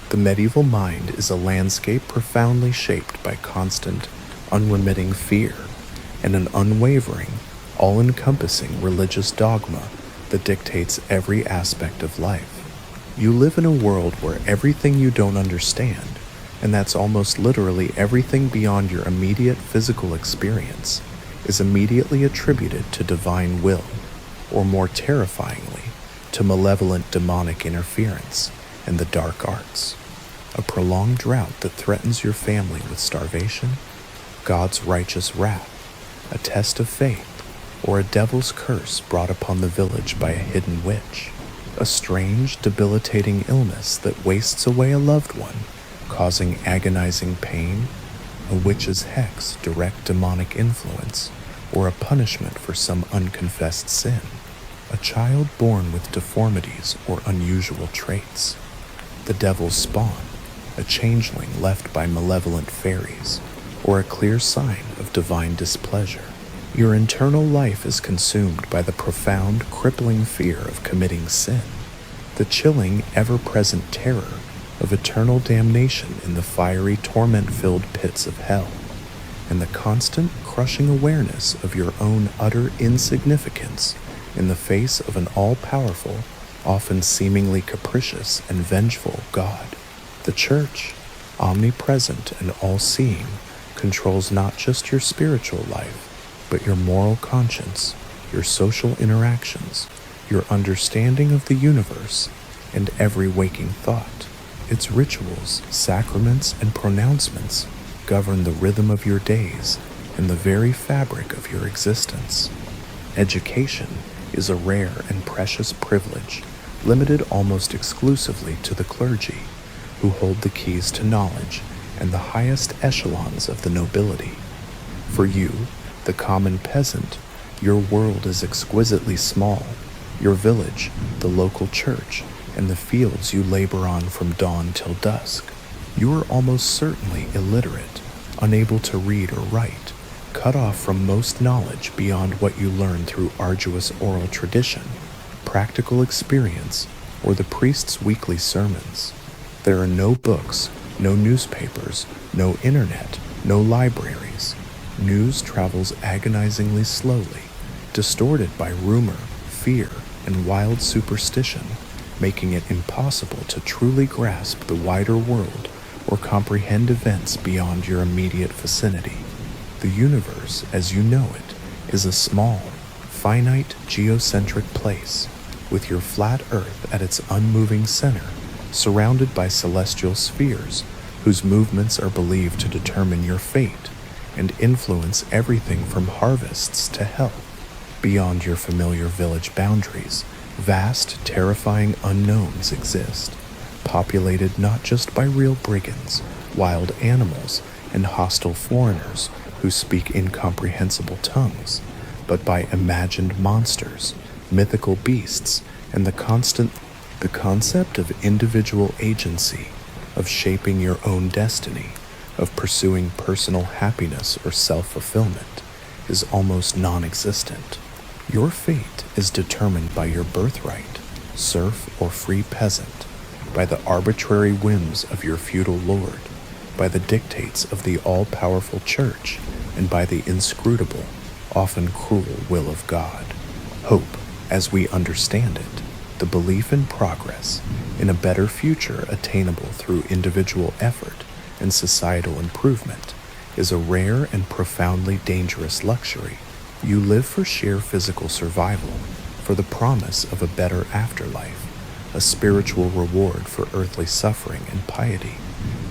the medieval mind is a landscape profoundly shaped by constant, unremitting fear and an unwavering, all-encompassing religious dogma that dictates every aspect of life. You live in a world where everything you don't understand, and that's almost literally everything beyond your immediate physical experience, is immediately attributed to divine will, or more terrifyingly, to malevolent demonic interference and the dark arts. A prolonged drought that threatens your family with starvation, God's righteous wrath, a test of faith, or a devil's curse brought upon the village by a hidden witch, a strange, debilitating illness that wastes away a loved one, causing agonizing pain, a witch's hex, direct demonic influence, or a punishment for some unconfessed sin, a child born with deformities or unusual traits, the devil's spawn, a changeling left by malevolent fairies, or a clear sign of divine displeasure. Your internal life is consumed by the profound, crippling fear of committing sin, the chilling, ever-present terror of eternal damnation in the fiery, torment-filled pits of hell, and the constant, crushing awareness of your own utter insignificance in the face of an all-powerful, often seemingly capricious and vengeful God. The Church, omnipresent and all-seeing, controls not just your spiritual life, but your moral conscience, your social interactions, your understanding of the universe, and every waking thought. Its rituals, sacraments, and pronouncements govern the rhythm of your days and the very fabric of your existence. Education is a rare and precious privilege, limited almost exclusively to the clergy, who hold the keys to knowledge and the highest echelons of the nobility. For you, the common peasant, your world is exquisitely small. Your village, the local church, and the fields you labor on from dawn till dusk. You are almost certainly illiterate, unable to read or write, cut off from most knowledge beyond what you learn through arduous oral tradition, practical experience, or the priest's weekly sermons. There are no books, no newspapers, no internet, no libraries. News travels agonizingly slowly, distorted by rumor, fear, and wild superstition, making it impossible to truly grasp the wider world or comprehend events beyond your immediate vicinity. The universe, as you know it, is a small, finite, geocentric place, with your flat Earth at its unmoving center, surrounded by celestial spheres whose movements are believed to determine your fate, and influence everything from harvests to health. Beyond your familiar village boundaries, vast, terrifying unknowns exist, populated not just by real brigands, wild animals, and hostile foreigners who speak incomprehensible tongues, but by imagined monsters, mythical beasts, and the concept of individual agency, of shaping your own destiny, of pursuing personal happiness or self-fulfillment, is almost non-existent. Your fate is determined by your birthright, serf or free peasant, by the arbitrary whims of your feudal lord, by the dictates of the all-powerful church, and by the inscrutable, often cruel will of God. Hope, as we understand it, the belief in progress, in a better future attainable through individual effort and societal improvement, is a rare and profoundly dangerous luxury. You live for sheer physical survival, for the promise of a better afterlife, a spiritual reward for earthly suffering and piety,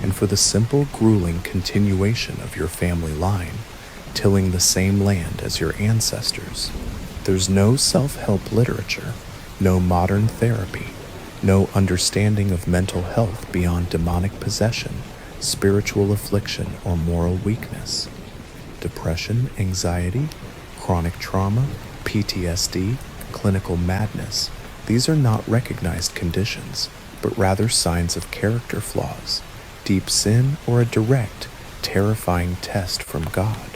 and for the simple, grueling continuation of your family line, tilling the same land as your ancestors. There's no self-help literature, no modern therapy, no understanding of mental health beyond demonic possession, spiritual affliction, or moral weakness. Depression, anxiety, chronic trauma, PTSD, clinical madness, these are not recognized conditions, but rather signs of character flaws, deep sin, or a direct, terrifying test from God.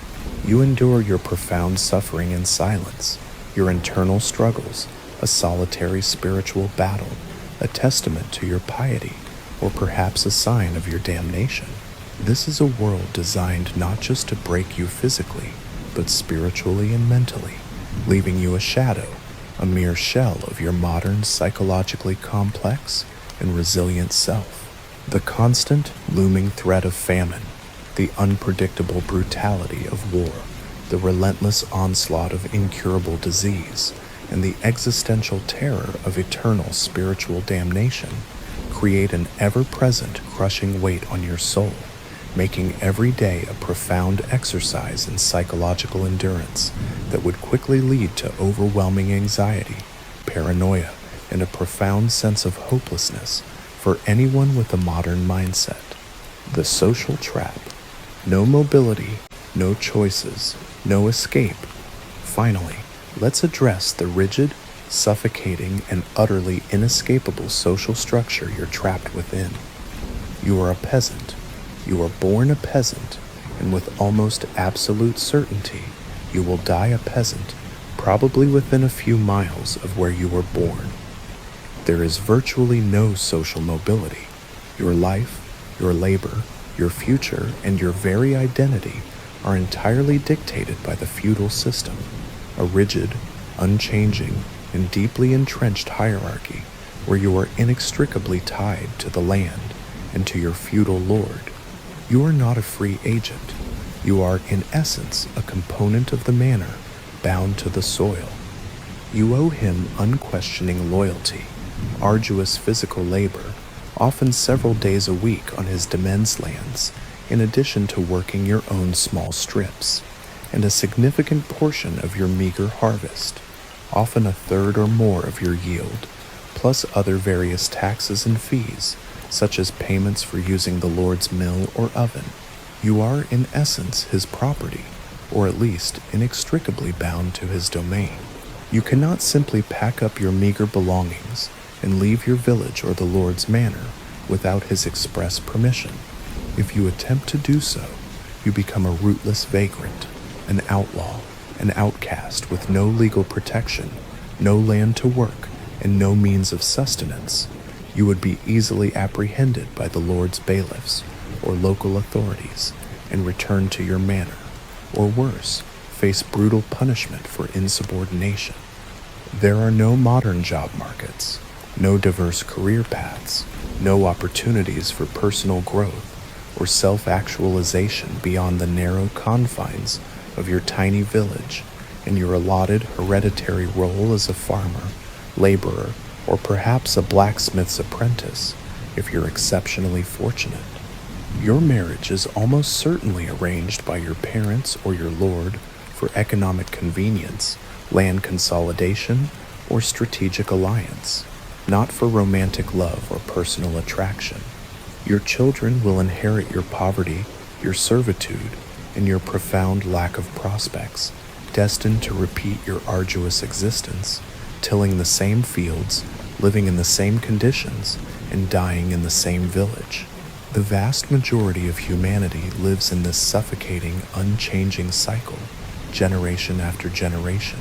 You endure your profound suffering in silence, your internal struggles, a solitary spiritual battle, a testament to your piety, or perhaps a sign of your damnation. This is a world designed not just to break you physically, but spiritually and mentally, leaving you a shadow, a mere shell of your modern, psychologically complex and resilient self. The constant, looming threat of famine, the unpredictable brutality of war, the relentless onslaught of incurable disease, and the existential terror of eternal spiritual damnation create an ever-present crushing weight on your soul, making every day a profound exercise in psychological endurance that would quickly lead to overwhelming anxiety, paranoia, and a profound sense of hopelessness for anyone with a modern mindset. The social trap. No mobility, no choices, no escape. Finally, let's address the rigid, suffocating, and utterly inescapable social structure you're trapped within. You are a peasant. You are born a peasant, and with almost absolute certainty, you will die a peasant, probably within a few miles of where you were born. There is virtually no social mobility. Your life, your labor, your future, and your very identity are entirely dictated by the feudal system, a rigid, unchanging, and deeply entrenched hierarchy where you are inextricably tied to the land and to your feudal lord. You are not a free agent. You are, in essence, a component of the manor, bound to the soil. You owe him unquestioning loyalty, arduous physical labor, often several days a week on his demesne lands, in addition to working your own small strips, and a significant portion of your meager harvest, often a third or more of your yield, plus other various taxes and fees, such as payments for using the Lord's mill or oven. You are, in essence, his property, or at least inextricably bound to his domain. You cannot simply pack up your meager belongings and leave your village or the Lord's manor without his express permission. If you attempt to do so, you become a rootless vagrant, an outlaw, an outcast with no legal protection, no land to work, and no means of sustenance. You would be easily apprehended by the Lord's bailiffs or local authorities and returned to your manor, or worse, face brutal punishment for insubordination. There are no modern job markets, no diverse career paths, no opportunities for personal growth or self-actualization beyond the narrow confines of your tiny village and your allotted hereditary role as a farmer, laborer, or perhaps a blacksmith's apprentice, if you're exceptionally fortunate. Your marriage is almost certainly arranged by your parents or your lord for economic convenience, land consolidation, or strategic alliance, not for romantic love or personal attraction. Your children will inherit your poverty, your servitude, and your profound lack of prospects, destined to repeat your arduous existence, tilling the same fields, living in the same conditions, and dying in the same village. The vast majority of humanity lives in this suffocating, unchanging cycle, generation after generation,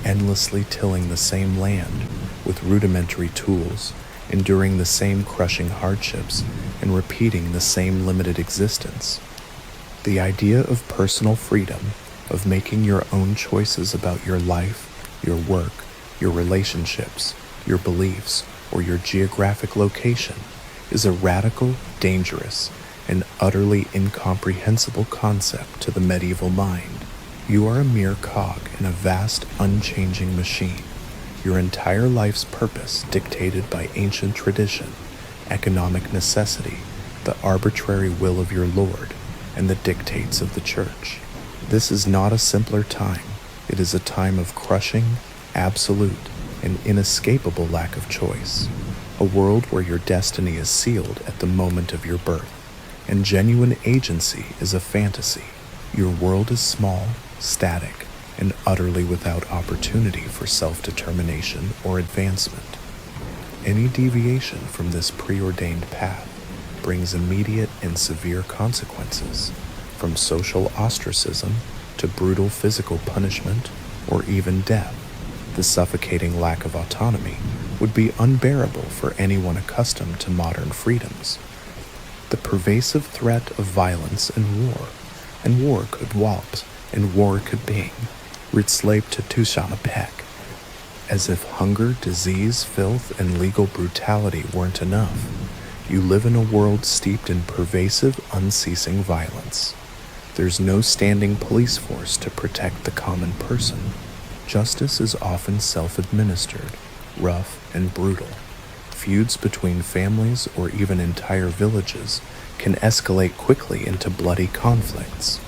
endlessly tilling the same land with rudimentary tools, enduring the same crushing hardships, and repeating the same limited existence. The idea of personal freedom, of making your own choices about your life, your work, your relationships, your beliefs, or your geographic location, is a radical, dangerous, and utterly incomprehensible concept to the medieval mind. You are a mere cog in a vast, unchanging machine, your entire life's purpose dictated by ancient tradition, economic necessity, the arbitrary will of your Lord, and the dictates of the Church. This is not a simpler time. It is a time of crushing, absolute, and inescapable lack of choice. A world where your destiny is sealed at the moment of your birth, and genuine agency is a fantasy. Your world is small, static, and utterly without opportunity for self-determination or advancement. Any deviation from this preordained path brings immediate and severe consequences, from social ostracism to brutal physical punishment or even death. The suffocating lack of autonomy would be unbearable for anyone accustomed to modern freedoms. The pervasive threat of violence and war could waltz, and war could bing, Ritslave to Tushanapek. As if hunger, disease, filth, and legal brutality weren't enough, you live in a world steeped in pervasive, unceasing violence. There's no standing police force to protect the common person. Justice is often self-administered, rough, and brutal. Feuds between families or even entire villages can escalate quickly into bloody conflicts.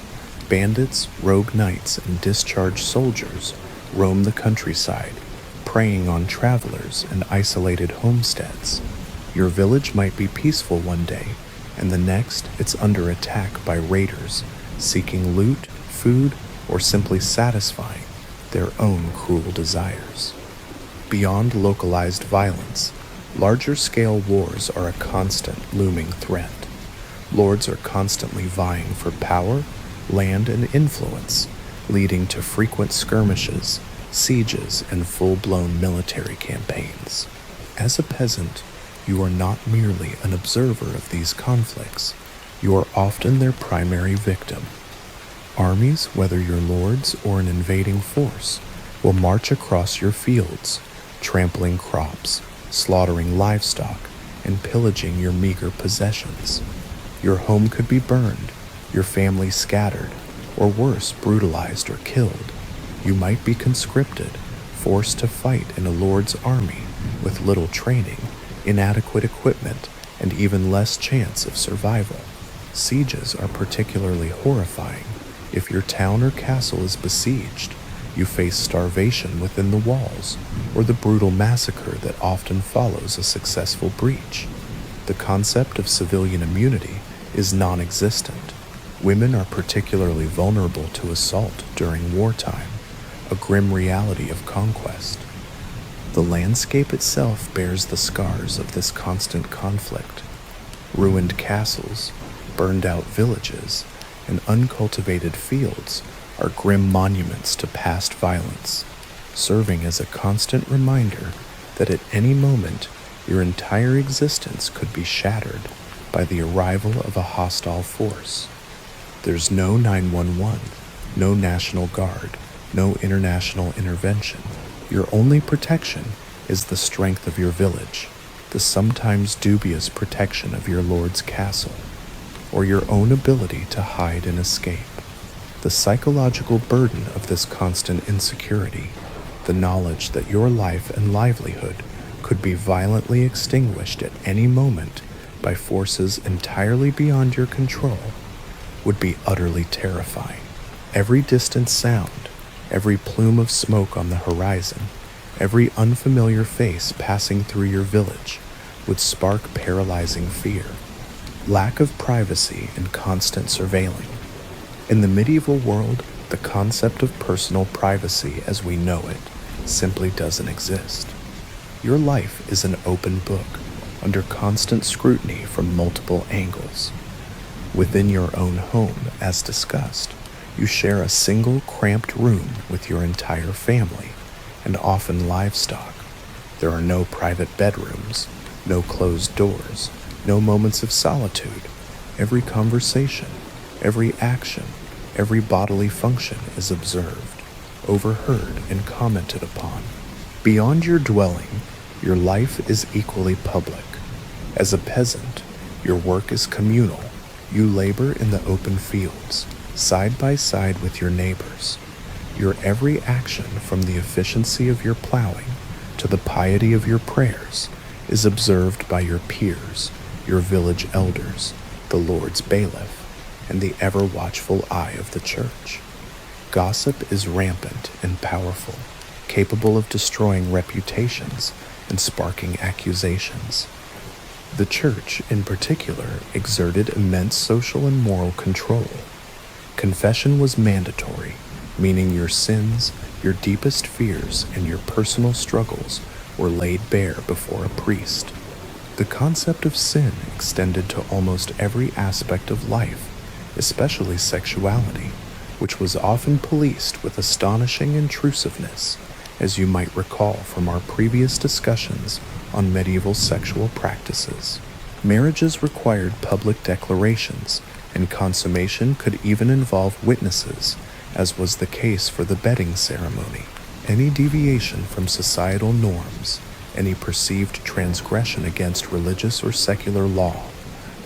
Bandits, rogue knights, and discharged soldiers roam the countryside, preying on travelers and isolated homesteads. Your village might be peaceful one day, and the next it's under attack by raiders seeking loot, food, or simply satisfying their own cruel desires. Beyond localized violence, larger-scale wars are a constant looming threat. Lords are constantly vying for power, land, and influence, leading to frequent skirmishes, sieges, and full-blown military campaigns. As a peasant, you are not merely an observer of these conflicts, you are often their primary victim. Armies, whether your lords or an invading force, will march across your fields, trampling crops, slaughtering livestock, and pillaging your meager possessions. Your home could be burned, your family scattered, or worse, brutalized or killed. You might be conscripted, forced to fight in a lord's army with little training, inadequate equipment, and even less chance of survival. Sieges are particularly horrifying. If your town or castle is besieged, you face starvation within the walls, or the brutal massacre that often follows a successful breach. The concept of civilian immunity is non-existent. Women are particularly vulnerable to assault during wartime, a grim reality of conquest. The landscape itself bears the scars of this constant conflict. Ruined castles, burned-out villages, and uncultivated fields are grim monuments to past violence, serving as a constant reminder that at any moment your entire existence could be shattered by the arrival of a hostile force. There's no 911, no National Guard, no international intervention. Your only protection is the strength of your village, the sometimes dubious protection of your lord's castle, or your own ability to hide and escape. The psychological burden of this constant insecurity, the knowledge that your life and livelihood could be violently extinguished at any moment, by forces entirely beyond your control would be utterly terrifying. Every distant sound, every plume of smoke on the horizon, every unfamiliar face passing through your village would spark paralyzing fear. Lack of privacy and constant surveilling. In the medieval world, the concept of personal privacy as we know it simply doesn't exist. Your life is an open book, under constant scrutiny from multiple angles. Within your own home, as discussed, you share a single cramped room with your entire family, and often livestock. There are no private bedrooms, no closed doors, no moments of solitude. Every conversation, every action, every bodily function is observed, overheard, and commented upon. Beyond your dwelling, your life is equally public. As a peasant, your work is communal. You labor in the open fields, side by side with your neighbors. Your every action, from the efficiency of your plowing to the piety of your prayers, is observed by your peers, your village elders, the Lord's bailiff, and the ever-watchful eye of the church. Gossip is rampant and powerful, capable of destroying reputations and sparking accusations. The church, in particular, exerted immense social and moral control. Confession was mandatory, meaning your sins, your deepest fears, and your personal struggles were laid bare before a priest. The concept of sin extended to almost every aspect of life, especially sexuality, which was often policed with astonishing intrusiveness, as you might recall from our previous discussions on medieval sexual practices. Marriages required public declarations, and consummation could even involve witnesses, as was the case for the bedding ceremony. Any deviation from societal norms, any perceived transgression against religious or secular law,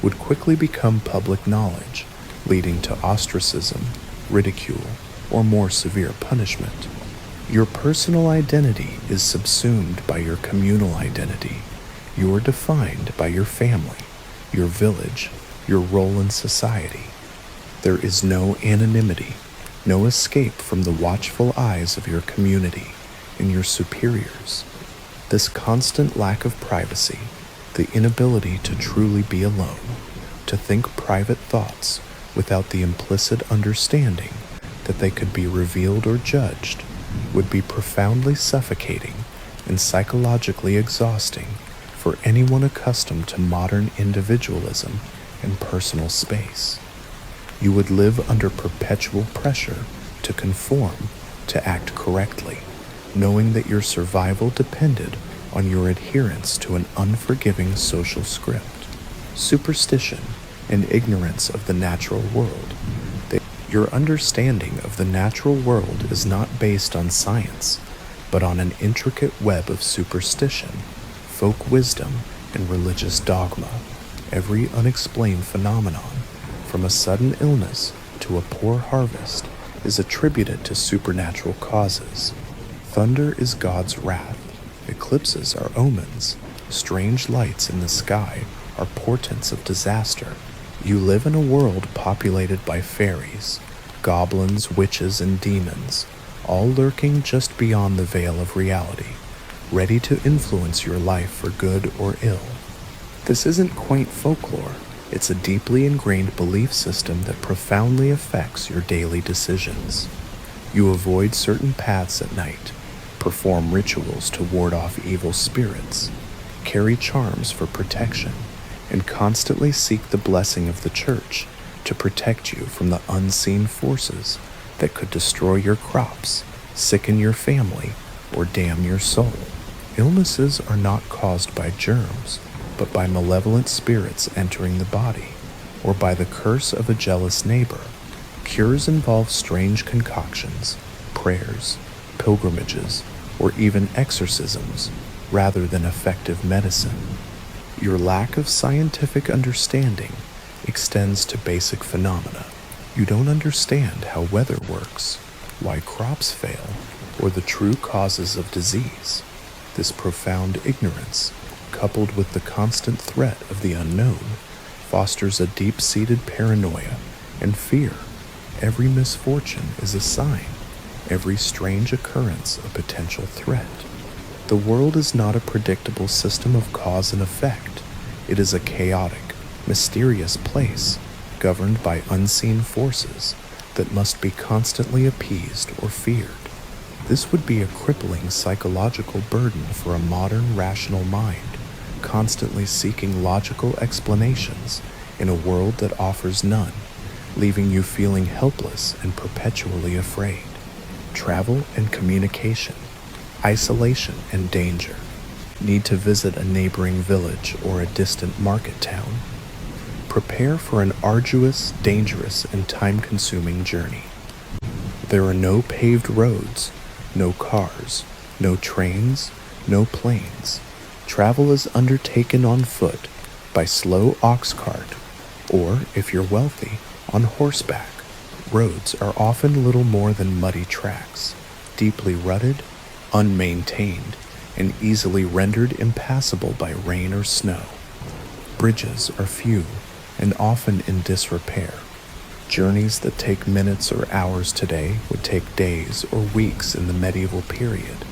would quickly become public knowledge, leading to ostracism, ridicule, or more severe punishment. Your personal identity is subsumed by your communal identity. You are defined by your family, your village, your role in society. There is no anonymity, no escape from the watchful eyes of your community and your superiors. This constant lack of privacy, the inability to truly be alone, to think private thoughts without the implicit understanding that they could be revealed or judged, would be profoundly suffocating and psychologically exhausting for anyone accustomed to modern individualism and personal space. You would live under perpetual pressure to conform, to act correctly, knowing that your survival depended on your adherence to an unforgiving social script. Superstition and ignorance of the natural world. Your understanding of the natural world is not based on science, but on an intricate web of superstition, folk wisdom, and religious dogma. Every unexplained phenomenon, from a sudden illness to a poor harvest, is attributed to supernatural causes. Thunder is God's wrath. Eclipses are omens. Strange lights in the sky are portents of disaster. You live in a world populated by fairies, goblins, witches, and demons, all lurking just beyond the veil of reality, ready to influence your life for good or ill. This isn't quaint folklore. It's a deeply ingrained belief system that profoundly affects your daily decisions. You avoid certain paths at night, perform rituals to ward off evil spirits, carry charms for protection, and constantly seek the blessing of the church to protect you from the unseen forces that could destroy your crops, sicken your family, or damn your soul. Illnesses are not caused by germs, but by malevolent spirits entering the body, or by the curse of a jealous neighbor. Cures involve strange concoctions, prayers, pilgrimages, or even exorcisms, rather than effective medicine. Your lack of scientific understanding extends to basic phenomena. You don't understand how weather works, why crops fail, or the true causes of disease. This profound ignorance coupled with the constant threat of the unknown, fosters a deep-seated paranoia and fear. Every misfortune is a sign, every strange occurrence a potential threat. The world is not a predictable system of cause and effect. It is a chaotic, mysterious place, governed by unseen forces that must be constantly appeased or feared. This would be a crippling psychological burden for a modern rational mind, constantly seeking logical explanations in a world that offers none, leaving you feeling helpless and perpetually afraid. Travel and communication, isolation and danger. Need to visit a neighboring village or a distant market town? Prepare for an arduous, dangerous, and time-consuming journey. There are no paved roads, no cars, no trains, no planes. Travel is undertaken on foot, by slow ox cart, or, if you're wealthy, on horseback. Roads are often little more than muddy tracks, deeply rutted, unmaintained, and easily rendered impassable by rain or snow. Bridges are few and often in disrepair. Journeys that take minutes or hours today would take days or weeks in the medieval period.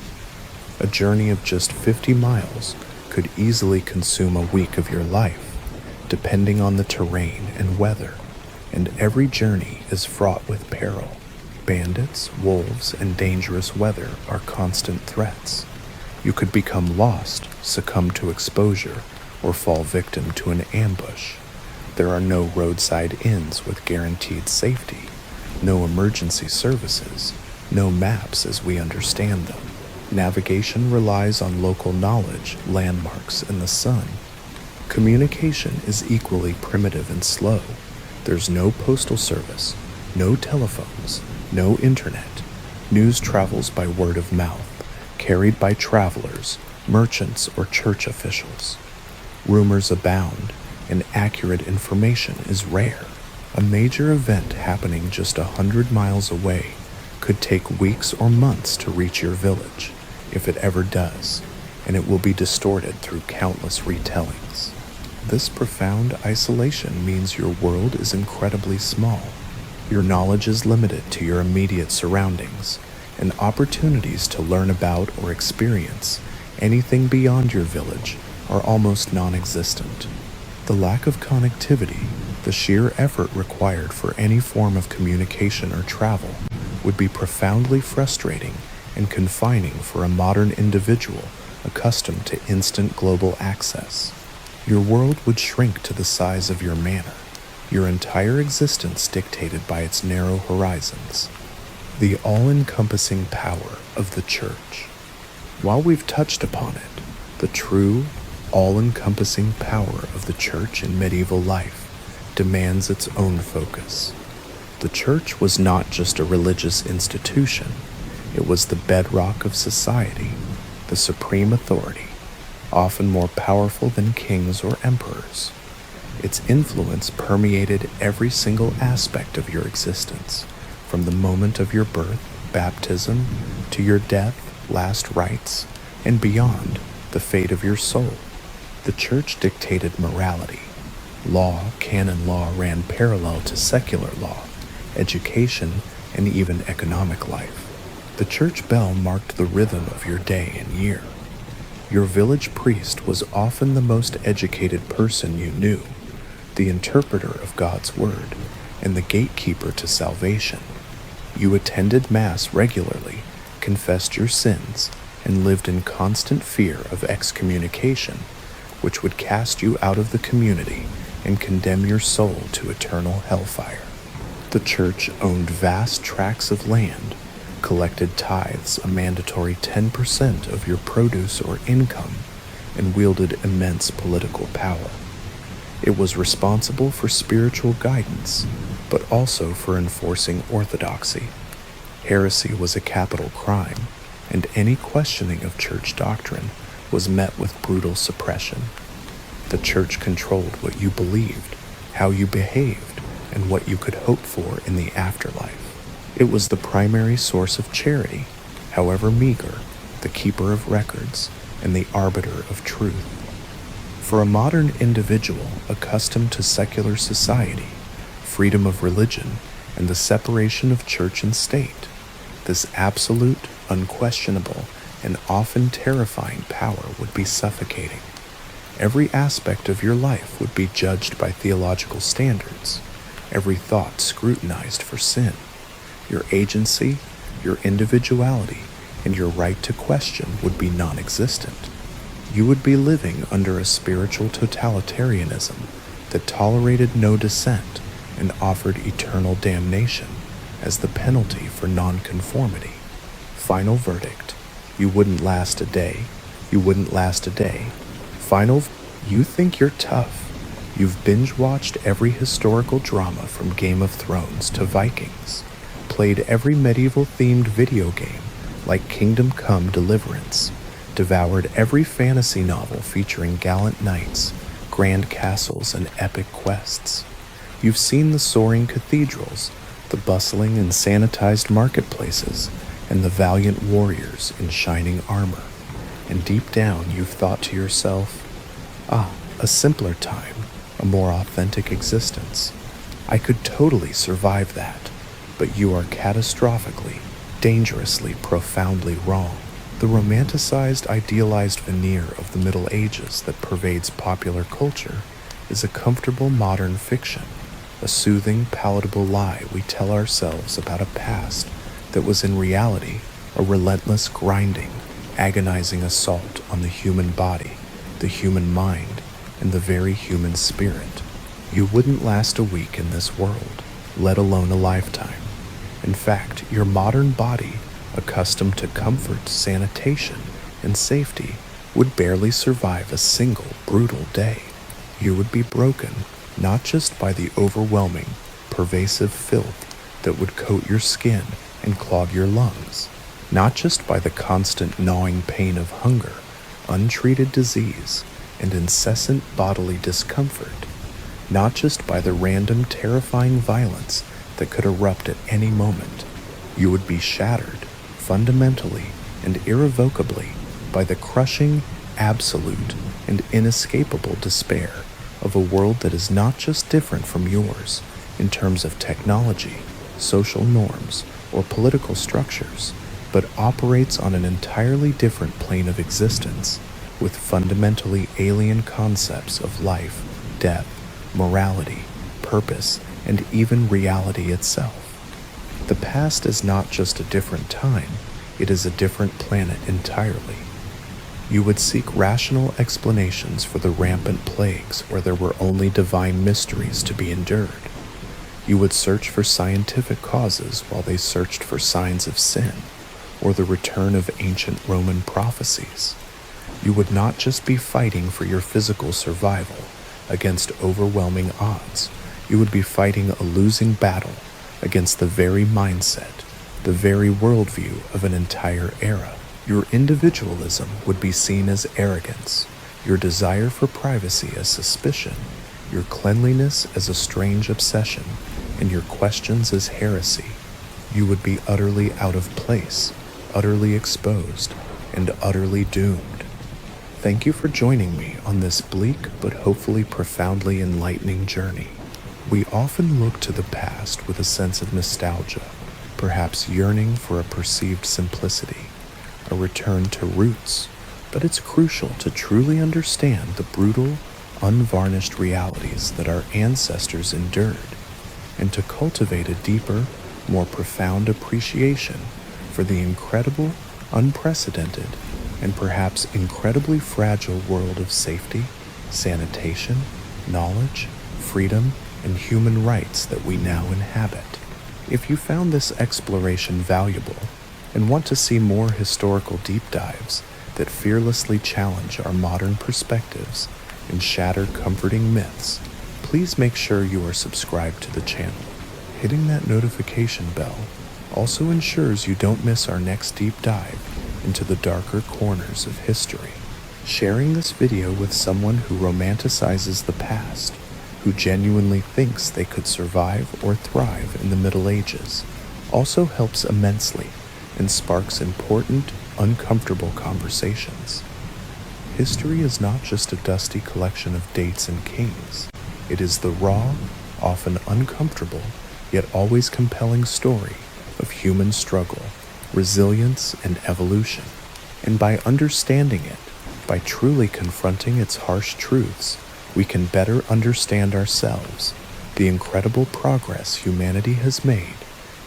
A journey of just 50 miles could easily consume a week of your life, depending on the terrain and weather, and every journey is fraught with peril. Bandits, wolves, and dangerous weather are constant threats. You could become lost, succumb to exposure, or fall victim to an ambush. There are no roadside inns with guaranteed safety, no emergency services, no maps as we understand them. Navigation relies on local knowledge, landmarks, and the sun. Communication is equally primitive and slow. There's no postal service, no telephones, no internet. News travels by word of mouth, carried by travelers, merchants, or church officials. Rumors abound, and accurate information is rare. A major event happening just 100 miles away could take weeks or months to reach your village, if it ever does, and it will be distorted through countless retellings. This profound isolation means your world is incredibly small. Your knowledge is limited to your immediate surroundings, and opportunities to learn about or experience anything beyond your village are almost non-existent. The lack of connectivity, the sheer effort required for any form of communication or travel, would be profoundly frustrating and confining for a modern individual accustomed to instant global access. Your world would shrink to the size of your manor, your entire existence dictated by its narrow horizons. The all-encompassing power of the church. While we've touched upon it, the true, all-encompassing power of the church in medieval life demands its own focus. The church was not just a religious institution, it was the bedrock of society, the supreme authority, often more powerful than kings or emperors. Its influence permeated every single aspect of your existence, from the moment of your birth, baptism, to your death, last rites, and beyond, the fate of your soul. The church dictated morality. Law, canon law, ran parallel to secular law, education, and even economic life. The church bell marked the rhythm of your day and year. Your village priest was often the most educated person you knew, the interpreter of God's word, and the gatekeeper to salvation. You attended Mass regularly, confessed your sins, and lived in constant fear of excommunication, which would cast you out of the community and condemn your soul to eternal hellfire. The church owned vast tracts of land, collected tithes, a mandatory 10% of your produce or income, and wielded immense political power. It was responsible for spiritual guidance, but also for enforcing orthodoxy. Heresy was a capital crime, and any questioning of church doctrine was met with brutal suppression. The church controlled what you believed, how you behaved, and what you could hope for in the afterlife. It was the primary source of charity, however meager, the keeper of records, and the arbiter of truth. For a modern individual accustomed to secular society, freedom of religion, and the separation of church and state, this absolute, unquestionable, and often terrifying power would be suffocating. Every aspect of your life would be judged by theological standards, every thought scrutinized for sin. Your agency, your individuality, and your right to question would be non-existent. You would be living under a spiritual totalitarianism that tolerated no dissent and offered eternal damnation as the penalty for nonconformity. Final verdict: you wouldn't last a day. You wouldn't last a day. You think you're tough. You've binge-watched every historical drama from Game of Thrones to Vikings, played every medieval-themed video game like Kingdom Come: Deliverance, devoured every fantasy novel featuring gallant knights, grand castles, and epic quests. You've seen the soaring cathedrals, the bustling and sanitized marketplaces, and the valiant warriors in shining armor. And deep down you've thought to yourself, a simpler time, a more authentic existence. I could totally survive that, but you are catastrophically, dangerously, profoundly wrong. The romanticized, idealized veneer of the Middle Ages that pervades popular culture is a comfortable modern fiction, a soothing, palatable lie we tell ourselves about a past that was in reality a relentless, grinding, agonizing assault on the human body, the human mind, and the very human spirit. You wouldn't last a week in this world, let alone a lifetime. In fact, your modern body, accustomed to comfort, sanitation, and safety, would barely survive a single brutal day. You would be broken not just by the overwhelming, pervasive filth that would coat your skin and clog your lungs, not just by the constant gnawing pain of hunger, untreated disease, and incessant bodily discomfort, not just by the random terrifying violence that could erupt at any moment. You would be shattered, fundamentally and irrevocably, by the crushing, absolute, and inescapable despair of a world that is not just different from yours in terms of technology, social norms, or political structures, but operates on an entirely different plane of existence, with fundamentally alien concepts of life, death, morality, purpose, and even reality itself. The past is not just a different time, it is a different planet entirely. You would seek rational explanations for the rampant plagues where there were only divine mysteries to be endured. You would search for scientific causes while they searched for signs of sin, or the return of ancient Roman prophecies. You would not just be fighting for your physical survival against overwhelming odds. You would be fighting a losing battle against the very mindset, the very worldview of an entire era. Your individualism would be seen as arrogance, your desire for privacy as suspicion, your cleanliness as a strange obsession, and your questions as heresy. You would be utterly out of place, utterly exposed, and utterly doomed. Thank you for joining me on this bleak but hopefully profoundly enlightening journey. We often look to the past with a sense of nostalgia, perhaps yearning for a perceived simplicity, a return to roots, but it's crucial to truly understand the brutal, unvarnished realities that our ancestors endured, and to cultivate a deeper, more profound appreciation for the incredible, unprecedented, and perhaps incredibly fragile world of safety, sanitation, knowledge, freedom, and human rights that we now inhabit. If you found this exploration valuable and want to see more historical deep dives that fearlessly challenge our modern perspectives and shatter comforting myths, please make sure you are subscribed to the channel. Hitting that notification bell also ensures you don't miss our next deep dive into the darker corners of history. Sharing this video with someone who romanticizes the past, who genuinely thinks they could survive or thrive in the Middle Ages, also helps immensely and sparks important, uncomfortable conversations. History is not just a dusty collection of dates and kings. It is the raw, often uncomfortable, yet always compelling story of human struggle, resilience, and evolution. And by understanding it, by truly confronting its harsh truths, we can better understand ourselves, the incredible progress humanity has made,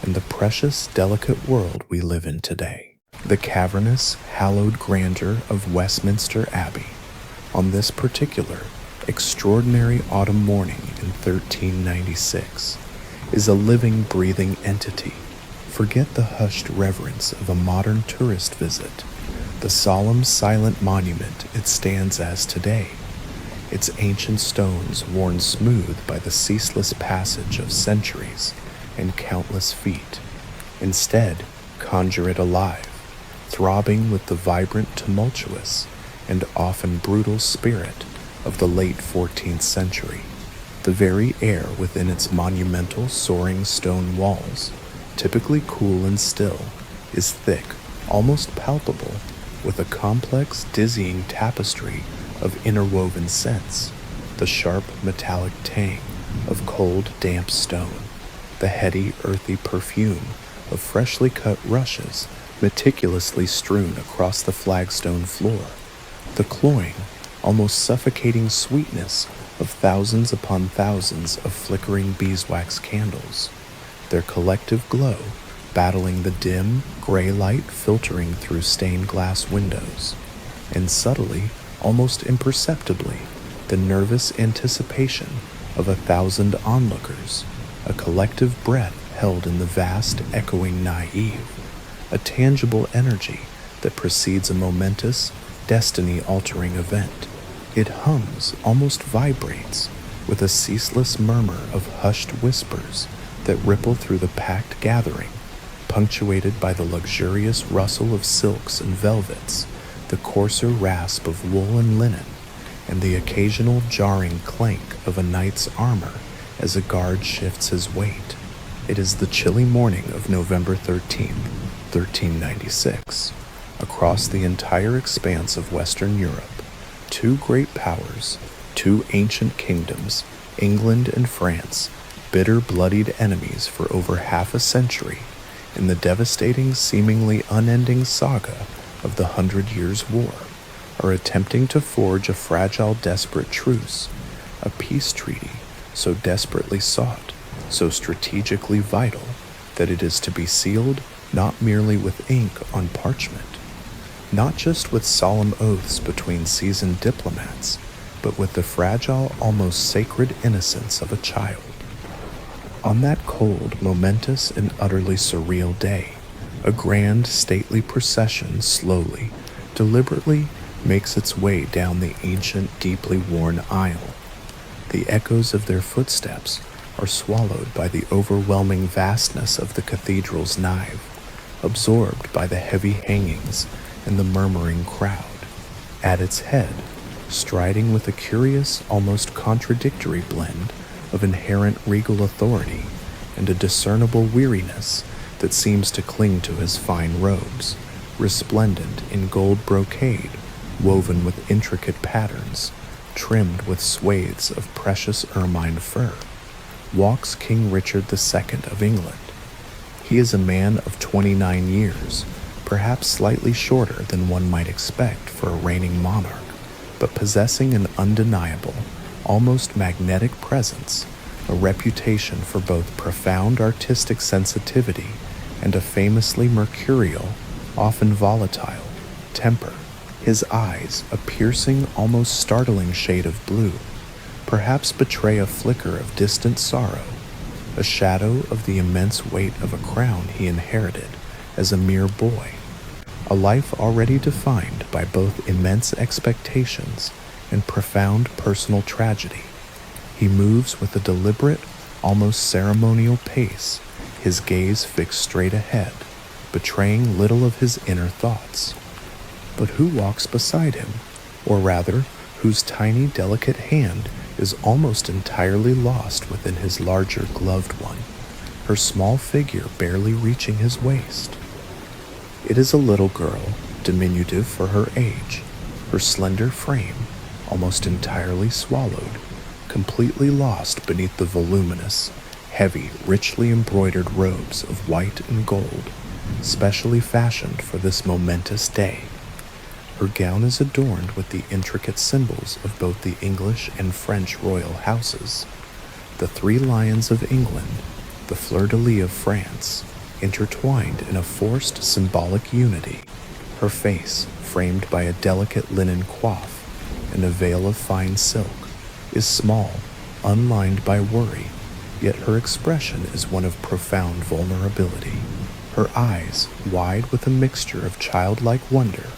and the precious, delicate world we live in today. The cavernous, hallowed grandeur of Westminster Abbey. On this particular, extraordinary autumn morning in 1396, is a living, breathing entity. Forget the hushed reverence of a modern tourist visit. The solemn, silent monument it stands as today, its ancient stones worn smooth by the ceaseless passage of centuries and countless feet. Instead, conjure it alive, throbbing with the vibrant, tumultuous, and often brutal spirit of the late 14th century. The very air within its monumental, soaring stone walls, typically cool and still, is thick, almost palpable, with a complex, dizzying tapestry of interwoven scents, the sharp, metallic tang of cold, damp stone, the heady, earthy perfume of freshly cut rushes meticulously strewn across the flagstone floor, the cloying, almost suffocating sweetness of thousands upon thousands of flickering beeswax candles, their collective glow battling the dim, gray light filtering through stained glass windows, and subtly, almost imperceptibly, the nervous anticipation of 1,000 onlookers, a collective breath held in the vast, echoing naive, a tangible energy that precedes a momentous, destiny-altering event. It hums, almost vibrates, with a ceaseless murmur of hushed whispers that ripple through the packed gathering, punctuated by the luxurious rustle of silks and velvets, the coarser rasp of wool and linen, and the occasional jarring clank of a knight's armor as a guard shifts his weight. It is the chilly morning of November 13th, 1396. Across the entire expanse of Western Europe, two great powers, two ancient kingdoms, England and France, bitter, bloodied enemies for over half a century, in the devastating, seemingly unending saga of the 100 Years' War, are attempting to forge a fragile, desperate truce, a peace treaty so desperately sought, so strategically vital, that it is to be sealed not merely with ink on parchment, not just with solemn oaths between seasoned diplomats, but with the fragile, almost sacred innocence of a child. On that cold, momentous, and utterly surreal day, a grand, stately procession slowly, deliberately makes its way down the ancient, deeply worn aisle. The echoes of their footsteps are swallowed by the overwhelming vastness of the cathedral's nave, absorbed by the heavy hangings and the murmuring crowd. At its head, striding with a curious, almost contradictory blend of inherent regal authority and a discernible weariness that seems to cling to his fine robes, resplendent in gold brocade woven with intricate patterns, trimmed with swathes of precious ermine fur, walks King Richard II of England. He is a man of 29 years, perhaps slightly shorter than one might expect for a reigning monarch, but possessing an undeniable, almost magnetic presence, a reputation for both profound artistic sensitivity and a famously mercurial, often volatile, temper. His eyes, a piercing, almost startling shade of blue, perhaps betray a flicker of distant sorrow, a shadow of the immense weight of a crown he inherited as a mere boy, a life already defined by both immense expectations and profound personal tragedy. He moves with a deliberate, almost ceremonial pace, his gaze fixed straight ahead, betraying little of his inner thoughts. But who walks beside him, or rather, whose tiny, delicate hand is almost entirely lost within his larger gloved one, her small figure barely reaching his waist? It is a little girl, diminutive for her age, her slender frame almost entirely swallowed, completely lost beneath the voluminous, heavy, richly embroidered robes of white and gold, specially fashioned for this momentous day. Her gown is adorned with the intricate symbols of both the English and French royal houses, the three lions of England, the fleur-de-lis of France, intertwined in a forced symbolic unity. Her face, framed by a delicate linen coif and a veil of fine silk, is small, unlined by worry, yet her expression is one of profound vulnerability. Her eyes, wide with a mixture of childlike wonder,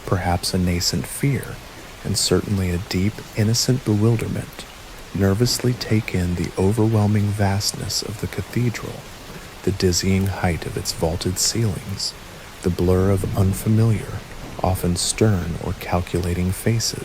perhaps a nascent fear, and certainly a deep, innocent bewilderment, nervously take in the overwhelming vastness of the cathedral, the dizzying height of its vaulted ceilings, the blur of unfamiliar, often stern or calculating faces,